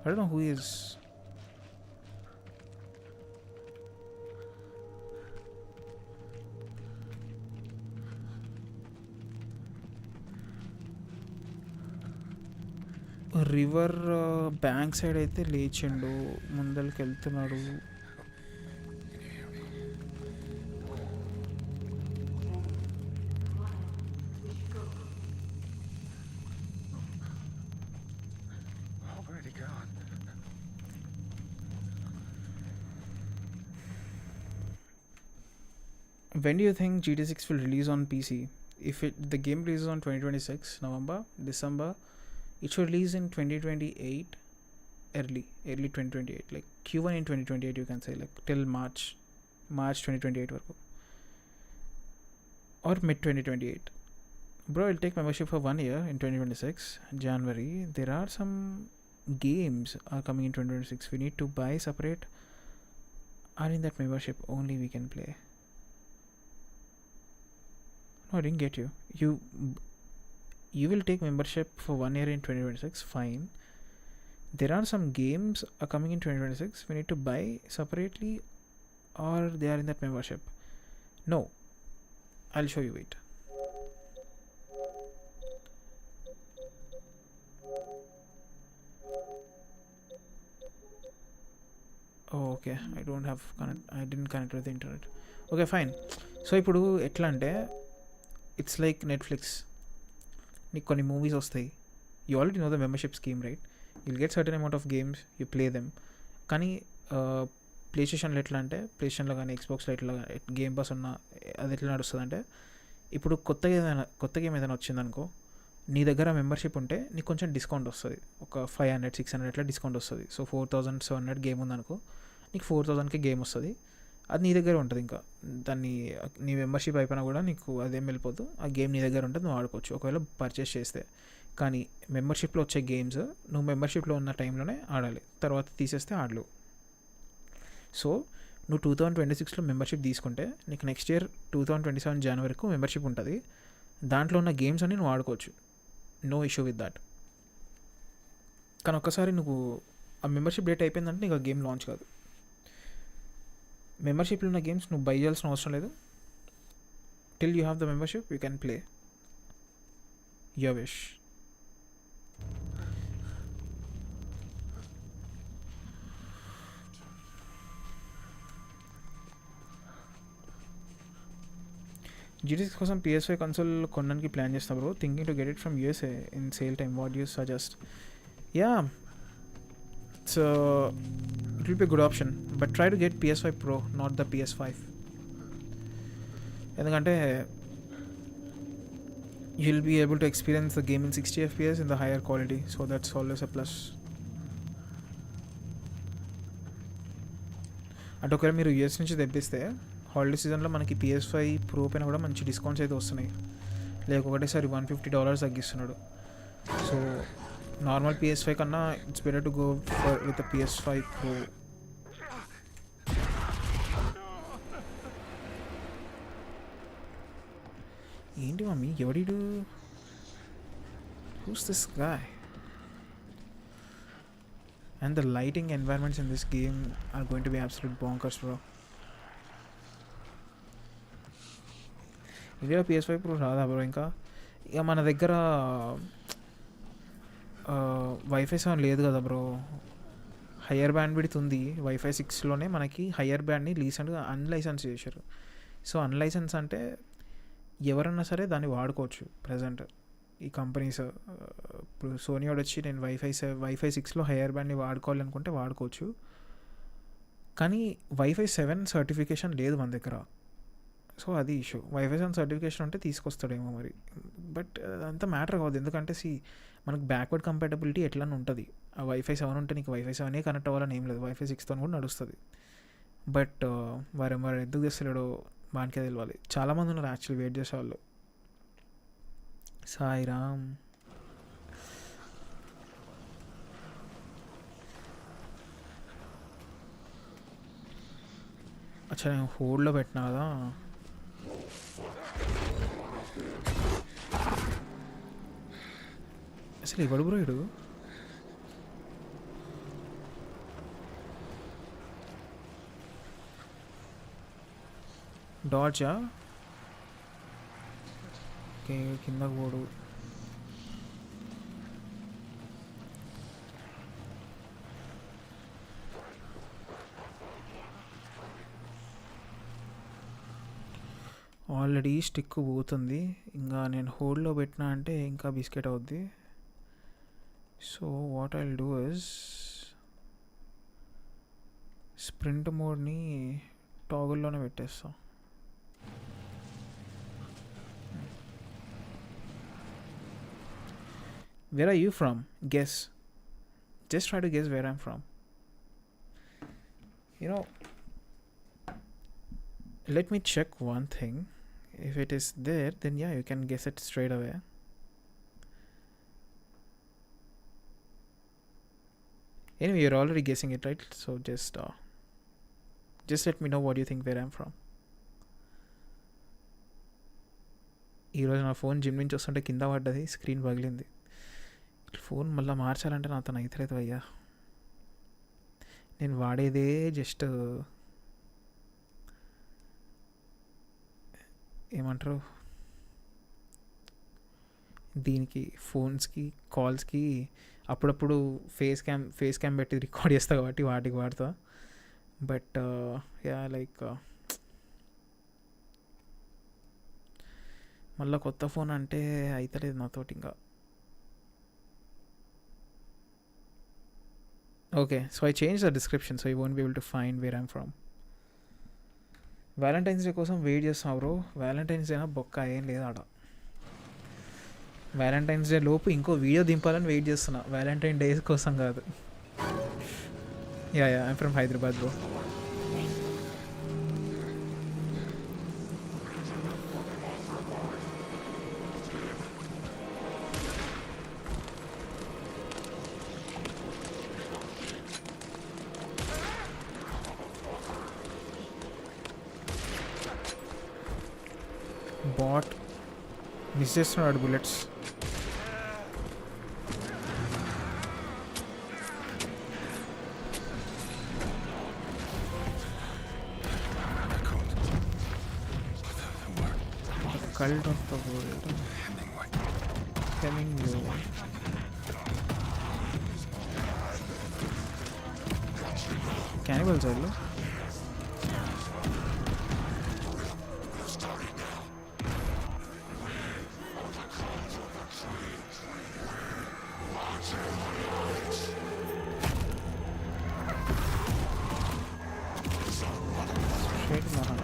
I don't know who he is. River bank side అయితే లేచిండు, ముందరికి వెళ్తున్నాడు. When do you think GT6 will release on PC? If the game releases on 2026 November, December, it should release in 2028, early 2028, like Q1 in 2028, you can say, like till March 2028 varaku, or mid 2028. Bro, I'll take membership for 1 year in 2026 January. There are some games are coming in 2026 we need to buy separate, or in that membership only we can play. No, I didn't get you. You will take membership for 1 year in 2026, fine. There are some games are coming in 2026 we need to buy separately, or they are in that membership. No, I'll show you. Wait. Oh, okay. I didn't connect with the internet. Okay, fine. So ఇప్పుడు ఎట్లా అంటే it's like Netflix. నీకు కొన్ని movies వస్తాయి, you already know the membership scheme right, you'll get certain amount of games, you play them. కానీ play స్టేషన్లో ఎట్లా అంటే, ప్లే స్టేషన్లో కానీ ఎక్స్బాక్స్లో ఎట్లా గేమ్ పాస్ ఉన్న అది ఎట్లా నడుస్తుంది అంటే, ఇప్పుడు కొత్త గేమ్ ఏదైనా వచ్చిందనుకో, నీ దగ్గర మెంబర్షిప్ ఉంటే నీకు కొంచెం డిస్కౌంట్ వస్తుంది, ఒక 500-600 అట్లా డిస్కౌంట్ వస్తుంది. సో 4700 గేమ్ ఉందనుకో, నీకు 4000కి గేమ్ వస్తుంది. అది నీ దగ్గర ఉంటుంది. ఇంకా దాన్ని నీ మెంబర్షిప్ అయిపోయినా కూడా నీకు అదేం వెళ్ళిపోదు, ఆ గేమ్ నీ దగ్గర ఉంటుంది, నువ్వు ఆడుకోవచ్చు ఒకవేళ పర్చేస్ చేస్తే. కానీ మెంబర్షిప్లో వచ్చే గేమ్స్ నువ్వు మెంబర్షిప్లో ఉన్న టైంలోనే ఆడాలి, తర్వాత తీసేస్తే ఆడలేవు. సో నువ్వు 2026లో మెంబర్షిప్ తీసుకుంటే నీకు నెక్స్ట్ ఇయర్ 2027 జనవరికి మెంబర్షిప్ ఉంటుంది. దాంట్లో ఉన్న గేమ్స్ అన్ని నువ్వు ఆడుకోవచ్చు, నో ఇష్యూ విత్ దాట్. కానీ ఒక్కసారి నువ్వు ఆ మెంబర్షిప్ డేట్ అయిపోయిందంటే నీకు ఆ గేమ్ లాంచ్ కాదు. మెంబర్షిప్లో ఉన్న గేమ్స్ నువ్వు బై చేయాల్సిన అవసరం లేదు. Till you have the membership you can play your wish. GTS కోసం PS5 కన్సోల్ కొనడానికి ప్లాన్ చేస్తా bro, thinking to get it from USA in sale time, what you suggest? Yeah, it's it will be good option, but try to get PS5 Pro, not the PS5. ఎందుకంటే you will be able to experience the game in 60 FPS in the higher quality, so that's always a plus. అంటే ఒకవేళ మీరు US నుంచి తెప్పిస్తే holiday సీజన్లో మనకి PS5 Pro పైన కూడా మంచి డిస్కౌంట్స్ అయితే వస్తున్నాయి. లేక ఒకటేసారి $150 తగ్గిస్తున్నాడు. సో నార్మల్ PS5 కన్నా it's better to go for with PS5 Pro. ఏంటి మమ్మీ, ఎవడీడు? Who's this guy? And the lighting environments in this game are going to be absolute bonkers, bro. India PS5 Pro రాదా bro? ఇంకా ఇక మన దగ్గర wifi 7 లేదు కదా bro, higher band width ఉంది. వైఫై 6లోనే మనకి హయ్యర్ బ్యాండ్ని రీసెంట్గా అన్లైసెన్స్ చేశారు. సో అన్లైసెన్స్ అంటే ఎవరన్నా సరే దాన్ని వాడుకోవచ్చు ప్రజెంట్ ఈ కంపెనీస్. ఇప్పుడు సోనీ వాడు వచ్చి నేను వైఫై 6లో హయ్యర్ బ్యాండ్ని వాడుకోవాలనుకుంటే వాడుకోవచ్చు. కానీ వైఫై 7 సర్టిఫికేషన్ లేదు మన దగ్గర. సో అది ఇష్యూ. వైఫై 7 సర్టిఫికేషన్ ఉంటే తీసుకొస్తాడేమో మరి, బట్ అంత మ్యాటర్ కావద్దు. ఎందుకంటే మనకు బ్యాక్వర్డ్ కంపాటబిలిటీ ఎట్లా ఉంటుంది. ఆ వైఫై 7 ఉంటే నీకు వైఫై 7 కనెక్ట్ అవ్వాలని ఏం లేదు, వైఫై 6తో కూడా నడుస్తుంది. బట్ మరి ఎందుకు చేస్తలేడో వానికే తెలియాలి. చాలామంది ఉన్నారు యాక్చువల్లీ వెయిట్ చేసేవాళ్ళు. సాయిరామ్. అచ్చా, నేను హోల్డ్లో పెట్టినా కదా. అసలు ఎవడు బ్రో ఇడు? డాడ్జా? ఓకే, కిందకు పోడు. ఆల్రెడీ స్టిక్ పోతుంది, ఇంకా నేను హోల్డ్లో పెట్టినా అంటే ఇంకా బిస్కెట్ అవుద్ది. So what I'll do is sprint మోడ్ని టాగుల్లోనే పెట్టేస్తా. Where are you from? Guess. Just try to guess where I'm from. You know, let me check one thing. If it is there, then yeah, you can guess it straight away. Anyway, you're already guessing it, right? So just let me know what you think where I'm from. ఈరోజు నా phone gym నుంచి వస్తుంటే కింద పడ్డది, screen పగిలింది. Phone మళ్ళీ మార్చాలంటే నాతో అవుతలేదు అయ్యా. నేను వాడేదే జస్ట్ ఏమంటారు దీనికి, ఫోన్స్కి కాల్స్కి అప్పుడప్పుడు ఫేస్ క్యామ్ పెట్టి రికార్డ్ చేస్తా కాబట్టి వాటికి వాడతా. బట్ యా, లైక్ మళ్ళీ కొత్త ఫోన్ అంటే అవుతలేదు నాతోటి ఇంకా. Okay, so I change the description so you won't be able to find where I'm from. Valentine's Day కోసం వెయిట్ చేస్తాం బ్రో. వ్యాలంటైన్స్ డేనా బొక్క ఏం లేదు ఆడ. వ్యాలంటైన్స్ డే లోపు ఇంకో వీడియో దింపాలని వెయిట్ చేస్తున్నా, వ్యాలంటైన్ డేస్ కోసం కాదు. Yeah I'm from Hyderabad bro. Bot miss చేస్తున్నాడు bullets. Cult of the world. Hemingway. Cannibals are you? Straight Mahan.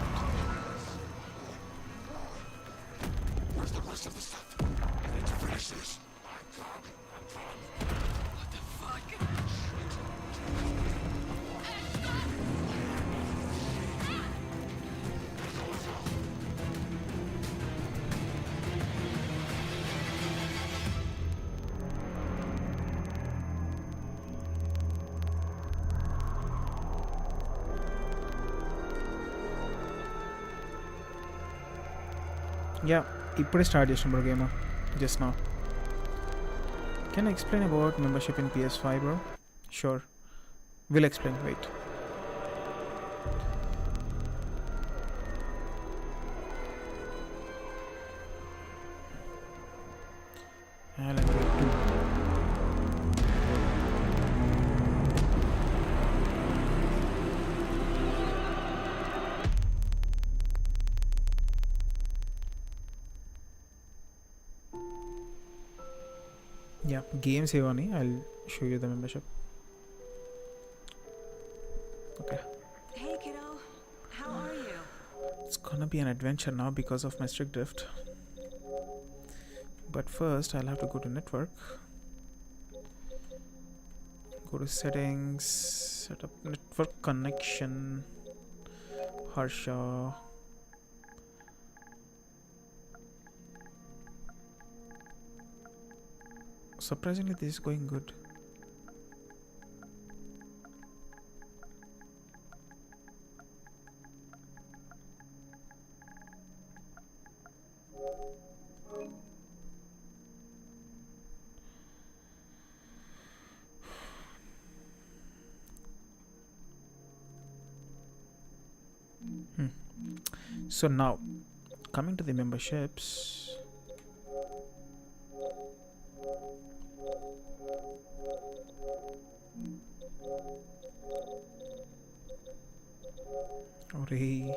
Yeah, ఇప్పుడే స్టార్ట్ చేసిన bro game just now. Can explain about membership in PS5 bro? Sure, will explain, wait. Yeah, game save on. I'll show you the membership. Okay. Hey kiddo, how are you? It's gonna be an adventure now because of my strict drift. But first, I'll have to go to network. Go to settings, set up network connection. Harsha. Surprisingly, this is going good. So now, coming to the memberships. Aria.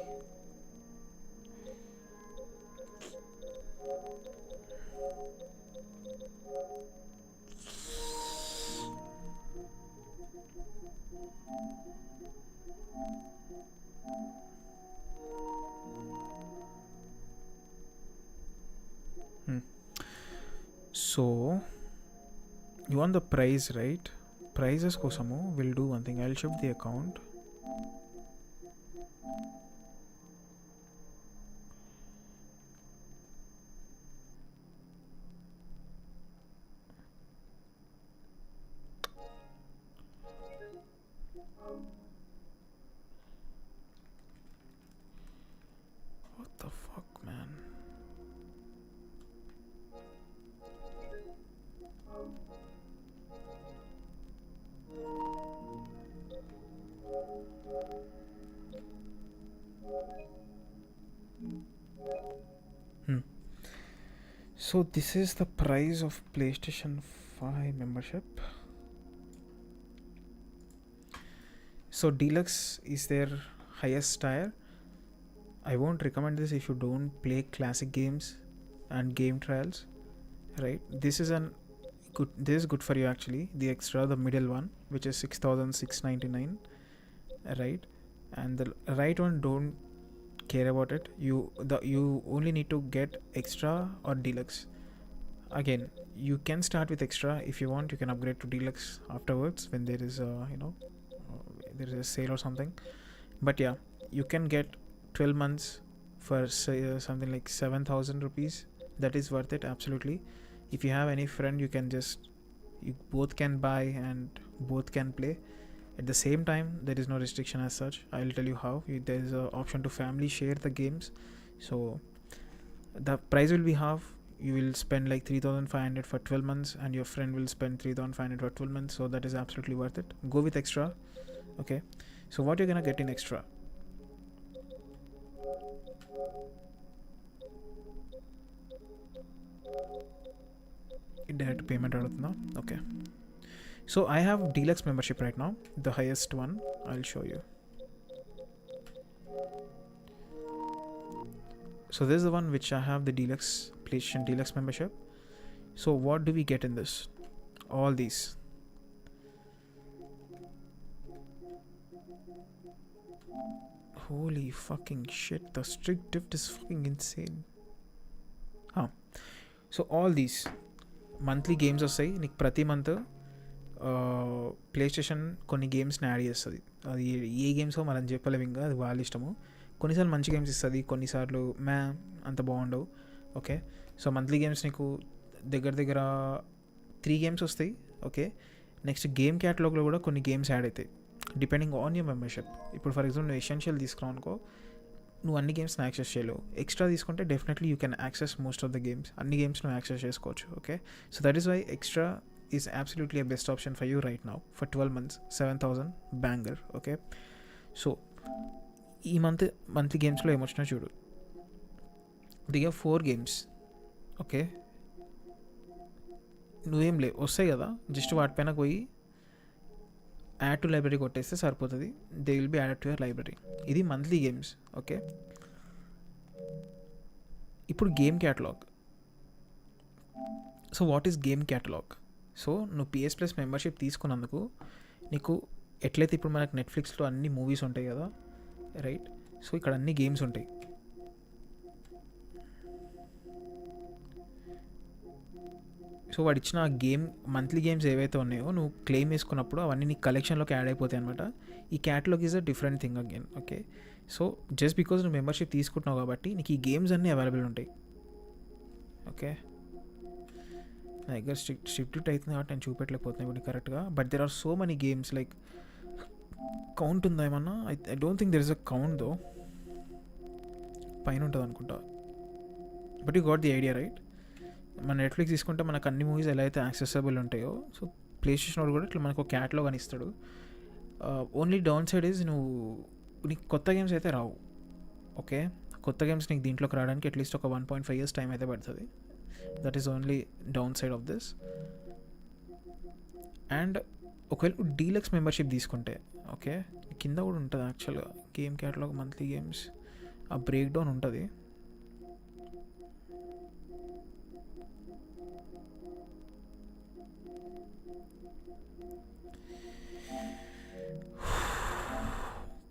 So you want the price, right? Prices kosamu we'll do one thing. I'll shift the account. What the fuck, man? So this is the price of PlayStation 5 membership. So deluxe is their highest tier. I won't recommend this if you don't play classic games. and game trials, right? This is good for you actually. The extra, the middle one, which is 6,699, right? And the right one, don't care about it. You only need to get extra or deluxe. Again, you can start with extra. If you want, you can upgrade to deluxe afterwards when there is a there is a sale or something. But yeah, you can get 12 months for something like 7,000 rupees. That is worth it, absolutely. If you have any friend, you both can buy and both can play at the same time. There is no restriction as such. I'll tell you how. There is an option to family share the games, so the price will be half. You will spend like 3,500 for 12 months and your friend will spend 3,500 for 12 months, so that is absolutely worth it. Go with extra. Okay, so what you're gonna get in extra? Direct payment adutunda. Okay, so I have deluxe membership right now, the highest one. I'll show you. So this is the one which I have, the deluxe PlayStation deluxe membership. So what do we get in this? All these. Holy fucking shit, the strict drift is fucking insane. So all these monthly games వస్తాయి నీకు ప్రతి month. Play station కొన్ని గేమ్స్ని add చేస్తుంది. అది ఏ గేమ్సో మనం చెప్పలేము, ఇంకా అది వాళ్ళ ఇష్టము. కొన్నిసార్లు మంచి గేమ్స్ ఇస్తుంది, కొన్నిసార్లు అంత బాగుండవు. ఓకే, సో మంత్లీ గేమ్స్ నీకు దగ్గర 3 గేమ్స్ వస్తాయి. ఓకే, నెక్స్ట్ గేమ్ క్యాటలాగ్లో కూడా కొన్ని గేమ్స్ యాడ్ అవుతాయి డిపెండింగ్ ఆన్ యువర్ మెంబర్షిప్. ఇప్పుడు ఫర్ ఎగ్జాంపుల్ నువ్వు ఎసెన్షియల్ తీసుకున్నావు అనుకో, నువ్వు అన్ని గేమ్స్ని యాక్సెస్ చేయలేవు. ఎక్స్ట్రా తీసుకుంటే definitely you can access most of the games. అన్ని గేమ్స్ నువ్వు యాక్సెస్ చేసుకోవచ్చు. Okay, so that is why extra is absolutely a best option for you right now for 12 months. 7,000 banger. Okay, so ఈ monthly గేమ్స్లో ఏమొచ్చినా చూడు. దిగా 4 games. Okay, నువ్వేం వస్తాయి కదా, జస్ట్ వాటిపైన పోయి యాడ్ టు లైబ్రరీ కొట్టేస్తే సరిపోతుంది. They will be added to your library. ఇది మంత్లీ గేమ్స్. ఓకే, ఇప్పుడు game catalogue. So what is game catalogue? So నువ్వు PS Plus మెంబర్షిప్ తీసుకున్నందుకు నీకు ఎట్లయితే ఇప్పుడు మనకు నెట్ఫ్లిక్స్లో అన్ని మూవీస్ ఉంటాయి కదా, రైట్? సో ఇక్కడ అన్ని గేమ్స్ ఉంటాయి. సో వాడు ఇచ్చిన గేమ్ మంత్లీ గేమ్స్ ఏవైతే ఉన్నాయో నువ్వు క్లెయిమ్ చేసుకున్నప్పుడు అవన్నీ నీ కలెక్షన్లోకి యాడ్ అయిపోతాయి అనమాట. ఈ catalogue is a different thing again. Okay, so just because నువ్వు మెంబర్షిప్ తీసుకుంటున్నావు కాబట్టి నీకు ఈ గేమ్స్ అన్నీ అవైలబుల్ ఉంటాయి. ఓకే, నా దగ్గర స్ట్రిక్ట్ అవుతుంది కాబట్టి నేను చూపెట్టలేకపోతున్నాను ఇప్పుడు కరెక్ట్గా. But there are so many games. Like count ఉందా ఏమన్నా? I don't think there is a count though. పైన ఉంటుంది అనుకుంటా. But you got the idea, right? మన నెట్ఫ్లిక్స్ తీసుకుంటే మనకు అన్ని మూవీస్ ఎలా అయితే యాక్సెసబుల్ ఉంటాయో, సో ప్లే స్టేషన్ వాడు కూడా ఇట్లా మనకు ఒక క్యాటలాగ్ అని ఇస్తాడు. ఓన్లీ డౌన్ సైడ్ ఈజ్ నీకు కొత్త గేమ్స్ అయితే రావు. ఓకే, కొత్త గేమ్స్ నీకు దీంట్లోకి రావడానికి అట్లీస్ట్ ఒక 1.5 years టైం అయితే పడుతుంది. That is only down side of this. And ఒకవేళ డీలక్స్ మెంబర్షిప్ తీసుకుంటే, ఓకే, కింద కూడా ఉంటుంది యాక్చువల్గా గేమ్ క్యాటలాగ్ మంత్లీ గేమ్స్, ఆ బ్రేక్ డౌన్ ఉంటుంది.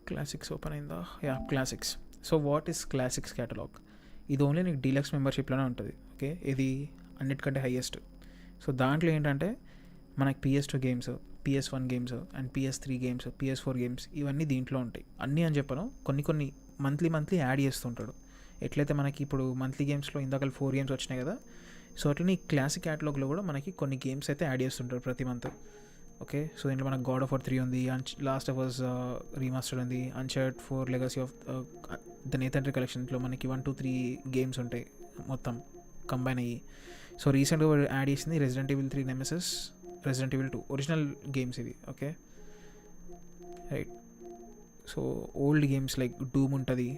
క్లాసిక్స్ ఓపెన్ అయిందా? Yeah, classics. So what is classics catalogue? ఇది ఓన్లీ నీకు డీలక్స్ మెంబర్షిప్లోనే ఉంటుంది. ఓకే, ఇది అన్నిటికంటే హైయెస్ట్. సో దాంట్లో ఏంటంటే మనకి PS2 games, PS1 games and PS3 games, PS4 games ఇవన్నీ దీంట్లో ఉంటాయి. అన్నీ అని చెప్పను, కొన్ని మంత్లీ యాడ్ చేస్తుంటాడు. ఎట్లయితే మనకి ఇప్పుడు మంత్లీ గేమ్స్లో ఇందాక 4 గేమ్స్ వచ్చినాయి కదా, సో అట్లనే ఈ క్లాసిక్ క్యాటలాగ్లో కూడా మనకి కొన్ని గేమ్స్ అయితే యాడ్ చేస్తుంటారు ప్రతి మంత్. ఓకే, సో దీంట్లో మనకు God of War 3 ఉంది, లాస్ట్ ఆఫ్ అస్ రీమాస్టర్డ్ ఉంది, Uncharted 4 Legacy of the Nathan Drake కలెక్షన్స్లో మనకి 1, 2, 3 గేమ్స్ ఉంటాయి మొత్తం కంబైన్ అయ్యి. సో రీసెంట్గా యాడ్ చేసింది Resident Evil 3 Nemesis, Resident Evil 2 original games ఇవి. Okay, right. So old games like Doom ఉంటుంది,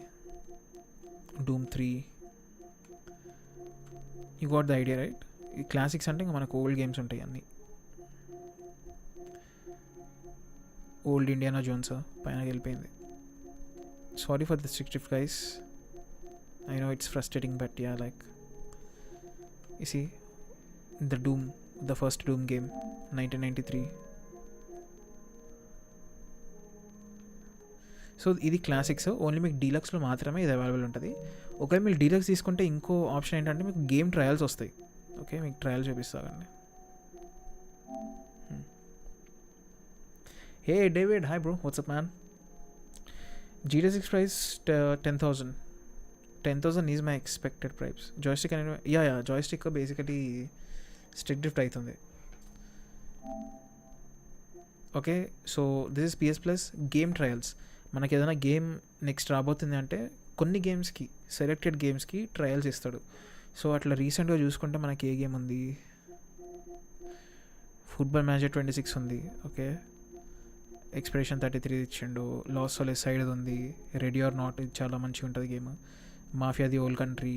Doom 3. You got the idea, right? ఈ క్లాసిక్స్ అంటే ఇంకా మనకు ఓల్డ్ గేమ్స్ ఉంటాయి అన్నీ. ఓల్డ్ ఇండియానా జోన్స్ పైన వెళ్ళిపోయింది. Sorry for the strict guys, I know it's frustrating, but yeah, like You see, the first Doom game, 1993. So ఇది classics, only మీకు డీలక్స్లో మాత్రమే ఇది అవైలబుల్ ఉంటుంది. ఒకవేళ మీరు డీలక్స్ తీసుకుంటే ఇంకో ఆప్షన్ ఏంటంటే మీకు గేమ్ ట్రయల్స్ వస్తాయి. ఓకే, మీకు ట్రయల్ చూపిస్తానండి. Hey David, hi bro, what's up man. GTA 6 price 10,000. 10,000 is my expected price. Joystick అనేది yeah joystick basically stick drift అవుతుంది. Okay, so this is PS Plus game trials. మనకి ఏదైనా game next రాబోతుంది అంటే కొన్ని గేమ్స్కి, సెలెక్టెడ్ గేమ్స్కి ట్రయల్స్ ఇస్తాడు. సో అట్లా రీసెంట్గా చూసుకుంటే మనకి ఏ గేమ్ ఉంది, ఫుట్బాల్ మేనేజర్ 26 ఉంది. ఓకే, ఎక్స్ప్రెషన్ 33 ఇచ్చిండు. లాస్ సోలెస్ సైడ్ ఉంది. రెడీ ఆర్ నాట్, ఇది చాలా మంచిగా ఉంటుంది game. Mafia the old country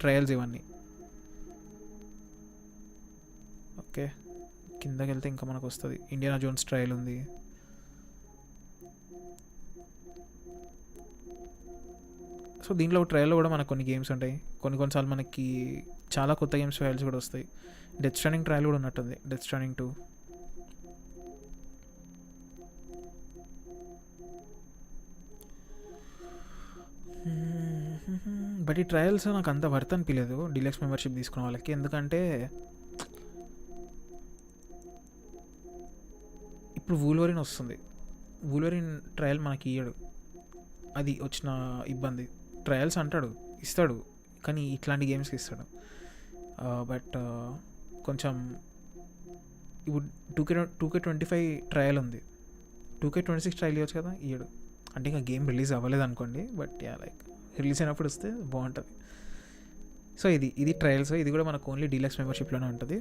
trials ఇవన్నీ. ఓకే, కిందకి వెళ్తే ఇంకా మనకు వస్తుంది. ఇండియానా జోన్స్ ట్రయల్ ఉంది. సో దీంట్లో ట్రయల్లో కూడా మనకు కొన్ని గేమ్స్ ఉంటాయి. కొన్నిసార్లు మనకి చాలా కొత్త గేమ్స్ ట్రయల్స్ కూడా వస్తాయి. డెత్ స్ట్రాండింగ్ ట్రయల్ కూడా ఉన్నట్టుంది, డెత్ స్ట్రాండింగ్ 2. బట్ ఈ ట్రయల్స్ నాకు అంత వర్త్ అనిపించలేదు డీలక్స్ మెంబర్షిప్ తీసుకున్న వాళ్ళకి. ఎందుకంటే ఇప్పుడు వూల్వరిన్ వస్తుంది, వూల్వరిన్ ట్రయల్ మనకి ఇయ్యడు, అది వచ్చిన ఇబ్బంది. ట్రయల్స్ అంటాడు, ఇస్తాడు, కానీ ఇట్లాంటి గేమ్స్కి ఇస్తాడు. బట్ కొంచెం ఇప్పుడు 2K25 ట్రయల్ ఉంది, 2K26 ట్రయల్ ఇవ్వచ్చు కదా, ఇయ్యడు. అంటే ఇంకా గేమ్ రిలీజ్ అవ్వలేదు అనుకోండి, బట్ యా లైక్ రిలీజ్ అయినప్పుడు వస్తే బాగుంటుంది. సో ఇది ట్రయల్స్, ఇది కూడా మనకు ఓన్లీ డీలక్స్ మెంబర్షిప్లోనే ఉంటుంది.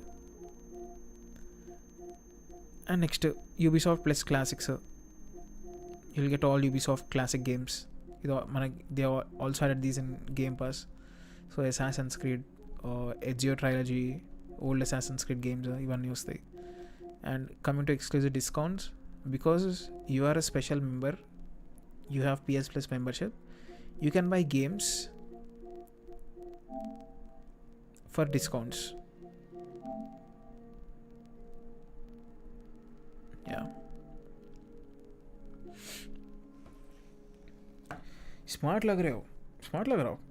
And next Ubisoft plus classics, you'll get all Ubisoft classic games. They also added these in Game Pass. So Assassin's Creed, Ezio Trilogy, old Assassin's Creed games ivanni vastayi. And coming to exclusive discounts, because you are a special member, you have PS Plus membership, you can buy games for discounts. Yeah. Smart lag రావు.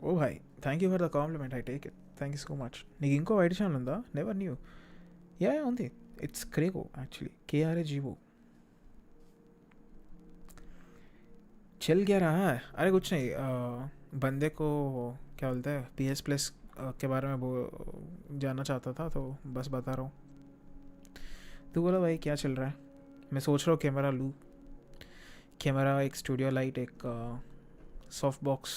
Oh భాయ్, thank you for the compliment, I take it, thank you so much. నీకు ఇంకో white channel ఉందా? Never new. Yeah ఉంది, it's Krago actually, KRAGO. चल गया रहा है. अरे कुछ नहीं, बंदे को क्या बोलते हैं PS Plus के बारे में वो जानना चाहता था, तो बस बता रहा हूँ. तू बोला भाई क्या चल रहा है? मैं सोच रहा हूँ कैमरा लूँ. कैमरा, एक स्टूडियो लाइट, एक सॉफ्ट बॉक्स.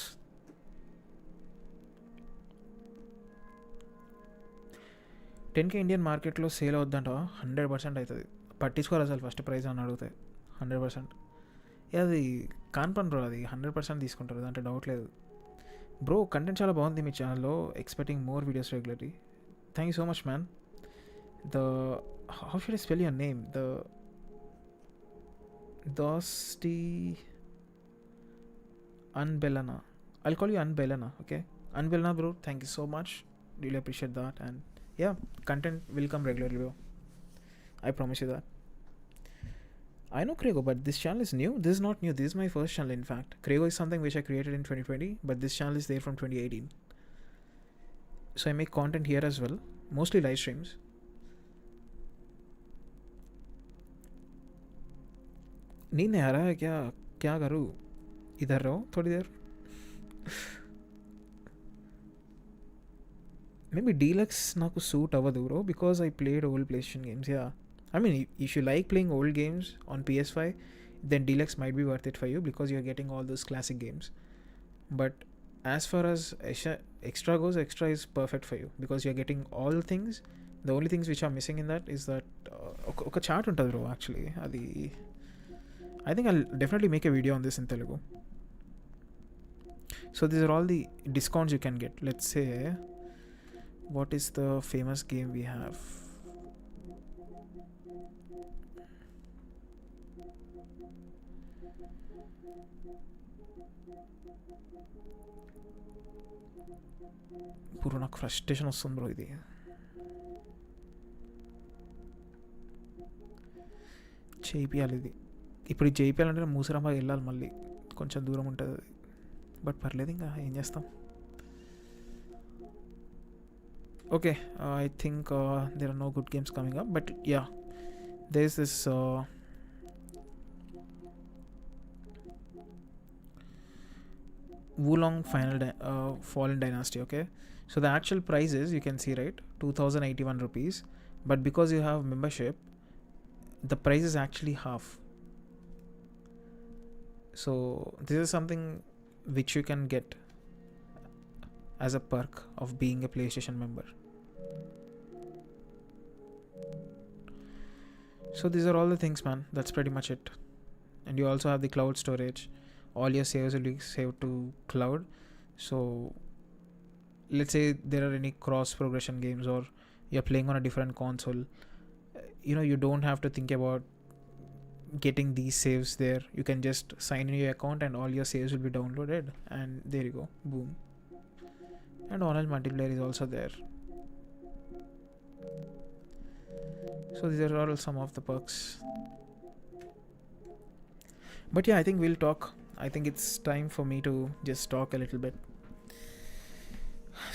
$10K ఇండియన్ మార్కెట్లో సేల్ అవుద్దంటావా? 100% అవుతుంది. పట్టించుకోరు అసలు, ఫస్ట్ ప్రైస్ అని అడిగితే 100%. అది కాన్ పని బ్రో, అది 100% తీసుకుంటారు, దాంట్లో డౌట్ లేదు బ్రో. కంటెంట్ చాలా బాగుంది మీ ఛానల్లో, expecting more videos regularly. Thank you so much man. How should I spell your name? Dosti Unbelana. I'll call you Unbelana, okay? Unbelana bro, thank you so much. Really appreciate that. And yeah, content will come regularly bro, I promise you that. I know Krego, but this channel is new. This is not new, this is my first channel in fact. Krego is something which I created in 2020, but this channel is there from 2018. So I make content here as well, mostly live streams. नींद नहीं आ रहा है क्या करूँ? इधर रहो थोड़ी देर. Maybe Deluxe నాకు సూట్ అవ్వదు bro, because I played old PlayStation games. Yeah, I mean if you like playing old games on PS5, then Deluxe might be worth it for you because you're getting all those classic games. But as far as extra goes, extra is perfect for you because you're getting all things. The only things which are missing in that is that ఒక chart ఉంటుంది bro actually. అది I think I'll definitely make a video on this in Telugu. So these are all the discounts you can get. Let's say, what is the famous game we have? Bro నాకు frustration వస్తుంది bro. ఇది చేయిపియాలి. ఇది ఇప్పుడు ఇది చేయిపియాలంటే మూసరాబాద్ వెళ్ళాలి, మళ్ళీ కొంచెం దూరం ఉంటుంది అది. బట్ పర్లేదు, ఇంకా ఏం చేస్తాం. Okay, I think there are no good games coming up, but yeah there is this Wulong Fallen Dynasty. Okay, so the actual price is, you can see, right, 2081 rupees, but because you have membership, the price is actually half. So this is something which you can get as a perk of being a PlayStation member. So these are all the things, man. That's pretty much it. And you also have the cloud storage. All your saves will be saved to cloud. So let's say there are any cross progression games, or you're playing on a different console, you don't have to think about getting these saves there. You can just sign in your account and all your saves will be downloaded, and there you go, boom. And online multiplayer is also there. So these are all some of the perks. But yeah, I think we'll talk. I think it's time for me to just talk a little bit.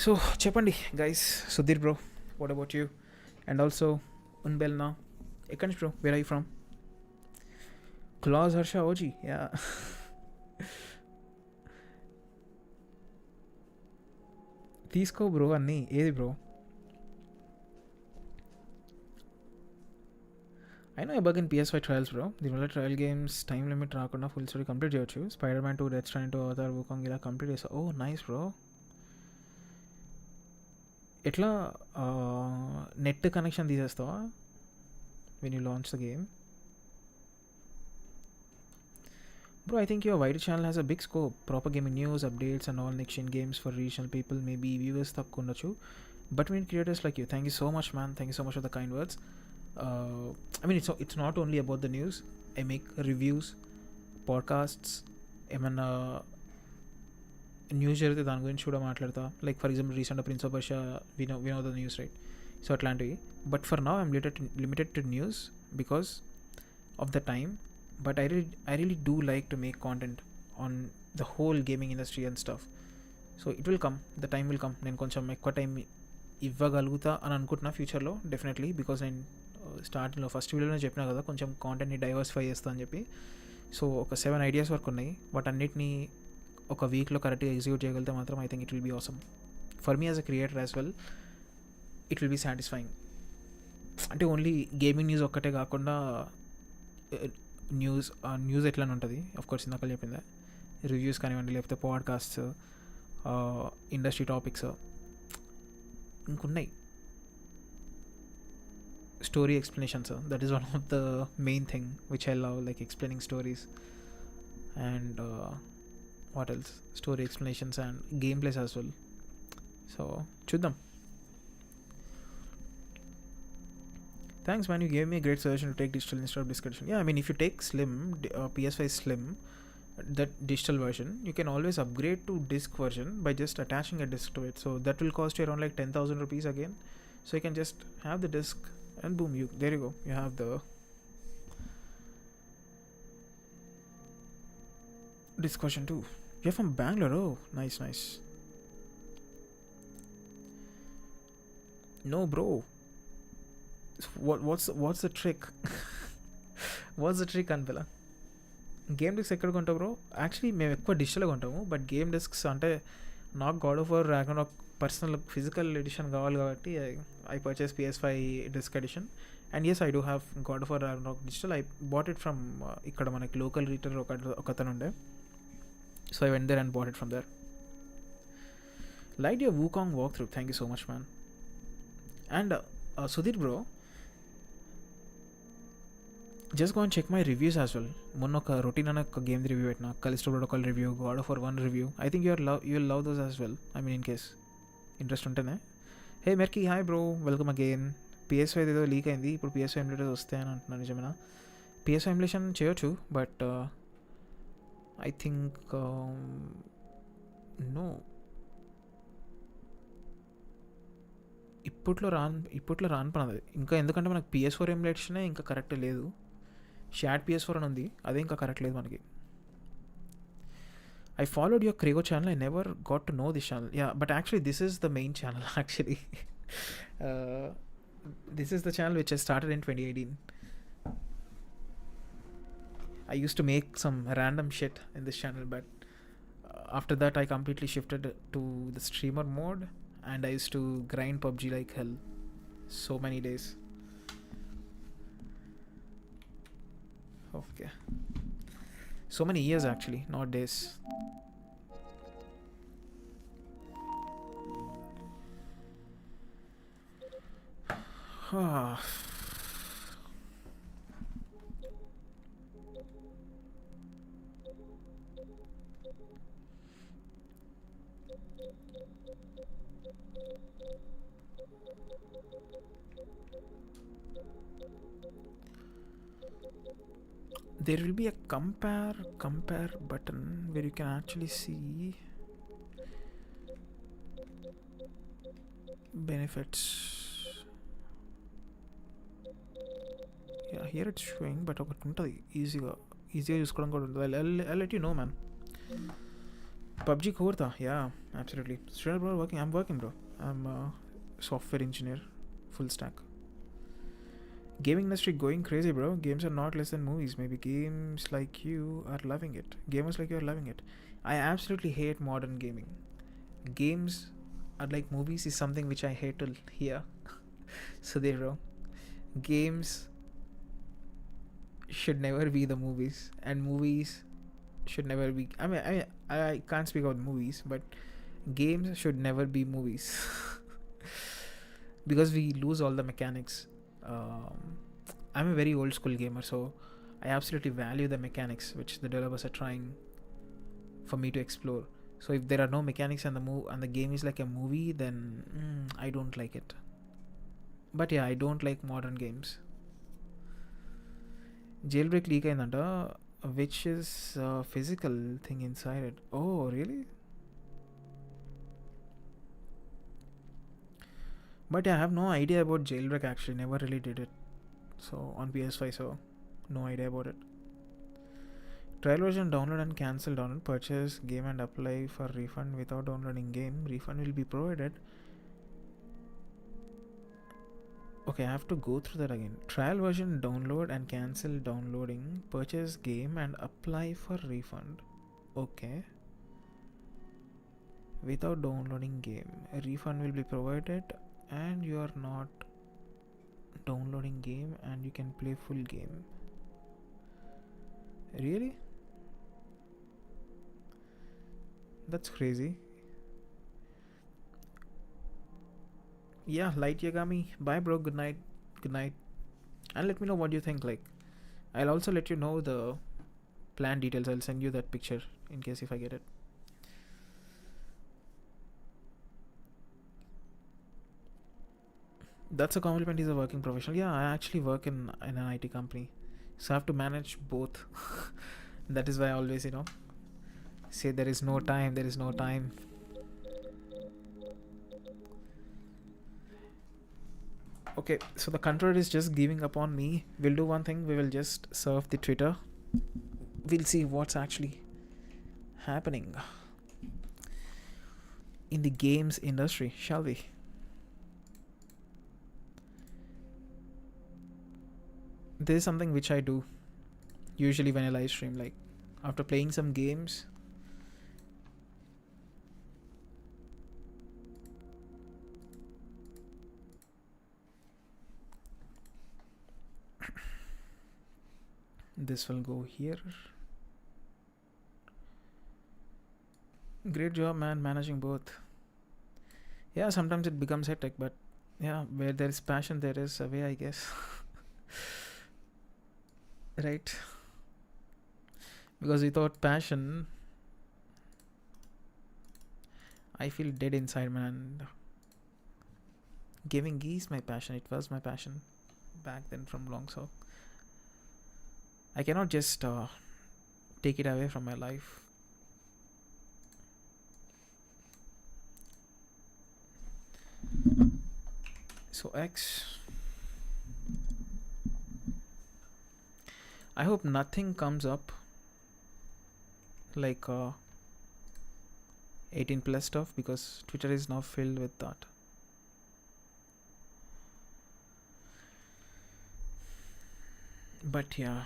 So చెప్పండి guys. Sudhir bro, what about you? And also Unbelna, Ekanish bro, where are you from? Claus Harsha Oji, yeah. తీసుకో bro అన్నీ. ఏది bro? I know a bug in PS5 trials, bro. దీనివల్ల trial games time limit రాకుండా full story complete చేయొచ్చు. Spider-man 2, death stranding 2, Avatar, వూకాంగ్ ఇలా complete చేసా. ఓ nice bro. ఎట్లా net connection తీసేస్తావా when you launch the game? Bro, I think your wider channel has a big scope. Proper gaming news, updates and all next-gen games for regional people. Maybe viewers తక్కువ ఉండొచ్చు. But we need creators like you. Thank you so much, man. Thank you so much for the kind words. I mean, it's not only about the news. I make reviews, podcasts, ఏమన్నా news జరిగితే దాని గురించి కూడా మాట్లాడతా. Like for example recent Prince of Persia, we know the news, right? So అట్లాంటివి. But for now I'm limited to news because of the time. But I really do like to make content on the whole gaming industry and stuff. So it will come, the time will come. నేను కొంచెం ఎక్కువ time ఇవ్వగలుగుతా అని అనుకుంటున్నా ఫ్యూచర్లో, definitely. Because నేను స్టార్టింగ్లో first వీడియోలో చెప్పినా కదా, కొంచెం కాంటెంట్ని డైవర్సిఫై చేస్తా అని చెప్పి. సో ఒక 7 ఐడియాస్ వరకు ఉన్నాయి. వాటన్నిటిని ఒక వీక్లో కరెక్ట్గా ఎగ్జిక్యూట్ చేయగలిగితే మాత్రం I think it will be awesome for me as a creator as well. It will be satisfying. అంటే ఓన్లీ గేమింగ్ న్యూస్ ఒక్కటే కాకుండా న్యూస్ ఎట్లా ఉంటుంది, ఆఫ్కోర్స్ ఇందాక చెప్పిందా, రివ్యూస్ కానివ్వండి, లేకపోతే పాడ్కాస్ట్స్, ఇండస్ట్రీ టాపిక్స్ ఇంకున్నాయి, story explanations. That is one of the main thing which I love, like explaining stories and what else, story explanations and game plays as well. So చూద్దాం. Thanks, man. You gave me a great suggestion to take digital instead of disc edition. Yeah, I mean, if you take Slim, PS5 Slim, that digital version, you can always upgrade to disc version by just attaching a disc to it. So that will cost you around like 10,000 rupees again. So you can just have the disc and boom, there you go. You have the disc version too. You're from Bangalore. Oh, nice. No, bro. What's the trick? What's the trick Anbela? Game discs ఎక్కడ కొంటావు bro? Actually మేము ఎక్కువ డిజిటల్గా కొంటాము, but game discs అంటే నాకు God of War Ragnarok personal physical edition కావాలి కాబట్టి I purchase PS5 disc edition. And yes, I do have God of War Ragnarok digital. I bought it from ఇక్కడ మనకి local retailer ఒకతను ఉండే. So I went there and bought it from there. Like your Wukong walk through. Thank you so much, man. And Sudhir bro, just go and check my reviews as well. మొన్న ఒక routine అనే ఒక game review పెట్టిన, Callisto Protocol review, God of War 1 review. I think you will love those as well. I mean in case interest ఉంటేనే. Hey మెర్కీ, hi bro, welcome again. PS5 ఏదో leak అయింది, ఇప్పుడు PS5 ఎమ్యులేటర్స్ వస్తాయని అంటున్నాను, నిజమేనా? PS5 emulation చేయొచ్చు, but I think no. ఇప్పట్లో రాను పనది ఇంకా, ఎందుకంటే మనకు PS4 ఎమ్యులేషనే ఇంకా కరెక్ట్ లేదు. షాట్ PS4 అని ఉంది, అదే ఇంకా కరెక్ట్ లేదు మనకి. I followed your Krego channel. I never got to know this channel. Yeah, but actually this is the main channel actually. This is the channel which I started in 2018. I used to make some random shit in this channel, but after that I completely shifted to the streamer mode, and I used to grind PUBG like hell so many days. Okay, so many years actually, not days. There will be a compare button where you can actually see benefits. Yeah, here it's showing, but ఒకటి ఉంటుంది ఈజీగా చూసుకోవడం కూడా ఉంటుంది. I'll let you know, man. PUBG core tha, yeah, absolutely. Straight bro, I'm working bro. I'm a software engineer, full stack. Gaming industry going crazy bro. Games are not less than movies. Maybe games like you are loving it. Gamers like you are loving it. I absolutely hate modern gaming. Games are like movies is something which I hate to hear. So there bro. Games should never be the movies, and movies should never be, I can't speak about movies, but games should never be movies. Because we lose all the mechanics. I'm a very old school gamer, so I absolutely value the mechanics which the developers are trying for me to explore. So if there are no mechanics and the game is like a movie, then I don't like it. But yeah, I don't like modern games. Jailbreak leak aindanta, which is a physical thing inside it. Oh really? But yeah, I have no idea about jailbreak actually. Never really did it. So on PS5, so no idea about it. Trial version download and cancel download. Purchase game and apply for refund without downloading game. Refund will be provided. Okay, I have to go through that again. Trial version download and cancel downloading. Purchase game and apply for refund. Okay. Without downloading game, a refund will be provided, and you are not downloading game, and you can play full game. Really? That's crazy. Yeah, Light Yagami, bye bro, good night, and let me know what you think. Like, I'll also let you know the plan details. I'll send you that picture in case if I get it. That's a compliment. He's a working professional. Yeah, I actually work in an IT company, so I have to manage both. That is why I always, say there is no time. Okay, so the controller is just giving up on me. We'll do one thing. We will just surf the Twitter. We'll see what's actually happening in the games industry, shall we? This is something which I do usually when I live stream, like after playing some games. This will go here. Great job, man, managing both. Yeah, sometimes it becomes hectic, but yeah, where there is passion, there is a way, I guess. Right? Because without passion, I feel dead inside, man. Gaming is my passion. It was my passion back then from long, so I cannot just take it away from my life. So X, I hope nothing comes up like 18 plus stuff, because Twitter is now filled with that. But yeah,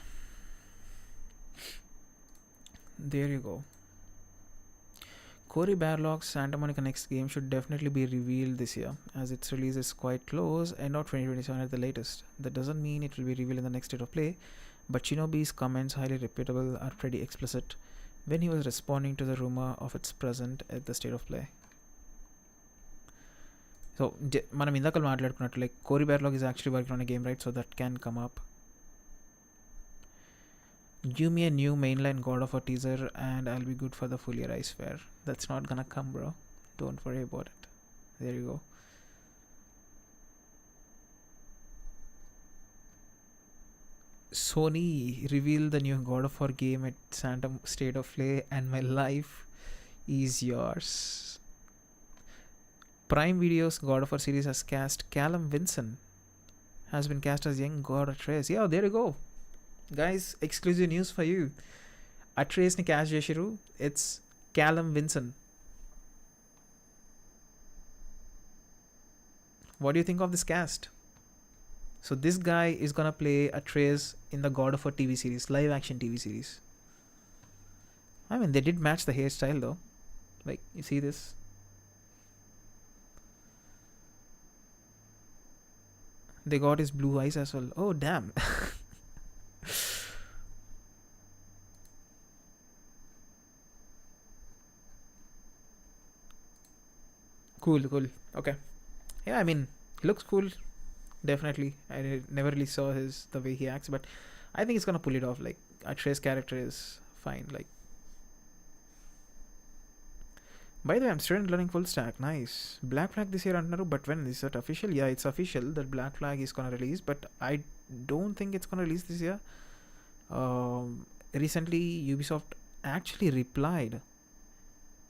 there you go. Cory Barlog's Santa Monica next game should definitely be revealed this year, as its release is quite close, end of 2027 at the latest. That doesn't mean it will be revealed in the next state of play, but Shinobi's comments, highly reputable, are pretty explicit when he was responding to the rumor of its present at the state of play. So మనం ఇందాక మాట్లాడుకున్నట్టు like Cory Barlog is actually working on a game, right? So that can come up. Give me a new mainline God of War teaser and I'll be good for the full year, I swear. That's not gonna come, bro. Don't worry about it. There you go. Sony revealed the new God of War game at Santa State of Play and my life is yours. Prime Video's God of War series has cast Callum Vinson. Has been cast as young God Atreus. Yeah, there you go. Guys, exclusive news for you. Atreus ni cast chesiru. It's Callum Vinson. What do you think of this cast? So this guy is gonna play Atreus in the God of War TV series, live action TV series. I mean, they did match the hairstyle though. Like, you see this? They got his blue eyes as well. Oh damn. Cool. Okay. Yeah, I mean, he looks cool. Definitely. I never really saw the way he acts, but I think he's gonna pull it off. Like, Atreus' character is fine. Like, by the way, I'm still learning full stack. Nice. Black Flag this year, antaru, but when is that official? Yeah, it's official that Black Flag is gonna release, but I don't think it's gonna release this year. Recently, Ubisoft actually replied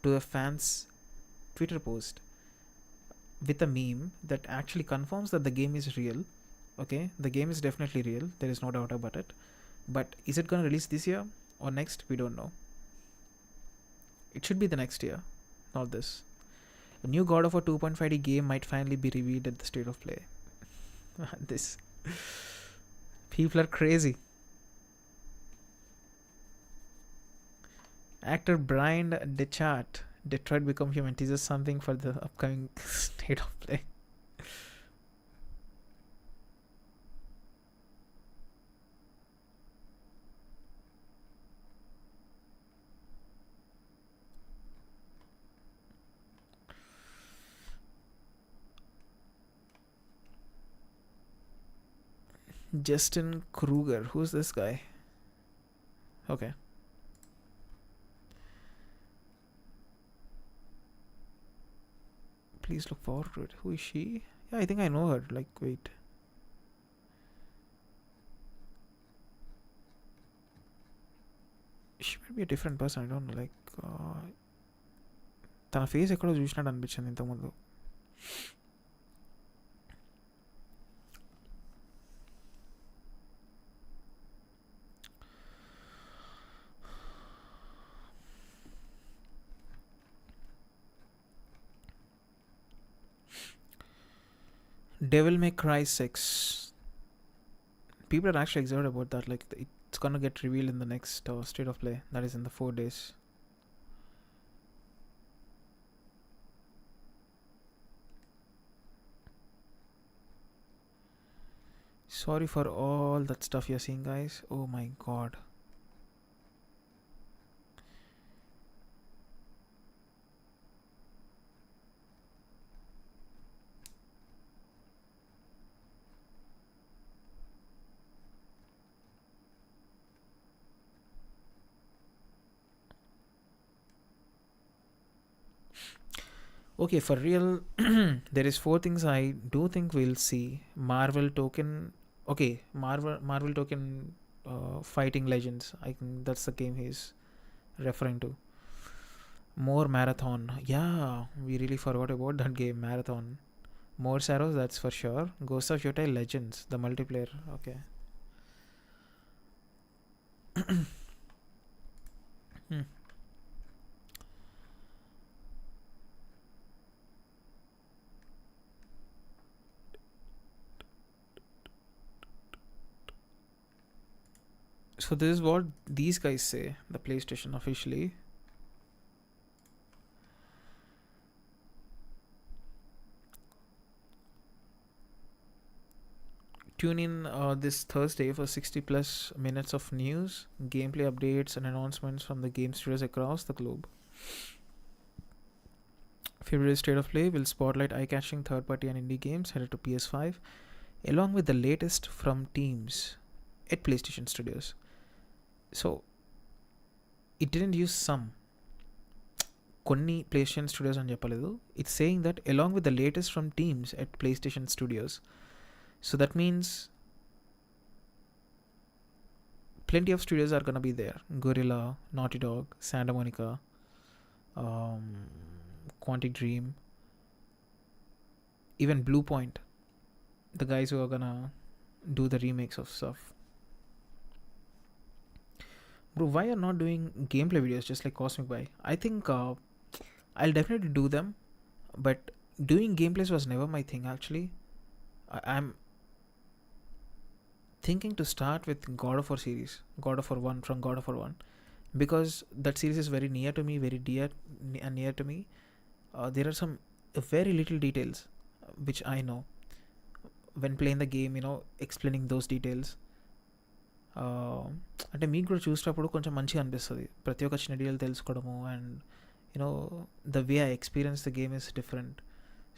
to a fan's Twitter post with a meme that actually confirms that the game is real. Okay, the game is definitely real. There is no doubt about it. But is it going to release this year or next? We don't know. It should be the next year, not this. A new God of War 2.5D game might finally be revealed at the state of play. This people are crazy. Actor Brian Dechart, Detroit Become Human, teases something for the upcoming state of play. Justin Kruger, who's this guy? Okay. Please look forward to it. Who is she? Yeah, I think I know her. Like, wait. She might be a different person. I don't know. Like, తన face ఎక్కడో చూసినట్టు అనిపించింది ఇంతకుముందు. Devil May Cry 6. People are actually excited about that. Like, it's gonna get revealed in the next state of play. That is in the 4 days. Sorry for all that stuff you're seeing, guys. Oh my god. Okay, for real, there is 4 things I do think we'll see. Marvel token. Okay, Marvel token fighting legends. I think that's the game he's referring to. More Marathon. Yeah, we really forgot about that game, Marathon. More Arrows, that's for sure. Ghost of Yotei Legends, the multiplayer. Okay. Hmm. So this is what these guys say, the PlayStation officially. Tune in this Thursday for 60 plus minutes of news, gameplay updates, and announcements from the game studios across the globe. February State of Play will spotlight eye-catching third-party and indie games headed to PS5, along with the latest from teams at PlayStation Studios. So, it didn't use some. కొన్ని PlayStation Studios అని చెప్పలేదు. It's saying that along with the latest from teams at PlayStation Studios. So that means plenty of studios are gonna be there. Gorilla, Naughty Dog, Santa Monica, Quantic Dream, even Blue Point, the guys who are gonna do the remakes of stuff. Bro, why are not doing gameplay videos just like Cosmic Buy? I think I'll definitely do them, but doing gameplays was never my thing actually. I'm thinking to start with God of War series, God of War 1 from God of War 1, because that series is very near to me, very dear and near to me. There are some very little details which I know when playing the game, explaining those details. అంటే మీకు కూడా చూసేటప్పుడు కొంచెం మంచిగా అనిపిస్తుంది ప్రతి ఒక్క చిన్న డీటెయిల్ తెలుసుకోవడము and the way I experience the game is different.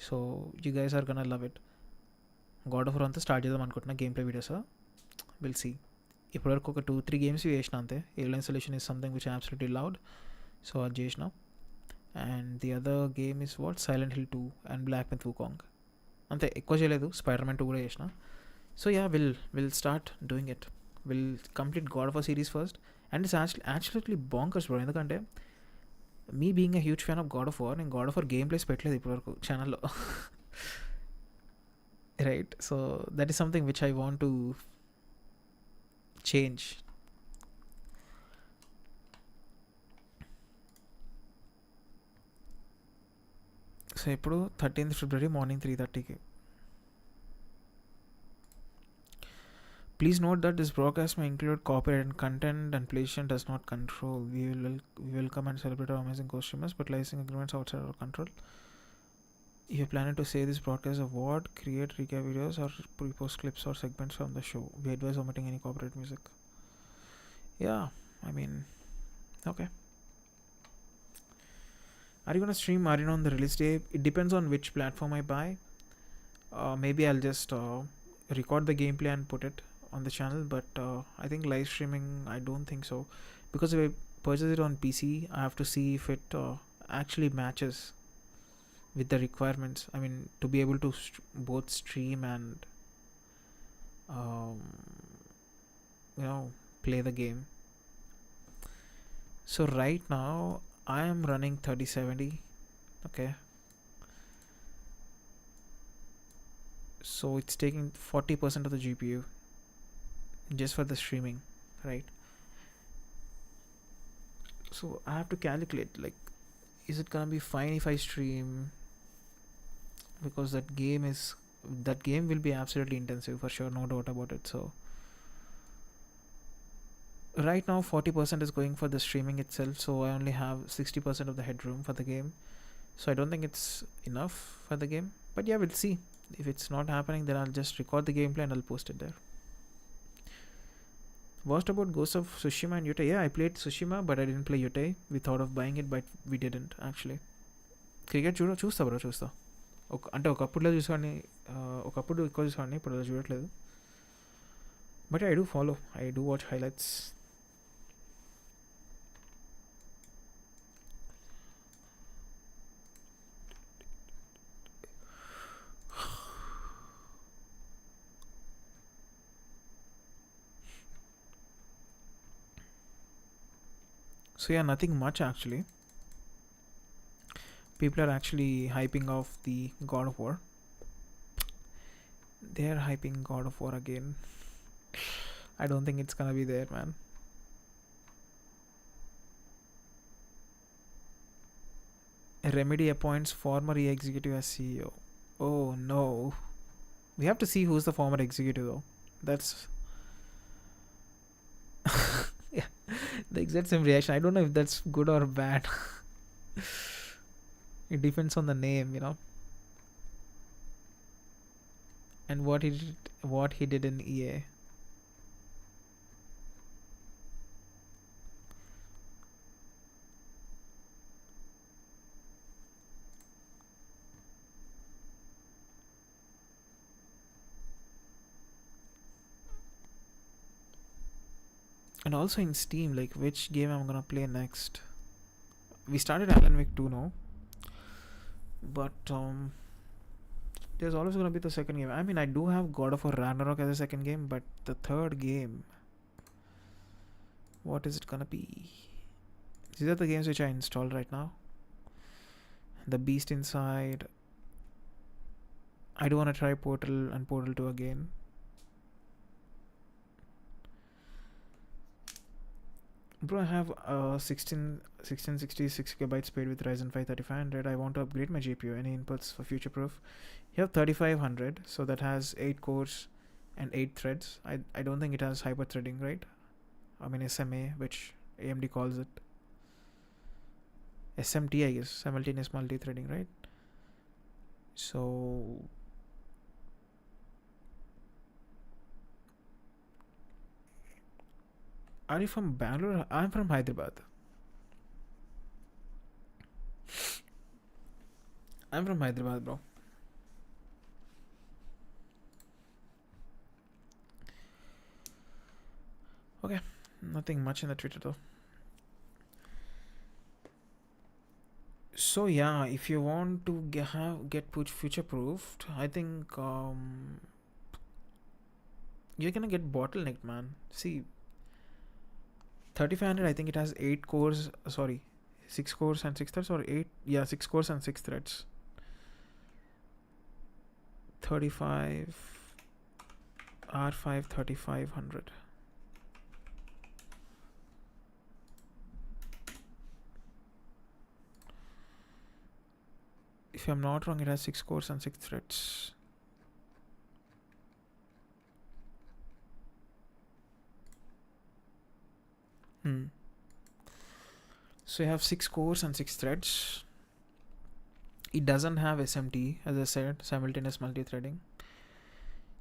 So you guys are gonna love it. God of War అంతా స్టార్ట్ చేద్దాం అనుకుంటున్నా game play videos. Will see. ఇప్పటివరకు ఒక 2-3 గేమ్స్ చేసిన అంతే. Alien solution is something which I absolutely loved, so అది చేసిన. And the other game is what Silent Hill 2 and Black Myth Wukong. అంతే, ఎక్కువ చేయలేదు. స్పైడర్ మ్యాన్ 2 కూడా చేసిన. So yeah, will start doing it. Will complete God of War series first. And it's actually bonkers bro, ఎందుకంటే me being a huge fan of God of War, నేను God of War game plays పెట్టలేదు ఇప్పటివరకు ఛానల్లో. Right, so that is something which I want to change. సో ఇప్పుడు 13th February morning 3:30కి. Please note that this broadcast may include copyrighted content and PlayStation does not control. We welcome and celebrate our amazing customers, but licensing agreements outside our control. If you're planning to say this broadcast of what, create recap videos or pre-post clips or segments from the show. We advise omitting any copyright music. Yeah, I mean, okay. Are you gonna stream Aria on the release day? It depends on which platform I buy. Maybe I'll just record the gameplay and put it on the channel, but I think live streaming, I don't think so, because if I purchase it on PC, I have to see if it actually matches with the requirements. I mean, to be able to both stream and play the game. So right now I am running 3070. Okay, so it's taking 40% of the GPU just for the streaming, right? So I have to calculate, like, is it gonna be fine if I stream, because that game will be absolutely intensive for sure, no doubt about it. So right now 40% is going for the streaming itself, so I only have 60% of the headroom for the game, so I don't think it's enough for the game. But yeah, we'll see. If it's not happening, then I'll just record the gameplay and I'll post it there. Worst about Ghost of Tsushima and Yotei? Yeah, I played Tsushima, but I didn't play Yotei. We thought of buying it, but we didn't actually. Cricket చూస్తా bro, చూస్తా. అంటే ఒకప్పుడులో చూసాను, ఒకప్పుడు ఎక్కువ చూసాను, ఇప్పుడు అలా చూడట్లేదు. But I do follow, I do watch highlights. So yeah, nothing much actually. People are actually hyping off the God of War. They're hyping God of War again. I don't think it's gonna be there, man. Remedy appoints former executive as CEO. Oh no. We have to see who's the former executive though. That's yeah, the exact same reaction. I don't know if that's good or bad. It depends on the name, you know. And what he did in EA. And also in Steam, like which game I'm gonna play next. We started Alan Wake 2 now, but there's always gonna be the second game. I mean, I do have God of War Ragnarok as a second game, but the third game, what is it gonna be? These are the games which I installed right now. The Beast Inside. I do want to try Portal and Portal 2 again. Bro, I have 1666 gigabytes speed with Ryzen 5 3500. I want to upgrade my GPU. Any inputs for future proof? You have 3500, so that has 8 cores and 8 threads. I don't think it has hyper threading, right? I mean SMA, which AMD calls it. SMT, I guess, simultaneous multi-threading, right? So are you from Bangalore? I'm from Hyderabad. I'm from Hyderabad, bro. Okay, nothing much in the Twitter though. So yeah, if you want to get future proofed, I think you're gonna get bottlenecked, man. See, 3500, I think it has 8 cores, sorry, 6 cores and 6 threads, or 8, yeah, 6 cores and 6 threads. 35 R5 3500. If I'm not wrong, it has 6 cores and 6 threads. So you have 6 cores and 6 threads. It doesn't have SMT, as I said, simultaneous multi-threading.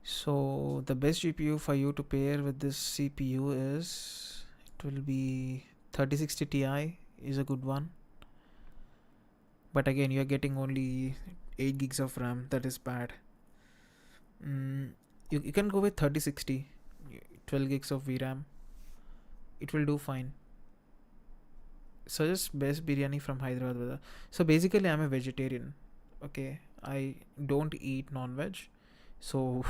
So the best GPU for you to pair with this CPU is, it will be 3060 Ti is a good one. But again, you're getting only 8 gigs of RAM. That is bad. You can go with 3060, 12 gigs of VRAM. It will do fine. Suggest best biryani from Hyderabad, brother. So basically, I'm a vegetarian. Okay, I don't eat non-veg, so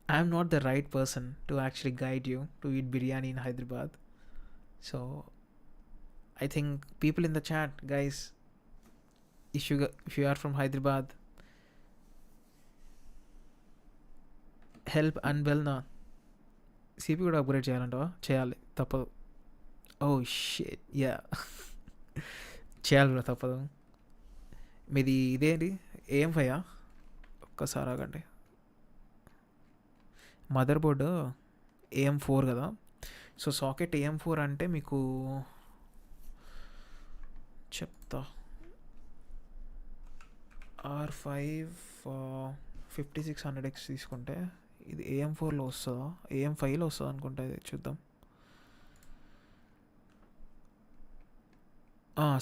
I'm not the right person to actually guide you to eat biryani in Hyderabad. So I think people in the chat, guys, if you are from Hyderabad, help unwell na. CPU కూడా upgrade చేయాలంటావా? చేయాలి, తప్పదు. Oh shit, yeah, చేయాలి bro, తప్పదు. మీది ఇదేంటి, AM5? ఒక్కసారి ఆగండి. Mother board AM4 కదా. సో సాకెట్ AM4 అంటే మీకు చెప్తా. R5 5600X తీసుకుంటే ఇది AM4లో వస్తుందా, AM5లో వస్తుందా అనుకుంటా. ఇది చూద్దాం.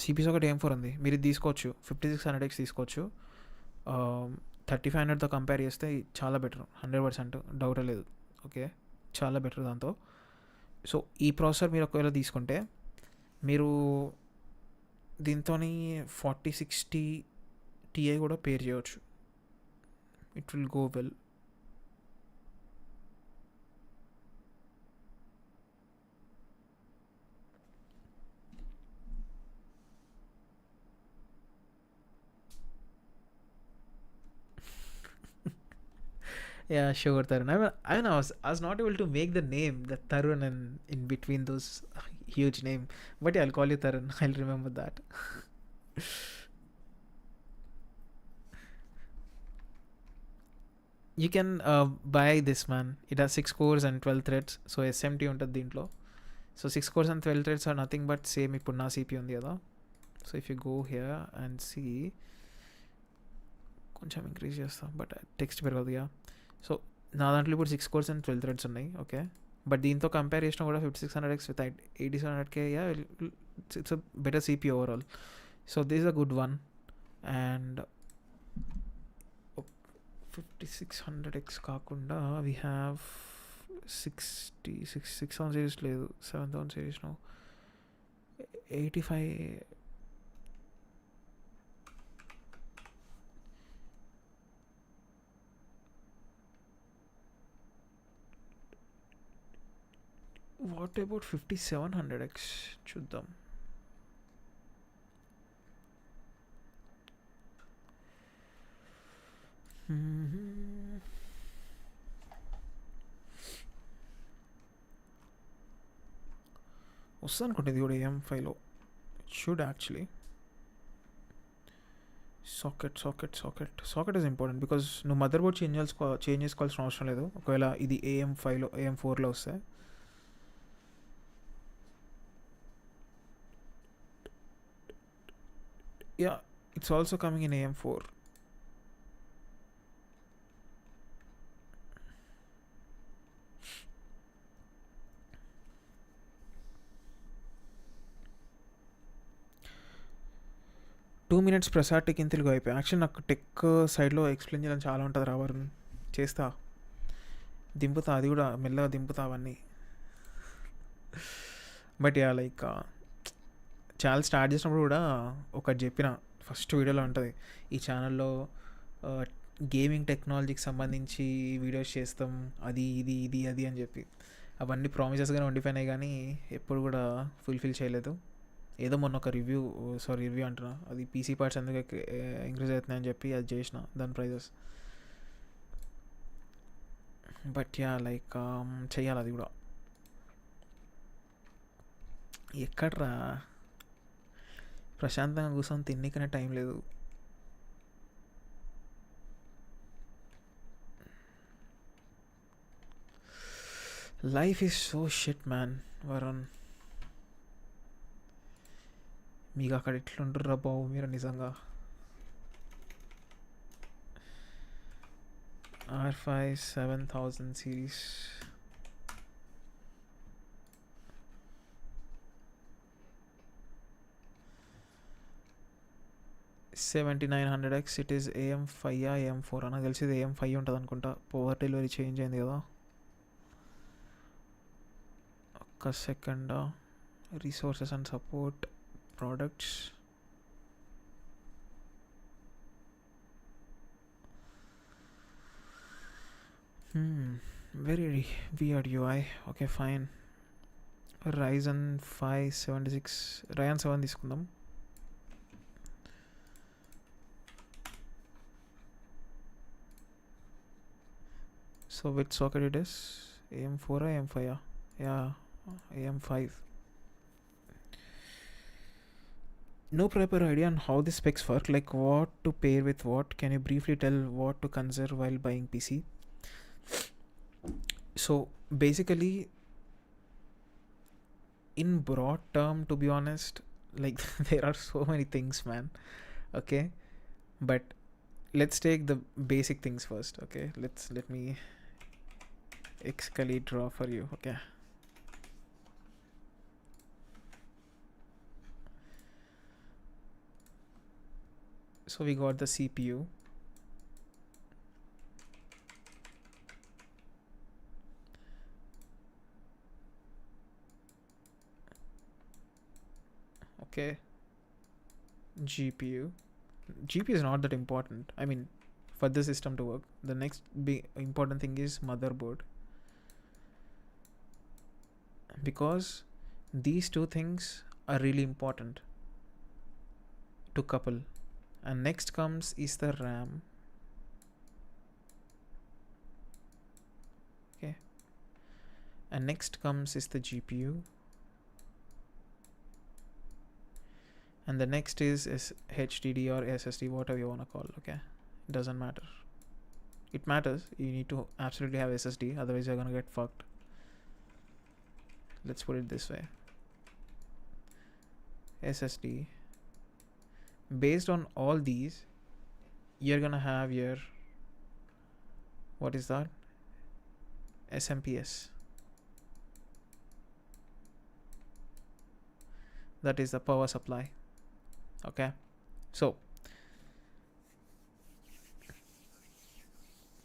సిపిఎస్ ఒకటి AM4 ఉంది. మీరు ఇది తీసుకోవచ్చు, 5600X తీసుకోవచ్చు. 3500తో కంపేర్ చేస్తే చాలా బెటర్, 100% డౌట్ లేదు. ఓకే, చాలా బెటర్ దాంతో. సో ఈ ప్రాసెసర్ మీరు ఒకవేళ తీసుకుంటే మీరు దీంతో 4060 Ti కూడా పేర్ చేయవచ్చు. It will go well. Yeah, sure, Tarun. I was not able to make the name, the Tarun, and in between those huge name. But yeah, I'll call you Tarun. I'll remember that. You can buy this, man. It has 6 cores and 12 threads. So SMT ఉంటుంది దీంట్లో. So 6 cores and 12 threads are nothing but same ఇప్పుడు నా CPU ఉంది కదా. So if you go here and see, కొంచెం increase చేస్తాం but text పెరగదు yeah. So నా దాంట్లో ఇప్పుడు 6 cores and 12 threads ఉన్నాయి ఓకే. బట్ దీంతో కంపేర్ చేసినా కూడా 5600X with 8700K yeah it's better CPU overall. So this is a good one. And 5600X కాకుండా వీ హ్యావ్ 6,000 సిరీస్ లేదు, 7,000 series no 85. What about 5700X చూద్దాం. వస్తుంది అనుకుంటే ఇది కూడా AM5లో should actually. Socket is important because నువ్వు మదర్ బోర్డ్ చేంజ్ చేసుకోవాల్సిన అవసరం లేదు ఒకవేళ ఇది AM5లో AM4లో వస్తే. Yeah, it's also coming in AM4. Two minutes Prasad tech in Telugu అయిపోయి. యాక్చువల్లీ నాకు టెక్ సైడ్లో ఎక్స్ప్లెయిన్ చేయడం చాలా ఉంటుంది రావరు. చేస్తా, దింపుతా, అది కూడా మెల్లగా దింపుతా అవన్నీ. But yeah like channel start చేసినప్పుడు కూడా ఒకటి చెప్పిన ఫస్ట్ వీడియోలో ఉంటుంది, ఈ ఛానల్లో గేమింగ్ టెక్నాలజీకి సంబంధించి వీడియోస్ చేస్తాం అది ఇది ఇది అది అని చెప్పి. అవన్నీ ప్రామిసెస్గానే ఉండిపోయినాయి కానీ ఎప్పుడు కూడా ఫుల్ఫిల్ చేయలేదు. ఏదో మొన్న ఒక రివ్యూ అంటున్నా, అది పీసీ పార్ట్స్ ఎందుకు ఇంక్రీజ్ అవుతున్నాయని చెప్పి అది చేసిన దాని ప్రైజెస్. బట్ యా లైక్ చెయ్యాలి అది కూడా. ఎక్కడ్రా ప్రశాంతంగా కూర్చొని తిన్నికనే టైం లేదు. Life is so shit man Varun. మీకు అక్కడ ఎట్లుంటుర్రా బాబు మీరు నిజంగా. R5 7000 series $7,900X. It is AM5 AM4 నాకు తెలిసి ఇది AM5 ఉంటుంది అనుకుంటా. పవర్ డెలివరీ చేంజ్ అయింది కదా. ఒక్క second. Resources and support products. Very weird UI. Okay, fine. Ryzen 576 Ryzen 7 తీసుకుందాం. So which socket it is? AM4 or AM5? Yeah, AM5. No proper idea on how the specs work, like what to pair with what. Can you briefly tell what to consider while buying PC? So basically, in broad term, to be honest, like there are so many things, man. Okay, but let's take the basic things first. Okay, let me excally draw for you. Okay. So we got the CPU. Okay. GPU. GPU is not that important. I mean, for the system to work. The next big important thing is motherboard. Because these two things are really important to couple. And next comes is the RAM. and next comes is the GPU, and the next is HDD or SSD, whatever you want to call. Okay, doesn't matter. It matters. You need to absolutely have SSD, otherwise you're gonna get fucked. Let's put it this way. SSD. Based on all these, you're gonna have your, what is that? SMPS. That is the power supply. Okay, so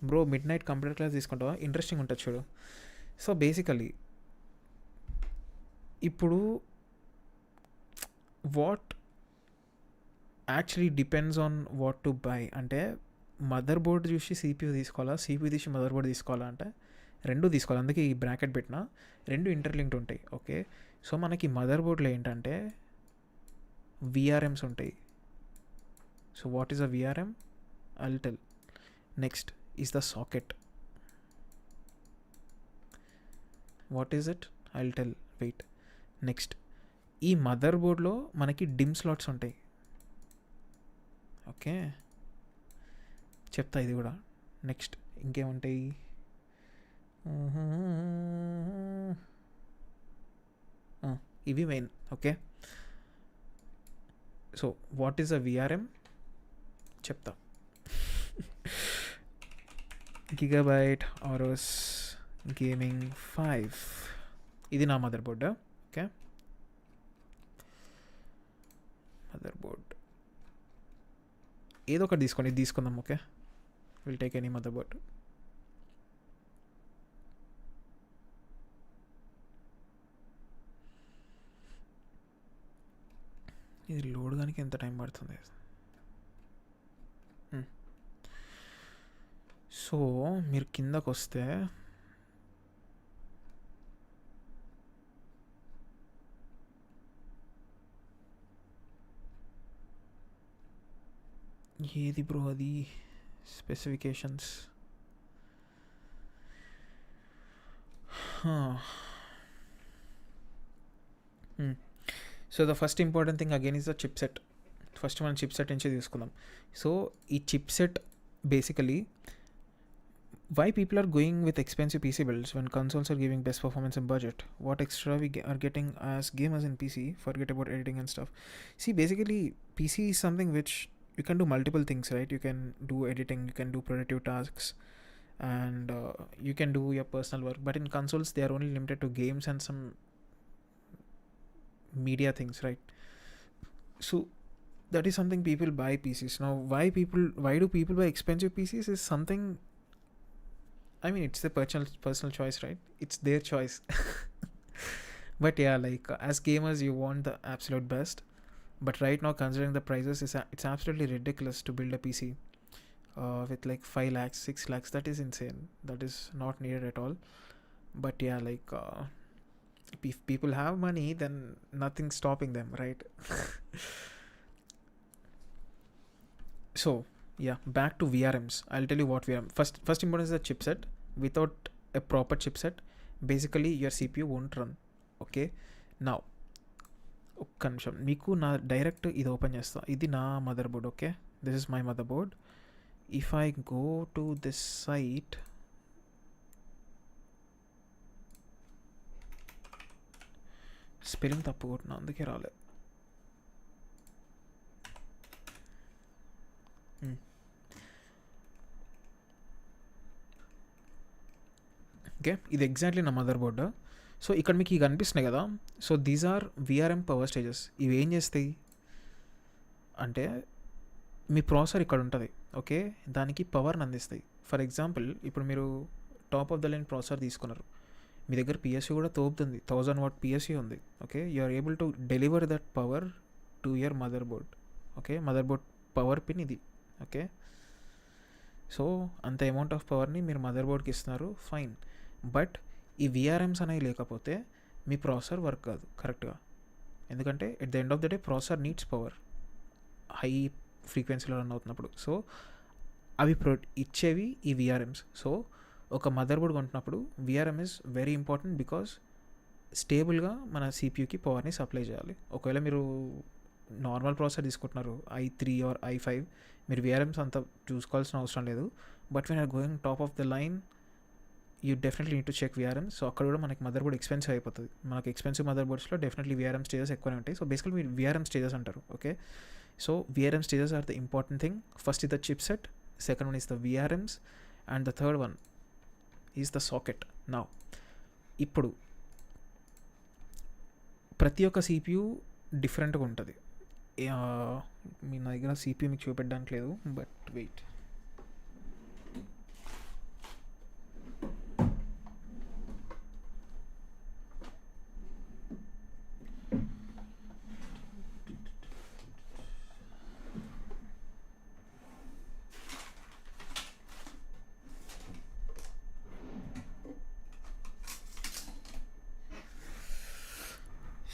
bro mid night computer class తీసుకుంటావా? Interesting ఉంటుంది చూడు. So basically ఇప్పుడు what actually depends on what to buy అంటే, mother board చూసి CPU తీసుకోవాలా, CPU తీసి mother board తీసుకోవాలా అంటే రెండు తీసుకోవాలి. అందుకే ఈ బ్రాకెట్ పెట్టిన, రెండు ఇంటర్లింక్డ్ ఉంటాయి. ఓకే, సో మనకి మదర్ బోర్డ్లో ఏంటంటే VRMs ఉంటాయి. So what is a VRM? I'll tell. Next is the socket. What is it? I'll tell. Wait. Next, ఈ మదర్ బోర్డ్లో మనకి డిమ్ స్లాట్స్ ఉంటాయి. ఓకే, చెప్తా ఇది కూడా. నెక్స్ట్ ఇంకేముంటాయి? ఇవి main. Okay, so what is a VRM చెప్తా. గిగాబైట్ ఆరోస్ గేమింగ్ 5, ఇది నా motherboard. Okay, mother board ఏదో ఒకటి తీసుకోండి, ఇది తీసుకుందాం. Okay, will take any mother board. ఇది లోడ్ కానీ ఎంత టైం పడుతుంది? సో మీరు కిందకు వస్తే ఏది బ్రో అది specifications? So the first important thing again is the chip set. First మనం చిప్ సెట్ నుంచి తీసుకుందాం. సో ఈ chip set basically, why people are going with expensive PC builds when consoles are giving best performance and budget? What extra we are getting as gamers in PC? Forget about editing and stuff. See, basically PC is something which you can do multiple things, right? You can do editing, you can do productive tasks, and you can do your personal work. But in consoles they are only limited to games and some media things, right? So that is something people buy PCs. Now why do people buy expensive PCs is something, I mean, it's the personal choice, right? It's their choice. But yeah, like as gamers you want the absolute best, but right now considering the prices, it's absolutely ridiculous to build a PC with like 5 lakhs 6 lakhs. That is insane. That is not needed at all. But yeah, like if people have money, then nothing's stopping them, right? So yeah, back to VRMs. I'll tell you what VRM. First important is the chipset. Without a proper chipset, basically your CPU won't run. Okay, now ఒక్క నిమిషం, మీకు నా direct ఇది open చేస్తా. ఇది నా motherboard. Okay, this is my motherboard. If I go to this site, spelling తప్పు కొట్టిన, అందుకే రాలే. ఓకే, ఇది ఎగ్జాక్ట్లీ నా మదర్ బోర్డ్. సో ఇక్కడ మీకు ఇవి కనిపిస్తున్నాయి కదా. So these are VRM power stages. ఇవి ఏం చేస్తాయి అంటే, మీ ప్రాసెసర్ ఇక్కడ ఉంటుంది. ఓకే, దానికి పవర్ని అందిస్తాయి. ఫర్ ఎగ్జాంపుల్, ఇప్పుడు మీరు top of the line processor తీసుకున్నారు, మీ దగ్గర PSU కూడా తోపుతుంది, 1000 watt PSU ఉంది. Okay, you are able to deliver that power to your motherboard. Okay, motherboard power pin ఇది. ఓకే, సో అంత అమౌంట్ ఆఫ్ పవర్ని మీరు మదర్ బోర్డ్కి ఇస్తున్నారు, ఫైన్. బట్ ఈ VRMs అనేవి లేకపోతే మీ ప్రాసెసర్ వర్క్ కాదు కరెక్ట్గా. ఎందుకంటే at the end of the day processor needs power, high ఫ్రీక్వెన్సీలో రన్ అవుతున్నప్పుడు. సో అవి ఇచ్చేవి ఈ VRMs. సో ఒక మదర్ బోర్డ్ కొంటున్నప్పుడు VRM is very important because స్టేబుల్గా మన సిపియూకి పవర్ని సప్లై చేయాలి. ఒకవేళ మీరు నార్మల్ ప్రాసెసర్ తీసుకుంటున్నారు i3 ఆర్ i5, మీరు విఆర్ఎమ్స్ అంత చూసుకోవాల్సిన అవసరం లేదు. But when are going top of the line you definitely need to check VRMs. So అక్కడ కూడా మనకి మదర్ బోర్డ్ ఎక్స్పెన్సివ్ అయిపోతుంది. మనకి ఎక్స్పెన్సివ్ మదర్ బోర్డ్స్లో డెఫినెట్లీ విఆర్ఎం స్టేజెస్ ఎక్కువనే ఉంటాయి. సో బేసికలీ మీరు విఆర్ఎం స్టేజెస్ అంటారు. Okay, so VRM stages are the important thing. First is the chip set, second one is the VRMs, and the third one is the socket. Now ఇప్పుడు ప్రతి ఒక్క CPU డిఫరెంట్గా ఉంటుంది. మీ నా దగ్గర CPU మీకు చూపెట్టడానికి లేదు, బట్ వెయిట్.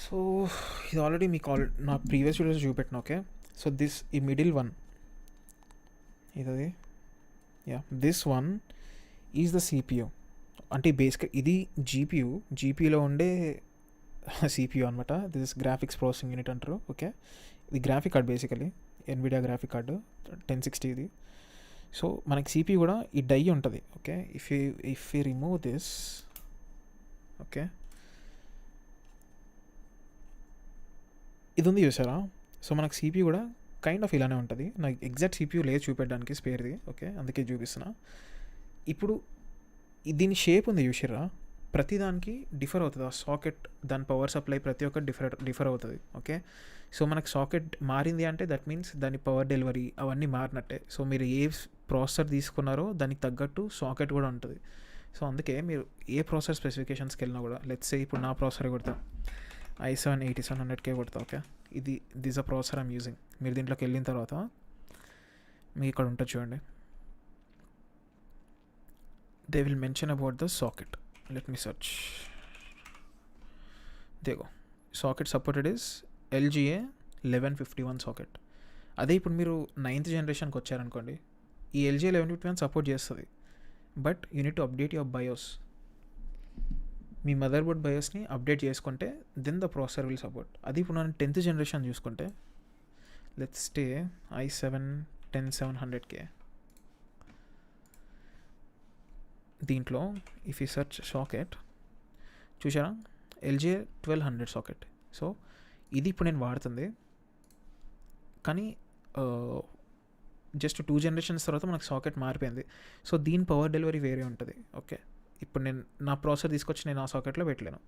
సో ఇది ఆల్రెడీ మీకు నా ప్రీవియస్ వీడియోస్ చూపెట్టిన. ఓకే, సో దిస్ ఈ మిడిల్ వన్ ఇది, yeah, this one is the CPU. అంటే బేసిక్గా ఇది జీపీయూలో ఉండే సిపియూ అనమాట. This is graphics processing unit అంటారు. ఓకే, ఇది graphic card, basically Nvidia graphic card 1060 ఇది. సో మనకి సిపియూ కూడా ఈ డై ఉంటుంది. Okay, if you remove this, okay, ఇది ఉంది చూసారా. సో మనకు సిపియూ కూడా కైండ్ ఆఫ్ ఇలానే ఉంటుంది. నాకు ఎగ్జాక్ట్ సిపియూ లేదు చూపెట్టడానికి స్పేర్ది. ఓకే, అందుకే చూపిస్తున్నా. ఇప్పుడు దీని షేప్ ఉంది చూసిరా, ప్రతిదానికి డిఫర్ అవుతుంది. ఆ సాకెట్, దాని పవర్ సప్లై ప్రతి ఒక్కటి డిఫర్ అవుతుంది. ఓకే, సో మనకు సాకెట్ మారింది అంటే దట్ మీన్స్ దాని పవర్ డెలివరీ అవన్నీ మారినట్టే. సో మీరు ఏ ప్రాసెసర్ తీసుకున్నారో దానికి తగ్గట్టు సాకెట్ కూడా ఉంటుంది. సో అందుకే మీరు ఏ ప్రాసెసర్ స్పెసిఫికేషన్స్కి వెళ్ళినా కూడా, లెట్స్ సే ఇప్పుడు నా ప్రాసెసర్ కొడతా i7 8700K కొడతా. Okay, this uh processor I'm using. మీరు దీంట్లోకి వెళ్ళిన తర్వాత మీకు ఇక్కడ ఉంటుంది చూడండి, they will mention about the socket. Let me search. దేగో socket supported is LGA 1151 socket. అదే ఇప్పుడు మీరు 9th జనరేషన్కి వచ్చారనుకోండి, ఈ LGA 1151 సపోర్ట్ చేస్తుంది. But you need to update your BIOS. మీ మదర్ బోర్డ్ బయోస్ని అప్డేట్ చేసుకుంటే then the processor will support. అది ఇప్పుడు మనం 10th జనరేషన్ చూసుకుంటే, లెట్స్ స్టే i7 10700K. దీంట్లో ఇఫ్ యూ సర్చ్ సాకెట్ చూసారా, LGA 1200 సాకెట్. సో ఇది ఇప్పుడు నేను వాడుతుంది. కానీ జస్ట్ 2 జనరేషన్స్ తర్వాత మనకు సాకెట్ మారిపోయింది. సో దీని పవర్ డెలివరీ వేరే ఉంటుంది. ఓకే, ఇప్పుడు నేను నా ప్రాసెసర్ తీసుకొచ్చి నేను ఆ సాకెట్లో పెట్టలేను.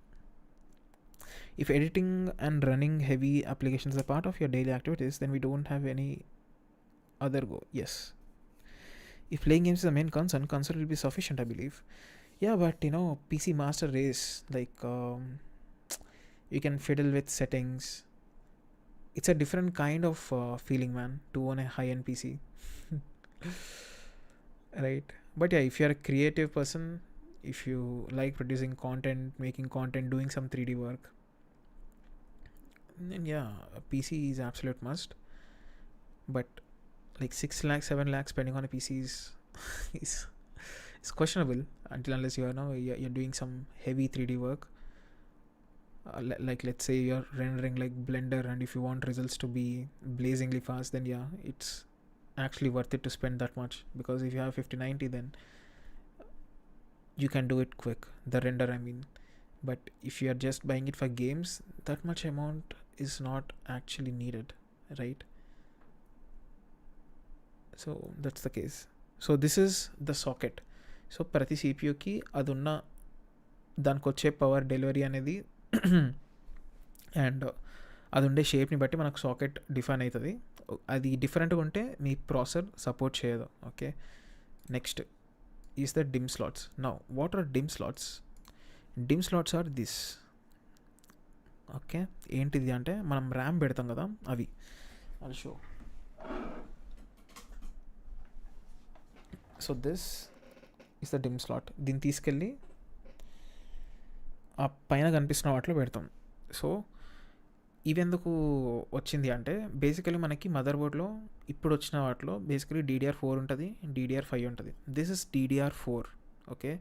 If editing and running heavy applications are part of your daily activities, then we don't have any other go. Yes, if playing games is the main console will be sufficient, I believe. Yeah, but you know PC master race, like you can fiddle with settings. It's a different kind of feeling, man, to own a high-end PC. Right? But yeah, if you're a creative person, if you like producing content, making content, doing some 3D work, then yeah, a PC is absolute must. But like 6 lakhs 7 lakhs spending on a PC is questionable until unless you're doing some heavy 3D work. Like let's say you're rendering like Blender, and if you want results to be blazingly fast, then yeah, it's actually worth it to spend that much. Because if you have 5090, then you can do it quick, the render I mean. But if you are just buying it for games, that much amount is not actually needed, right? So that's the case. So this is the socket. So ప్రతి సిపియూకి అది ఉన్న దానికి వచ్చే power delivery అనేది and అది ఉండే షేప్ని బట్టి మనకు సాకెట్ డిఫైన్ అవుతుంది. అది డిఫరెంట్గా ఉంటే మీ ప్రాసెసర్ సపోర్ట్ చేయదు. Okay, next is the DIMM slots. Now what are DIMM slots? DIMM slots are this. Okay, ఏంటిది అంటే మనం ర్యామ్ పెడతాం కదా, అవి. I'll show. So this is the DIMM slot. దీన్ని తీసుకెళ్ళి ఆ పైన కనిపిస్తున్న వాటిలో పెడతాం. సో ఇవెందుకు వచ్చింది అంటే, బేసికలీ మనకి మదర్ బోర్డ్లో ఇప్పుడు వచ్చిన వాటిలో బేసికలీ DDR4 ఉంటుంది, DDR5 ఉంటుంది. This is DDR4. ఓకే.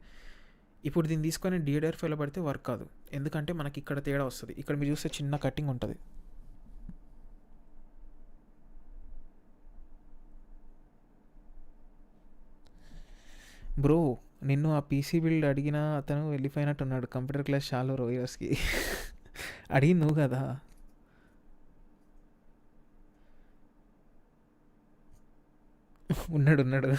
ఇప్పుడు దీన్ని తీసుకొని DDR5లో పడితే వర్క్ కాదు, ఎందుకంటే మనకి ఇక్కడ తేడా వస్తుంది. ఇక్కడ మీరు చూస్తే చిన్న కటింగ్ ఉంటుంది. బ్రో నిన్ను ఆ పీసీ బిల్డ్ అడిగిన అతను వెళ్ళిపోయినట్టున్నాడు కంప్యూటర్ క్లాస్ చాలా రోజుకి. అడిగింది నువ్వు కదా. ఉన్నాడు.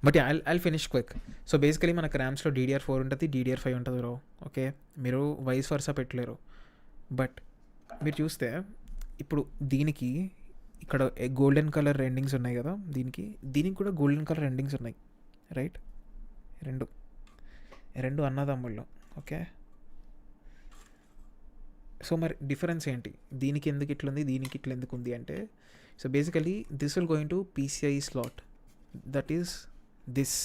But I'll finish quick. So basically మనకు ర్యామ్స్లో DDR4 ఉంటుంది, DDR5 ఉంటుంది బ్రో. ఓకే, మీరు వైస్ వర్సా పెట్టలేరు. బట్ మీరు చూస్తే ఇప్పుడు దీనికి ఇక్కడ గోల్డెన్ కలర్ ఎండింగ్స్ ఉన్నాయి కదా, దీనికి కూడా గోల్డెన్ కలర్ ఎండింగ్స్ ఉన్నాయి, రైట్? రెండు అన్నదమ్ముళ్ళు. ఓకే, సో మరి డిఫరెన్స్ ఏంటి? దీనికి ఎందుకు ఇట్లుంది, దీనికి ఇట్లా ఎందుకు ఉంది అంటే, so basically this will going to PCI slot, that is this.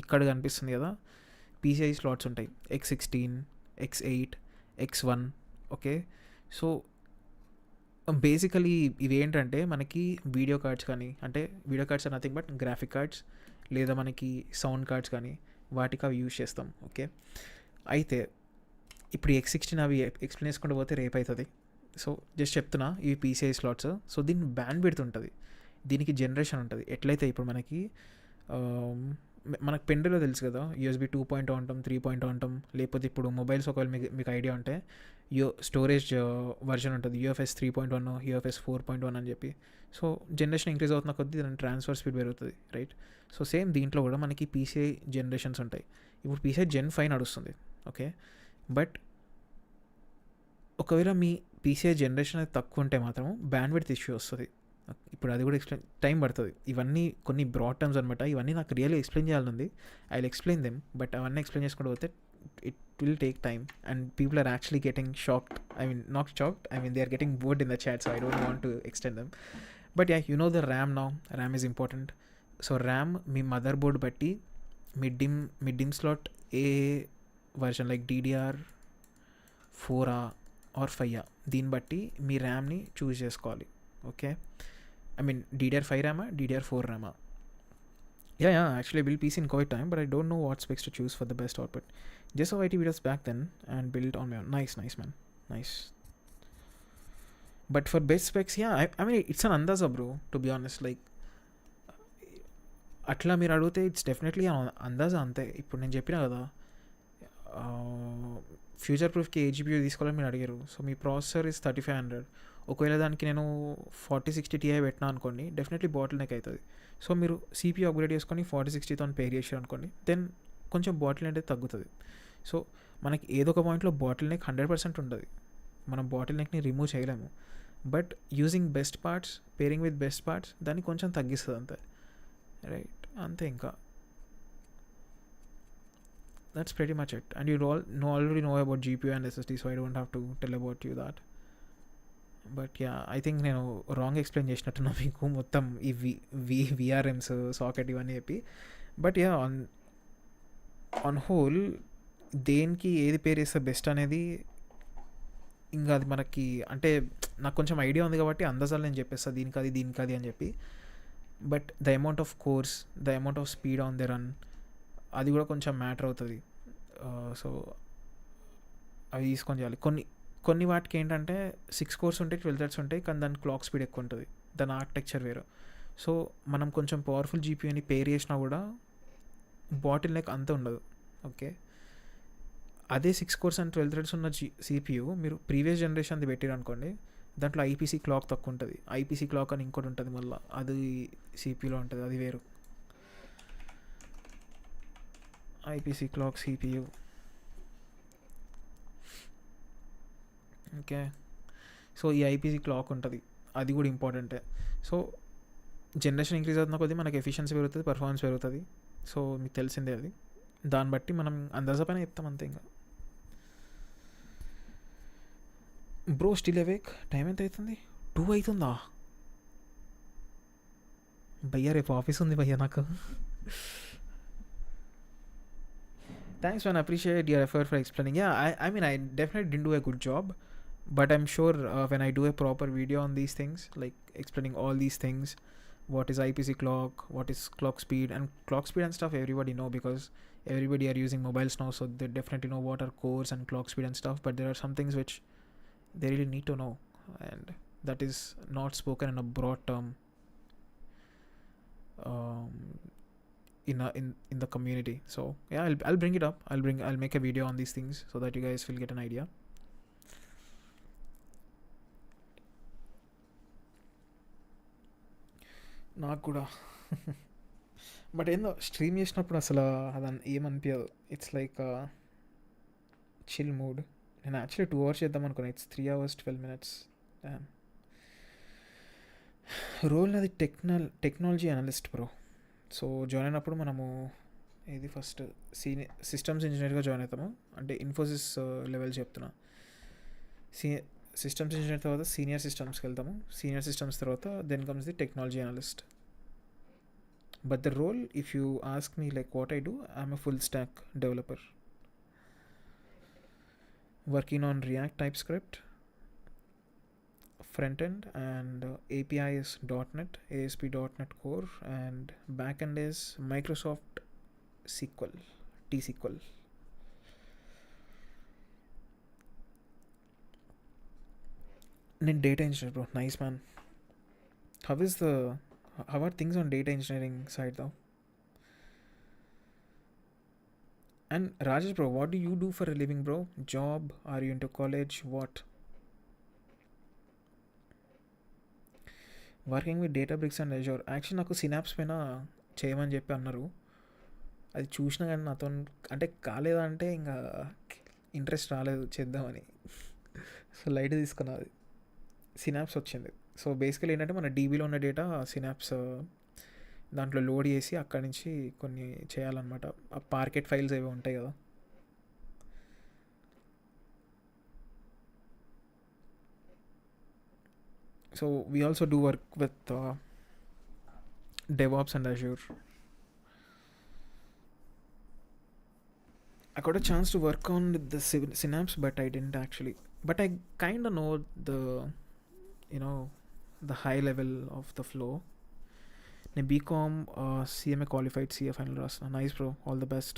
ఇక్కడ కనిపిస్తుంది కదా, PCI స్లాట్స్ ఉంటాయి, X16, X8, X1. Okay, so basically ఇవి ఏంటంటే మనకి వీడియో కార్డ్స్ కానీ, అంటే video cards are nothing but graphic cards, లేదా మనకి సౌండ్ కార్డ్స్ కానీ వాటికి అవి యూజ్ చేస్తాం. ఓకే, అయితే ఇప్పుడు X16 అవి ఎక్స్ప్లెయిన్ చేసుకుంటూ పోతే రేపు అవుతుంది. సో జస్ట్ చెప్తున్నా, ఇవి PCI స్లాట్స్. సో దీని బ్యాండ్ విడ్త్ ఉంటుంది, దీనికి జనరేషన్ ఉంటుంది. ఎట్లయితే ఇప్పుడు మనకు పెన్డ్రైవ్లో తెలుసు కదా, USB 2.0 అంటాం, 3.0 అంటాం, లేకపోతే ఇప్పుడు మొబైల్స్ ఒకవేళ మీకు ఐడియా ఉంటే స్టోరేజ్ వర్షన్ ఉంటుంది, UFS 3.1, UFS 4.1 అని చెప్పి. సో జనరేషన్ ఇంక్రీజ్ అవుతున్న కొద్దీ దాని ట్రాన్స్ఫర్ స్పీడ్ పెరుగుతుంది, రైట్? సో సేమ్ దీంట్లో కూడా మనకి PCI జనరేషన్స్ ఉంటాయి. ఇప్పుడు PCI Gen 5 నడుస్తుంది. ఓకే, బట్ ఒకవేళ మీ PCI జనరేషన్ అనేది తక్కువ ఉంటే మాత్రం బ్యాండ్ విడ్త్ ఇష్యూ వస్తుంది. ఇప్పుడు అది కూడా టైం పడుతుంది. ఇవన్నీ కొన్ని బ్రాడ్ టర్మ్స్ అనమాట, ఇవన్నీ నాకు రియల్లీ ఎక్స్ప్లెయిన్ చేయాలనుంది. I will explain them, but అవన్నీ ఎక్స్ప్లెయిన్ చేసుకుంటూ పోతే it will take time and people are actually getting shocked. Not shocked, they are getting bored in the chat, so I don't want to extend them. But you know the RAM now. RAM is important. So RAM మీ motherboard బట్టి మీ DIMM slot ఏ version, like DDR4 or 5, దీన్ని బట్టి మీ ర్యామ్ని చూస్ చేసుకోవాలి. Okay, DDR5 RAM, DDR4 RAM. Yeah, actually I built PC in COVID time, but I don't know what specs to choose for the best output. Just saw IT videos back then and built on my own. Nice man, nice. But for best specs, yeah, it's an andaza bro, to be honest. Like అట్లా మీరు అడిగితే it's definitely అందాజా అంతే. ఇప్పుడు నేను చెప్పినా కదా, future ప్రూఫ్కి ఏ GPU తీసుకోవాలని మీరు అడిగారు. So me processor is 3500. ఒకవేళ దానికి నేను 4060 Ti పెట్టినా అనుకోండి, డెఫినెట్లీ బాటిల్ నెక్ అవుతుంది. సో మీరు CPU అప్గ్రేడ్ చేసుకొని 4060తో పేర్ చేసారు అనుకోండి, దెన్ కొంచెం బాటిల్ నెక్ అనేది తగ్గుతుంది. సో మనకి ఏదో ఒక పాయింట్లో బాటిల్ నెక్ 100% ఉంటుంది, మనం బాటిల్ నెక్ని రిమూవ్ చేయలేము. But using best parts, pairing with best parts దాన్ని కొంచెం తగ్గిస్తుంది అంతే, రైట్? అంతే. ఇంకా that's pretty much it. And you already know about GPU and SSD, so I don't have to tell about you that. But yeah, I think నేను wrong explain చేసినట్టున్నా మీకు మొత్తం ఈ VRMs సాకెట్ ఇవన్నీ చెప్పి. బట్ యా, ఆన్ హోల్ దేనికి ఏది పేరు వేస్తే బెస్ట్ అనేది ఇంకా అది మనకి, అంటే నాకు కొంచెం ఐడియా ఉంది కాబట్టి అందాజాలు నేను చెప్పేస్తాను దీనికి అది అని చెప్పి. But the amount of course, the amount of speed on the run, అది కూడా కొంచెం మ్యాటర్ అవుతుంది. సో అవి తీసుకొని చేయాలి. కొన్ని వాటికి ఏంటంటే 6 cores ఉంటాయి, 12 threads ఉంటాయి, కానీ దాని క్లాక్ స్పీడ్ ఎక్కువ ఉంటుంది, దాని ఆర్కిటెక్చర్ వేరు. సో మనం కొంచెం పవర్ఫుల్ GPUని పేర్ చేసినా కూడా బాటిల్ నెక్ అంత ఉండదు. ఓకే, అదే 6 cores and 12 threads ఉన్న CPU మీరు ప్రీవియస్ జనరేషన్ది పెట్టారు అనుకోండి, దాంట్లో IPC క్లాక్ తక్కువ ఉంటుంది. IPC క్లాక్ అని ఇంకోటి ఉంటుంది, మళ్ళీ అది CPUలో ఉంటుంది, అది వేరు. IPC clock CPU. Okay, so ఈ IPC క్లాక్ ఉంటుంది, అది కూడా ఇంపార్టెంటే. సో జనరేషన్ ఇంక్రీజ్ అవుతున్న కొద్దీ మనకి ఎఫిషియన్సీ పెరుగుతుంది, పర్ఫార్మెన్స్ పెరుగుతుంది. సో మీకు తెలిసిందే అది, దాన్ని బట్టి మనం అందాజా పైన చెప్తాం అంతే. ఇంకా బ్రో స్టిల్ అవేక్? టైం ఎంత అవుతుంది? 2 అవుతుందా భయ్యా? రేపు ఆఫీస్ ఉంది భయ్యా నాకు. Thanks man, I appreciate your effort for explaining. Yeah, I definitely didn't do a good job, but I'm sure when I do a proper video on these things, like explaining all these things, what is IPC clock, what is clock speed, and clock speed and stuff everybody know because everybody are using mobiles now, so they definitely know what are cores and clock speed and stuff. But there are some things which they really need to know, and that is not spoken in a broad term in the community. So yeah, I'll bring it up. I'll make a video on these things so that you guys will get an idea. నాకు కూడా but ఏందో stream చేసినప్పుడు అసలు అదని ఏమనిపించదు. It's like chill mood. నేను actually 2 hours చేద్దాం అనుకున్నాను. It's 3 hours 12 minutes. రోల్ అది technology analyst bro. So join అయినప్పుడు మనము ఇది ఫస్ట్ సిస్టమ్స్ ఇంజనీర్గా జాయిన్ అవుతాము. అంటే ఇన్ఫోసిస్ లెవెల్ చెప్తున్నా. సిస్టమ్స్ ఇంజనీర్ తర్వాత సీనియర్ సిస్టమ్స్కి వెళ్తాము. సీనియర్ సిస్టమ్స్ తర్వాత then comes the technology analyst. But the role, if you ask me like what I do, I'm a full stack developer working on React, TypeScript, front end, and API is .NET, ASP.NET Core, and back end is Microsoft SQL, T-SQL. నేను data engineer bro. Nice man. how are things on data engineering side though? And Rajesh bro, what do you do for a living bro? Job? Are you into college? What? Working with Databricks and Azure. Actually నాకు Synapse పైన చేయమని చెప్పి అన్నారు. అది చూసినా కానీ నాతో అంటే కాలేదంటే ఇంకా ఇంట్రెస్ట్ రాలేదు చేద్దామని. సో లైట్ తీసుకున్నది. సినాప్స్ వచ్చింది. సో బేసికలీ ఏంటంటే మన డీబీలో ఉన్న డేటా సినాప్స్ దాంట్లో లోడ్ చేసి అక్కడి నుంచి కొన్ని చేయాలన్నమాట. ఆ పార్కెట్ ఫైల్స్ ఏవి ఉంటాయి కదా, so we also do work with DevOps and Azure. I got a chance to work on the Synapse, but I didn't actually. But I kind of know the high level of the flow. Ne BCom CMA qualified, CA final rasna. Nice bro, all the best.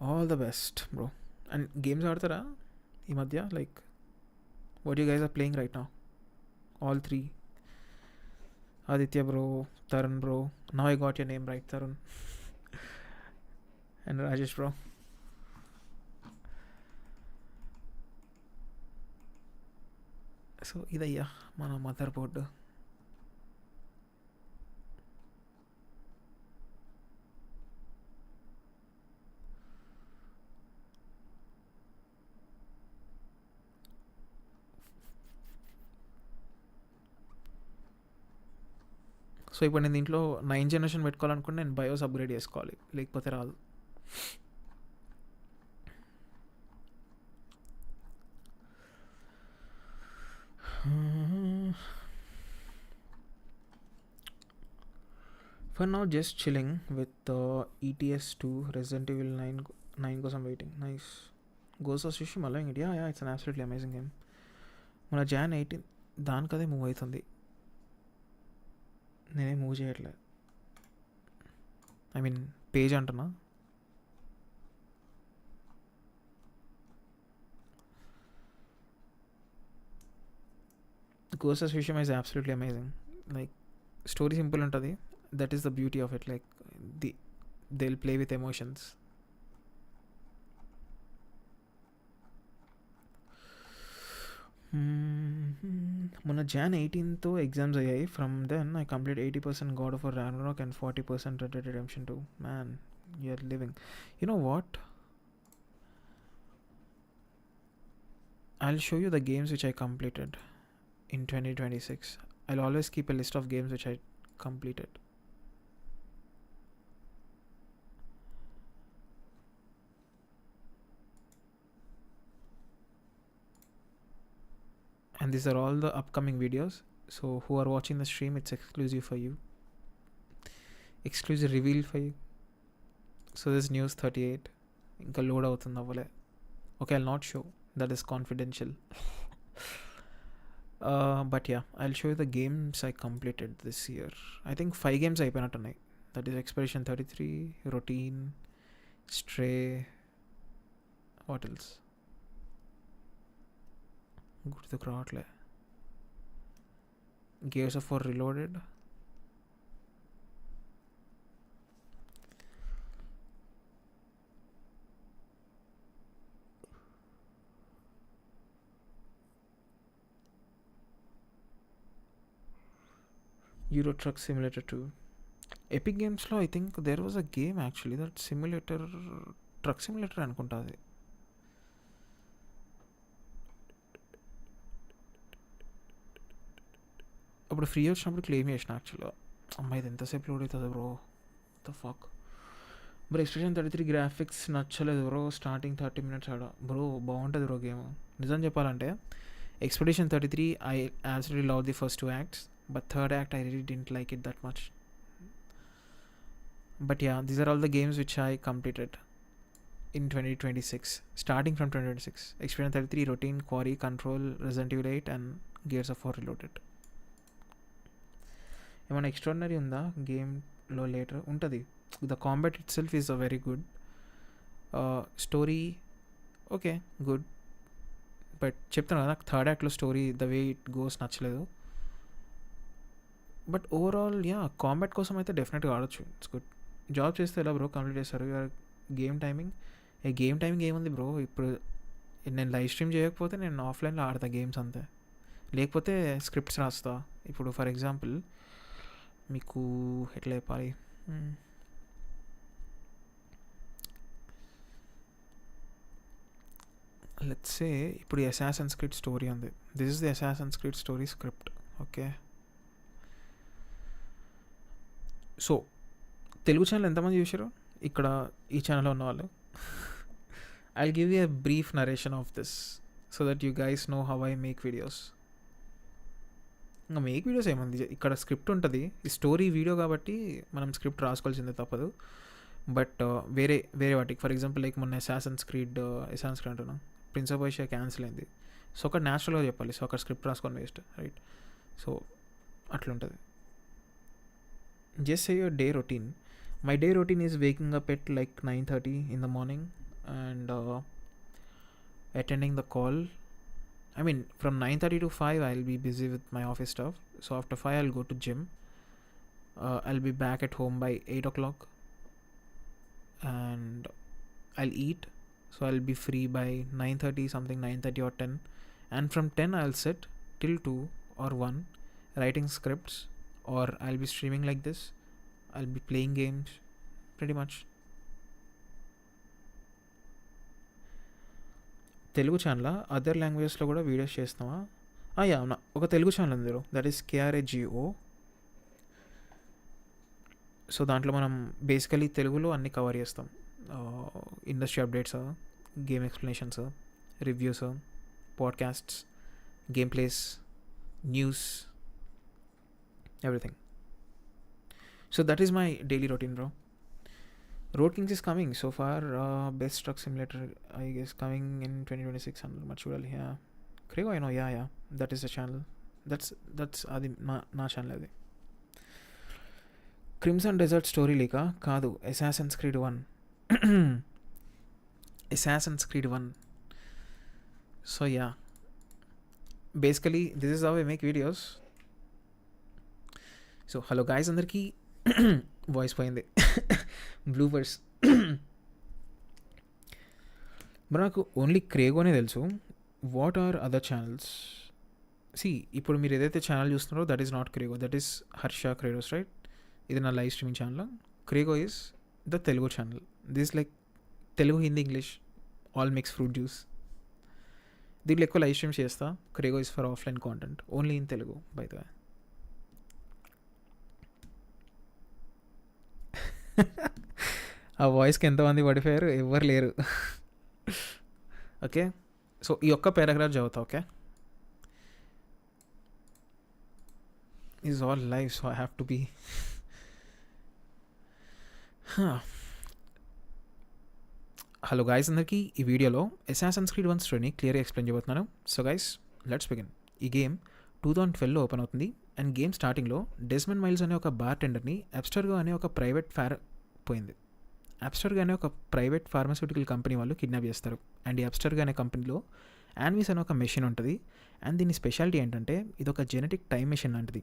All the best bro. And games ఆడతారా ఈ మధ్య? Like what you guys are playing right now? All three. Aditya bro, Tarun bro. Now I got your name right, Tarun. And Rajesh bro. So idayya mana motherboard. So ఇప్పుడు నేను దీంట్లో 9th generation పెట్టుకోవాలనుకుంటే నేను బయోస్ upgrade చేసుకోవాలి, లేకపోతే రాదు. For now just chilling with ETS2 Resident Evil 9 కోసం waiting. Nice. Goes off Sushee మళ్ళీ India. It's an absolutely amazing game. మన Jan 18 దానికదే మూవ్ అవుతుంది. నేనే మూవ్ చేయట్లే. ఐ మీన్ పేజ్ అంటున్నా. గోసెస్ విషయం is absolutely amazing. Like story simple ఉంటుంది. That is the beauty of it. Like they will play with emotions. మొన్న Jan 18th ఎగ్జామ్స్ అయ్యాయి. From then I complete 80% God of War Ragnarok and 40% Red Dead Redemption 2. Man, you're living. You know what? I'll show you the games which I completed in 2026. I'll always keep a list of games which I completed. And these are all the upcoming videos. So who are watching the stream, it's exclusive for you. Exclusive reveal for you. So this news 38. Inka load avutundi avvale. Okay, I'll not show. That is confidential. But yeah, I'll show you the games I completed this year. I think 5 games అయిపోయినట్టున్నాయి. That is Expedition 33, Routine, Stray, what else? గుర్తుకు రావట్లే. Gears of War Reloaded. Euro Truck Simulator 2. Epic Games లో I think there was a game actually that simulator, truck simulator అనుకుంటా అది. అప్పుడు free వచ్చినప్పుడు claim చేసిన యాక్చువల్గా. అమ్మాయి ఇది ఎంతసేపు లోడ్ అవుతుంది bro, the fuck bro. Expression 33 graphics నచ్చలేదు బ్రో. స్టార్టింగ్ 30 minutes ఆడ బ్రో బాగుంటుంది బ్రో గేమ్. నిజం చెప్పాలంటే Expedition 33 I absolutely love the first 2 acts, but third act I really didn't like it that much. But yeah, these are all the games which I completed in 2026, starting from 2026. Experience 33, Routine, Quarry, Control, Resident Evil 8 and Gears of War Reloaded. ఏమైనా extraordinary ఉందా గేమ్లో later? ఉంటుంది. The combat itself is a very good. Story okay good, but చెప్తాను కదా నాకు third యాక్ట్లో story the way it goes నచ్చలేదు. But overall yeah combat కోసం అయితే డెఫినెట్గా ఆడొచ్చు. It's good. జాబ్ చేస్తే ఎలా బ్రో కంప్లీట్ చేస్తారు? గేమ్ టైమింగ్ ఏముంది బ్రో? ఇప్పుడు నేను లైవ్ స్ట్రీమ్ చేయకపోతే నేను ఆఫ్లైన్లో ఆడతా గేమ్స్ అంతే, లేకపోతే స్క్రిప్ట్స్ రాస్తా. ఇప్పుడు ఫర్ ఎగ్జాంపుల్ మీకు ఎట్లా చెప్పాలి, లెట్స్ సే ఇప్పుడు అసాసిన్స్ క్రీడ్ స్టోరీ ఉంది. This is the assassins creed story script. Okay, so Telugu channel ఎంతమంది చూసారు ఇక్కడ ఈ ఛానల్లో ఉన్న వాళ్ళు? I will give you a brief narration of this so that you guys know how I make videos. ఇంకా make videos ఏముంది, ఇక్కడ స్క్రిప్ట్ ఉంటుంది. ఈ స్టోరీ వీడియో కాబట్టి మనం స్క్రిప్ట్ రాసుకోవాల్సిందే తప్పదు. బట్ వేరే వాటికి ఫర్ ఎగ్జాంపుల్ లైక్ మొన్న అసాసిన్స్ క్రీడ్ అంటున్నాం, ప్రిన్స్ ఆఫ్ పర్షియా క్యాన్సిల్ అయింది. సో అక్కడ న్యాచురల్గా చెప్పాలి, సో అక్కడ స్క్రిప్ట్ రాసుకొని వేస్ట్, రైట్? సో అట్లుంటుంది. Just say your day routine. My day routine is waking up at like 9:30 in the morning and attending the call. I mean from 9:30 to 5 I'll be busy with my office stuff. So after 5 I'll go to gym. I'll be back at home by 8 o'clock and I'll eat. So I'll be free by 9:30 something, 9:30 or 10. And from 10 I'll sit till 2 or 1 writing scripts, or I'll be streaming like this. I'll be playing games pretty much. Telugu channel other లాంగ్వేజెస్లో కూడా videos చేస్తావా? Yeah అవునా, ఒక Telugu channel ఉంది, that is KRAGO. So దాంట్లో మనం basically తెలుగులో అన్నీ కవర్ చేస్తాం. Industry updates, game explanations, reviews, podcasts, game plays, news, everything. So that is my daily routine, bro. Road Kings is coming so far. Best Truck Simulator I guess coming in 2026 and much well. Yeah, Krego, I know. Yeah, that is the channel. That's adi na channel adi. Crimson Desert Story leka kaadu, Assassin's Creed 1. Assassin's Creed 1. So yeah, basically this is how I make videos. So hello guys అందరికీ, voice పోయింది, bloopers. మరి నాకు only క్రేగోనే తెలుసు. What are other channels? ఇప్పుడు మీరు ఏదైతే channel చూస్తున్నారో that is not Crego, that is Harsha Credos, right? ఇది నా live streaming channel. Crego is the Telugu channel. This like Telugu, Hindi, English all mix fruit juice. దీంట్లో ఎక్కువ లైవ్ స్ట్రీమ్ చేస్తా. Crego is for offline content only in Telugu, by the way. ఆ వాయిస్కి ఎంతమంది పడిపోయారు? ఎవ్వరు లేరు. ఓకే, సో ఈ ఒక్క పారాగ్రాఫ్ చదువుతా. Okay, is all live, so I have to be. Hello guys అందరికీ, ఈ వీడియోలో అసాసిన్స్ క్రీడ్ 1 స్టోరీని క్లియర్గా ఎక్స్ప్లెయిన్ చేయబోతున్నాను. So guys let's begin. ఈ గేమ్ 2012లో ఓపెన్ అవుతుంది. అండ్ గేమ్ స్టార్టింగ్లో డెస్మండ్ మైల్స్ అనే ఒక బార్ టెండర్ని అబ్స్టర్గో అనే ఒక ప్రైవేట్ ఫార్మాస్యూటికల్ కంపెనీ వాళ్ళు కిడ్నాప్ చేస్తారు. అండ్ ఈ అబ్స్టర్గో అనే కంపెనీలో యాన్విస్ అనే ఒక మెషిన్ ఉంటుంది. అండ్ దీని స్పెషాలిటీ ఏంటంటే ఇది ఒక జెనెటిక్ టైం మెషిన్ లాంటిది.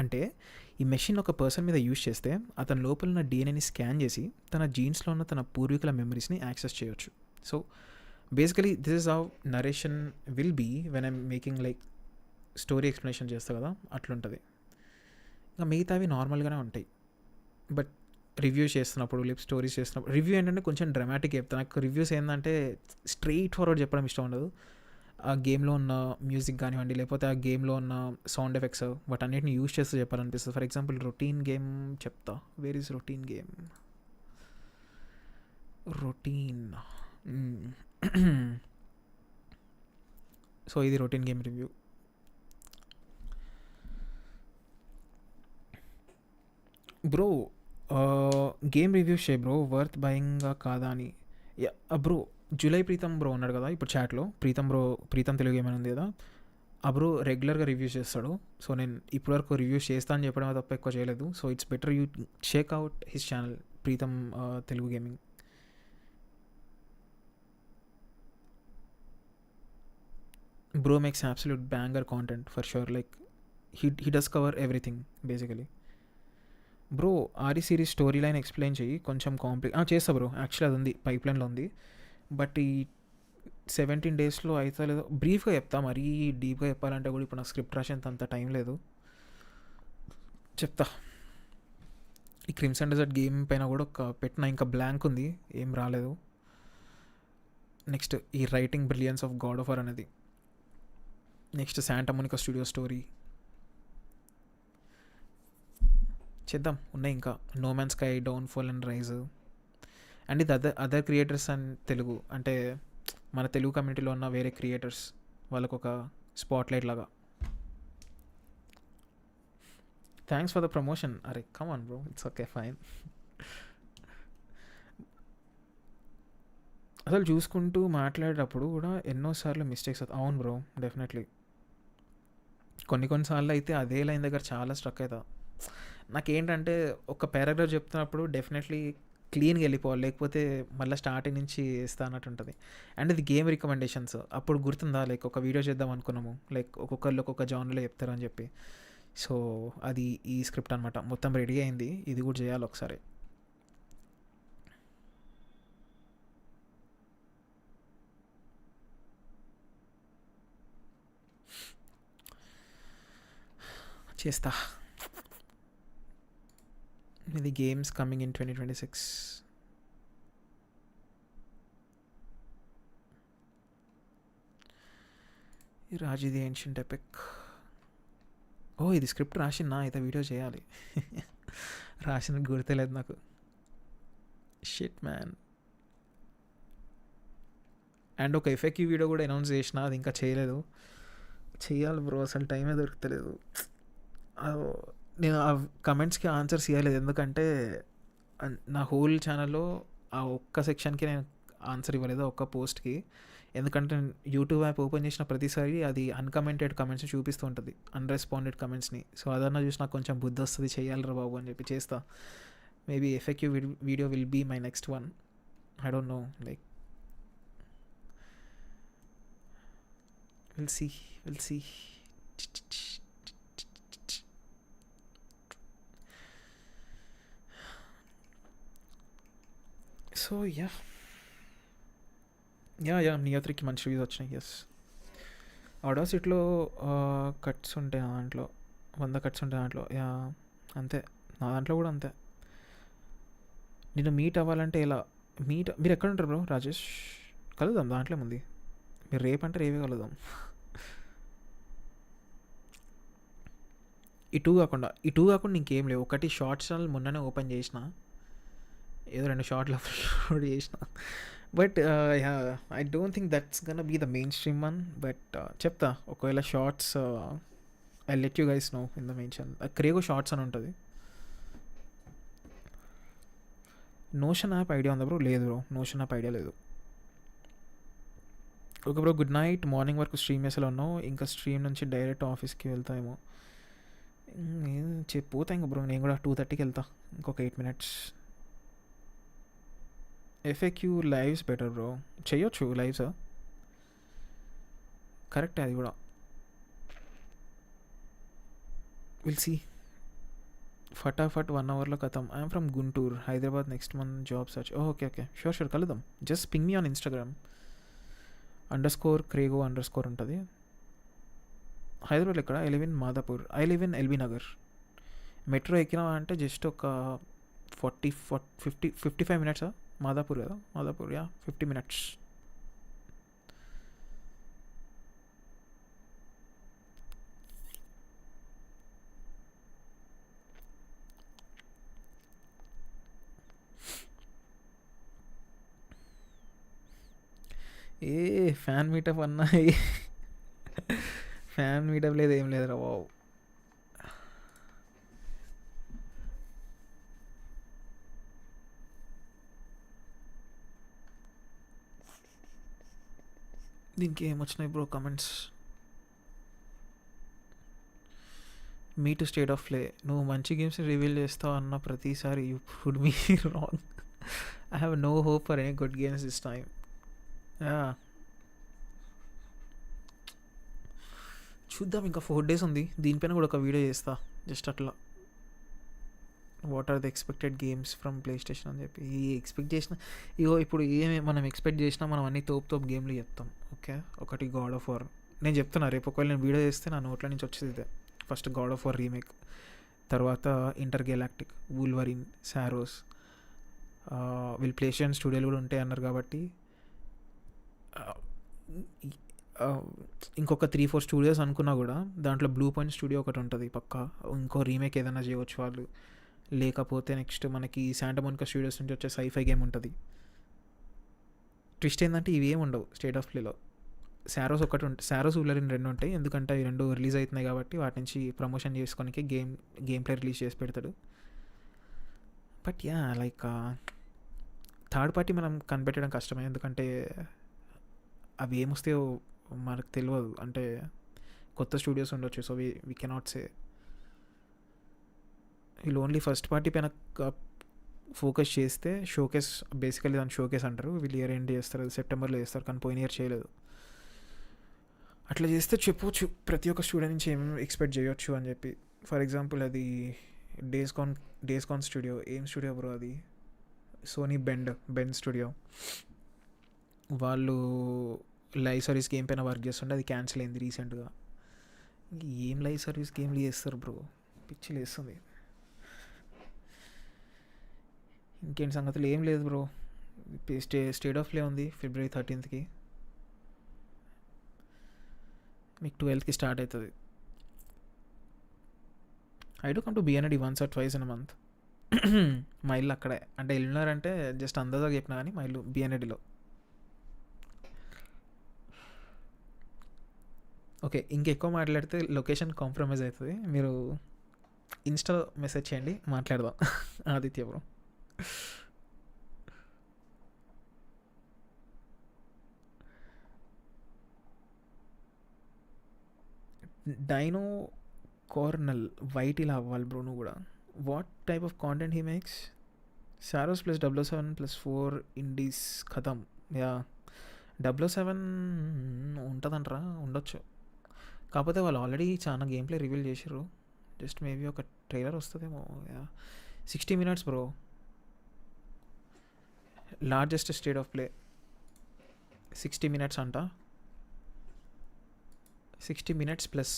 అంటే ఈ మెషిన్ ఒక పర్సన్ మీద యూజ్ చేస్తే అతని లోపల ఉన్న డిఎన్ఏని స్కాన్ చేసి తన జీన్స్లో ఉన్న తన పూర్వీకుల మెమరీస్ని యాక్సెస్ చేయొచ్చు. So basically this is how narration will be when I'm making like story explanation చేస్తా కదా, అట్లుంటుంది. ఇంకా మిగతావి నార్మల్గానే ఉంటాయి. బట్ రివ్యూస్ చేస్తున్నప్పుడు స్టోరీస్ చేస్తున్నప్పుడు రివ్యూ ఏంటంటే కొంచెం డ్రామాటిక్ చెప్తాను. నాకు రివ్యూస్ ఏంటంటే స్ట్రెయిట్ ఫార్వర్డ్ చెప్పడం ఇష్టం ఉండదు. ఆ గేమ్లో ఉన్న మ్యూజిక్ కానివ్వండి, లేకపోతే ఆ గేమ్లో ఉన్న సౌండ్ ఎఫెక్ట్స్ వాటన్నిటిని యూజ్ చేస్తూ చెప్పాలనిపిస్తుంది. ఫర్ ఎగ్జాంపుల్ రొటీన్ గేమ్ చెప్తా. Where is routine game? Routine. So ఇది routine game review. Bro game reviews చే బ్రో, వర్త్ బయింగ్ కాదా అని. బ్రో జూలై ప్రీతం బ్రో ఉన్నాడు కదా ఇప్పుడు చాట్లో, ప్రీతం తెలుగు గేమ్ అని ఉంది కదా, ఆ బ్రో రెగ్యులర్గా రివ్యూస్ చేస్తాడు. సో నేను ఇప్పటివరకు రివ్యూస్ చేస్తా అని చెప్పడమే తప్ప ఎక్కువ చేయలేదు. So it's better you check out his channel Preetham Telugu Gaming. Bro makes absolute banger content for sure. Like he does cover everything basically. Bro aari series story line explain చెయ్యి, కొంచెం చేస్తా బ్రో. యాక్చువల్లీ అది ఉంది, పైప్లైన్లో ఉంది. బట్ ఈ 17 daysలో అయితే లేదో బ్రీఫ్గా చెప్తా. మరీ డీప్గా చెప్పాలంటే కూడా ఇప్పుడు నాకు స్క్రిప్ట్ రాసేంత అంత టైం లేదు. చెప్తా. ఈ క్రిమ్సన్ డెజర్ట్ గేమ్ పైన కూడా ఒక పెట్టిన ఇంకా బ్లాంక్ ఉంది, ఏం రాలేదు. నెక్స్ట్ ఈ writing brilliance of God of War అనేది. Next Santa Monica studio story చేద్దాం. ఉన్నాయి ఇంకా No Man Sky, down fall and rise. And ఇది అదర్ క్రియేటర్స్ అండ్ తెలుగు, అంటే మన తెలుగు కమ్యూనిటీలో ఉన్న వేరే క్రియేటర్స్ వాళ్ళకు ఒక స్పాట్లైట్ లాగా. Thanks for the promotion. అరే come on bro, it's okay fine. అసలు చూసుకుంటూ మాట్లాడేటప్పుడు కూడా ఎన్నోసార్లు మిస్టేక్స్ అవుతాయి. అవును బ్రో, డెఫినెట్లీ. కొన్నిసార్లు అయితే అదే లైన్ దగ్గర చాలా స్ట్రక్ అవుతా. నాకేంటంటే ఒక పారాగ్రాఫ్ చెప్తున్నప్పుడు డెఫినెట్లీ క్లీన్గా వెళ్ళిపోవాలి, లేకపోతే మళ్ళీ స్టార్టింగ్ నుంచి వేస్తా అన్నట్టు ఉంటుంది. అండ్ ఇది గేమ్ రికమెండేషన్స్. అప్పుడు గుర్తుందా లైక్ ఒక వీడియో చేద్దాం అనుకున్నాము, లైక్ ఒక్కొక్కళ్ళు ఒక్కొక్క జానర్లో చెప్తారని చెప్పి. సో అది ఈ స్క్రిప్ట్ అనమాట. మొత్తం రెడీ అయింది, ఇది కూడా చేయాలి ఒకసారి. చేస్తా. ఇది గేమ్స్ కమింగ్ ఇన్ 2026. రాజీది ఏన్షియంట్ ఎపిక్. ఓ ఇది స్క్రిప్ట్ రాసినా అయితే వీడియో చేయాలి. రాసినట్టు గుర్తులేదు నాకు. Shit man. అండ్ ఒక ఎఫెక్టివ్ వీడియో కూడా అనౌన్స్ చేసిన, అది ఇంకా చేయలేదు. చేయాలి బ్రో, అసలు టైమే దొరుకుతలేదు. నేను ఆ కమెంట్స్కి ఆన్సర్స్ ఇవ్వలేదు, ఎందుకంటే నా హోల్ ఛానల్లో ఆ ఒక్క సెక్షన్కి నేను ఆన్సర్ ఇవ్వలేదు, ఒక్క పోస్ట్కి. ఎందుకంటే యూట్యూబ్ యాప్ ఓపెన్ చేసిన ప్రతిసారి అది అన్కమెంటెడ్ కమెంట్స్ని చూపిస్తూ ఉంటుంది, అన్రెస్పాండెడ్ కమెంట్స్ని. సో అదన్నా చూసి నాకు కొంచెం బుద్ధి వస్తుంది, చేయాలిరా బాబు అని చెప్పి చేస్తా. Maybe effective video will be my next one. I don't know, like will see. So yeah Neo 3కి మంచి రివ్యూస్ వచ్చినాయి. ఎస్, ఆడాసిటీలో కట్స్ ఉంటాయి దాంట్లో, 100 కట్స్ ఉంటాయి దాంట్లో. యా అంతే, నా దాంట్లో కూడా అంతే. నేను మీట్ అవ్వాలంటే ఎలా మీరు ఎక్కడ ఉంటారు బ్రో? రాజేష్, కలుద్దాం దాంట్లో ఉంది. మీరు రేపంటే రేపే కలుద్దాం. ఈ టూ కాకుండా ఇంకేం లేవు. ఒకటి షార్ట్స్ ఛానల్ మొన్ననే ఓపెన్ చేసిన, ఏదో 2 షార్ట్లు అప్లోడ్ చేసిన. But I don't think that's gonna be the main stream one. But చెప్తా, ఒకవేళ shorts I let you guys know in the main channel. Crego shorts అని ఉంటుంది. నోషన్ యాప్ ఐడియా ఉందా బ్రో? లేదు బ్రో, నోషన్ యాప్ ఐడియా లేదు. Okay bro, good night. Morning వరకు stream చేసేలా ఉన్నావు, ఇంకా స్ట్రీమ్ నుంచి డైరెక్ట్ ఆఫీస్కి వెళ్తామేమో. పోతా ఇంక బ్రో, నేను కూడా 2:30కి వెళ్తా, ఇంకొక 8 minutes. FAQ lives better bro, చెయ్యొచ్చు లైవ్స్, కరెక్టే అది కూడా. Will see. ఫటాఫట్ 1 hourలో కథం. I'm from Guntur, Hyderabad, next month job search. Okay okay, sure కలుద్దాం. Just ping me on Instagram _Crego_ ఉంటుంది. హైదరాబాద్ ఇక్కడ. I live in Madhapur. I live in LB Nagar. Metro ఎక్కినా అంటే జస్ట్ ఒక 55 minutes. మాదాపూర్ కదా, మాదాపూర్, 50 minutes. ఫ్యాన్ మీటప్ అన్నా, ఫ్యాన్ మీటప్ లేదు, ఏం లేదురా బాబు. దీనికి ఏమొచ్చినాయి bro comments? Me to State of Play. నువ్వు మంచి గేమ్స్ రివీల్ చేస్తావు అన్న ప్రతిసారి you would me wrong. I have no hope for any good games this time. చూద్దాం, ఇంకా 4 days ఉంది. దీనిపైన కూడా ఒక వీడియో చేస్తా, జస్ట్ అట్లా what are the expected games from PlayStation అని చెప్పి. ఎక్స్పెక్ట్ చేసిన ఇప్పుడు ఏమి మనం ఎక్స్పెక్ట్ చేసినా మనం అన్ని తోపు గేమ్లు చెప్తాం. ఓకే, ఒకటి గాడ్ ఆఫ్ వార్. నేను చెప్తున్నా, రేపు ఒకవేళ నేను వీడియో చేస్తే నా నోట్ల నుంచి వచ్చేది ఇదే. First God of war remake, తర్వాత ఇంటర్ గెలాక్టిక్, వూల్వరిన్, సారోస్. వీళ్ళు ప్లే స్టేషన్ స్టూడియోలు కూడా ఉంటాయి అన్నారు కాబట్టి ఇంకొక 3-4 స్టూడియోస్ అనుకున్నా కూడా దాంట్లో బ్లూ పాయింట్ స్టూడియో ఒకటి ఉంటుంది పక్కా. ఇంకో రీమేక్ ఏదైనా చేయవచ్చు వాళ్ళు. లేకపోతే నెక్స్ట్ మనకి శాంటా మోనికా స్టూడియోస్ నుంచి వచ్చే సైఫై గేమ్ ఉంటుంది. ట్విస్ట్ ఏంటంటే ఇవి ఏమి ఉండవు స్టేట్ ఆఫ్ ప్లేలో. సారోస్ ఒకటి ఉంటుంది, సారోస్ వూల్వరిన్ 2 ఉంటాయి. ఎందుకంటే అవి 2 రిలీజ్ అవుతున్నాయి కాబట్టి వాటి నుంచి ప్రమోషన్ చేసుకోనికి గేమ్ ప్లే రిలీజ్ చేసి పెడతాడు. బట్ లైక్ థర్డ్ పార్టీ మనం కనిపెట్టడం కష్టమే, ఎందుకంటే అవి ఏమొస్తాయో మనకు తెలియదు. అంటే కొత్త స్టూడియోస్ ఉండొచ్చు, సో వీ కెనాట్ సే. వీళ్ళు ఓన్లీ ఫస్ట్ పార్టీ పైన ఫోకస్ చేస్తే షోకేస్, బేసికలీ దాన్ని షోకేస్ అంటారు. వీళ్ళు ఇయర్ ఎండ్ చేస్తారు, సెప్టెంబర్లో చేస్తారు, కానీ పోయిన ఇయర్ చేయలేదు. అట్లా చేస్తే చెప్పవచ్చు ప్రతి ఒక్క స్టూడియో నుంచి ఏమేమి ఎక్స్పెక్ట్ చేయొచ్చు అని చెప్పి. ఫర్ ఎగ్జాంపుల్ అది డేస్ కాన్ స్టూడియో. ఏం స్టూడియో బ్రో అది? Sony Bend studio. వాళ్ళు లైవ్ సర్వీస్ గేమ్ పైన వర్క్ చేస్తుంటే అది క్యాన్సిల్ అయింది రీసెంట్గా. ఏం లైవ్ సర్వీస్ గేమ్లు చేస్తారు బ్రో, పిచ్చిలు వేస్తుంది. ఇంకేంటి సంగతులు? ఏం లేదు బ్రో, స్టేట్ ఆఫ్ ప్లే ఉంది February 13th. మీకు 12th స్టార్ట్ అవుతుంది. I do come to BND once or twice in a month. మా ఇల్లు అక్కడే, అంటే వెళ్ళినారంటే జస్ట్ అందాజా చెప్పినా కానీ మా ఇల్లు BNDలో. ఓకే, ఇంకెక్కువ మాట్లాడితే లొకేషన్ కాంప్రమైజ్ అవుతుంది. మీరు ఇన్స్టాలో మెసేజ్ చేయండి, మాట్లాడదాం. ఆదిత్య బ్రో. డైనో కార్నల్ వైట్ ఇలా అవ్వాలి బ్రో నువ్వు కూడా. What type of content he makes? Saros plus 007 plus 4 indies ఖతం. 007 ఉంటుందంటారా? ఉండొచ్చు. కాకపోతే వాళ్ళు ఆల్రెడీ చాలా గేమ్ ప్లే రివీల్ చేసారు. జస్ట్ మేబీ ఒక ట్రైలర్ వస్తుందేమో. 60 minutes bro, largest State of Play 60 minutes అంట. 60 minutes ప్లస్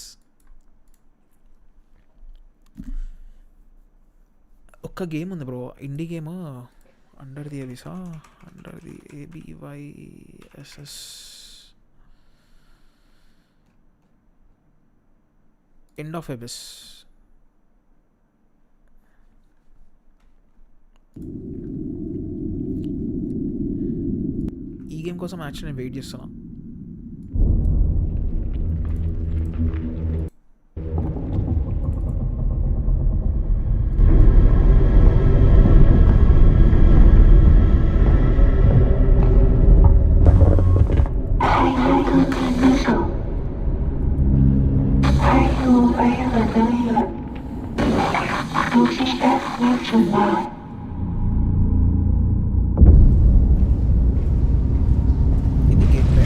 ఒక్క గేమ్ ఉంది bro, indie game. Under the ABYSS end of Abyss. ఈ గేమ్ కోసం యాక్చువల్లీ నేను వెయిట్ చేస్తున్నా. ఇది gameplay.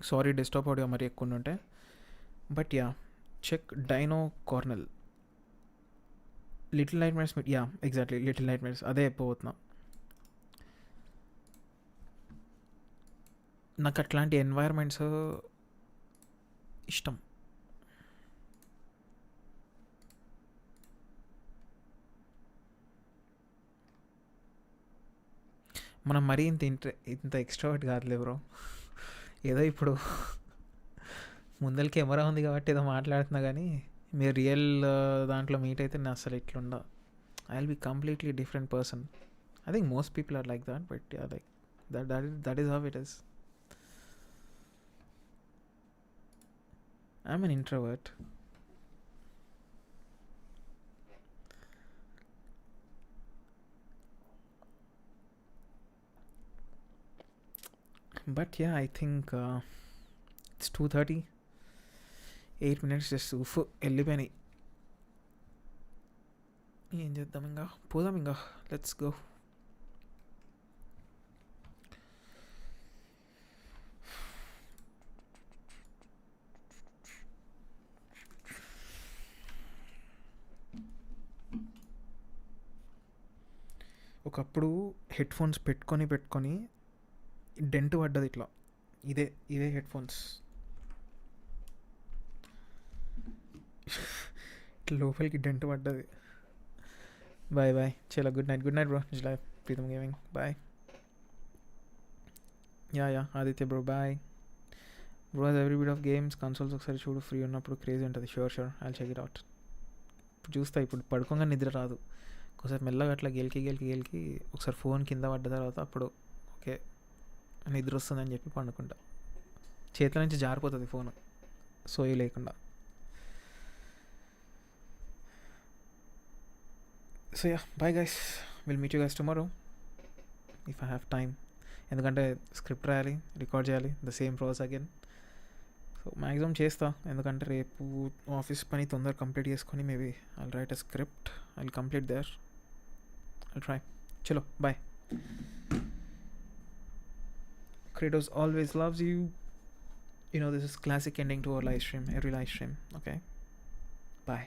Sorry desktop audio మరి ఎక్కువ ఉంటే. But yeah, check Dino Cornell Little Nightmares. Yeah exactly, Little Nightmares అదే అయిపోతున్నా. నాకు అట్లాంటి ఎన్వైర్మెంట్స్ ఇష్టం. మనం మరీ ఇంత ఎక్స్ట్రావర్ట్ కాదులే బ్రో. ఏదో ఇప్పుడు ముందర కెమెరా ఉంది కాబట్టి ఏదో మాట్లాడుతున్నా, కానీ మీరు రియల్ దాంట్లో మీట్ అయితే నేను అసలు ఇట్లుండా. I will be completely different person. I think most people are like that, but yeah, like that is how it is. I'm an introvert. But yeah, I think it's 2:30. 8 minutes just వెళ్ళిపోయినాయి. ఏం చేద్దాం, ఇంకా పోదాం, ఇంకా let's go. ఒకప్పుడు headphones పెట్టుకొని dent పడ్డది ఇట్లా. ఇదే హెడ్ ఫోన్స్ ఇట్లా లోపలికి డెంట్ పడ్డది. బాయ్ బాయ్, చలో గుడ్ నైట్ బ్రో. జై Preetham Gaming, bye. Yeah Aditya bro, bye bro. Every bit of games consoles ఒకసారి చూడు, ఫ్రీ ఉన్నప్పుడు క్రేజీ ఉంటుంది. Sure I'll check it out. ఇప్పుడు చూస్తా. ఇప్పుడు పడుకోగా నిద్ర రాదు, ఒకసారి మెల్లగా అట్లా గెలికి ఒకసారి ఫోన్ కింద పడ్డ తర్వాత అప్పుడు ఓకే నిద్ర వస్తుందని చెప్పి పండుకుంటా. చేతుల నుంచి జారిపోతుంది ఫోన్ సోయి లేకుండా. So yeah, bye guys, will meet you guys tomorrow if I have time. ఎందుకంటే స్క్రిప్ట్ రాయాలి, రికార్డ్ చేయాలి, the same process again. So maximum చేస్తా, ఎందుకంటే రేపు ఆఫీస్ పని తొందరగా కంప్లీట్ చేసుకొని maybe I'll write a script, I'll complete there, I'll try. చలో bye. Kratos always loves you. You know, this is classic ending to our live stream, every live stream. Okay, bye.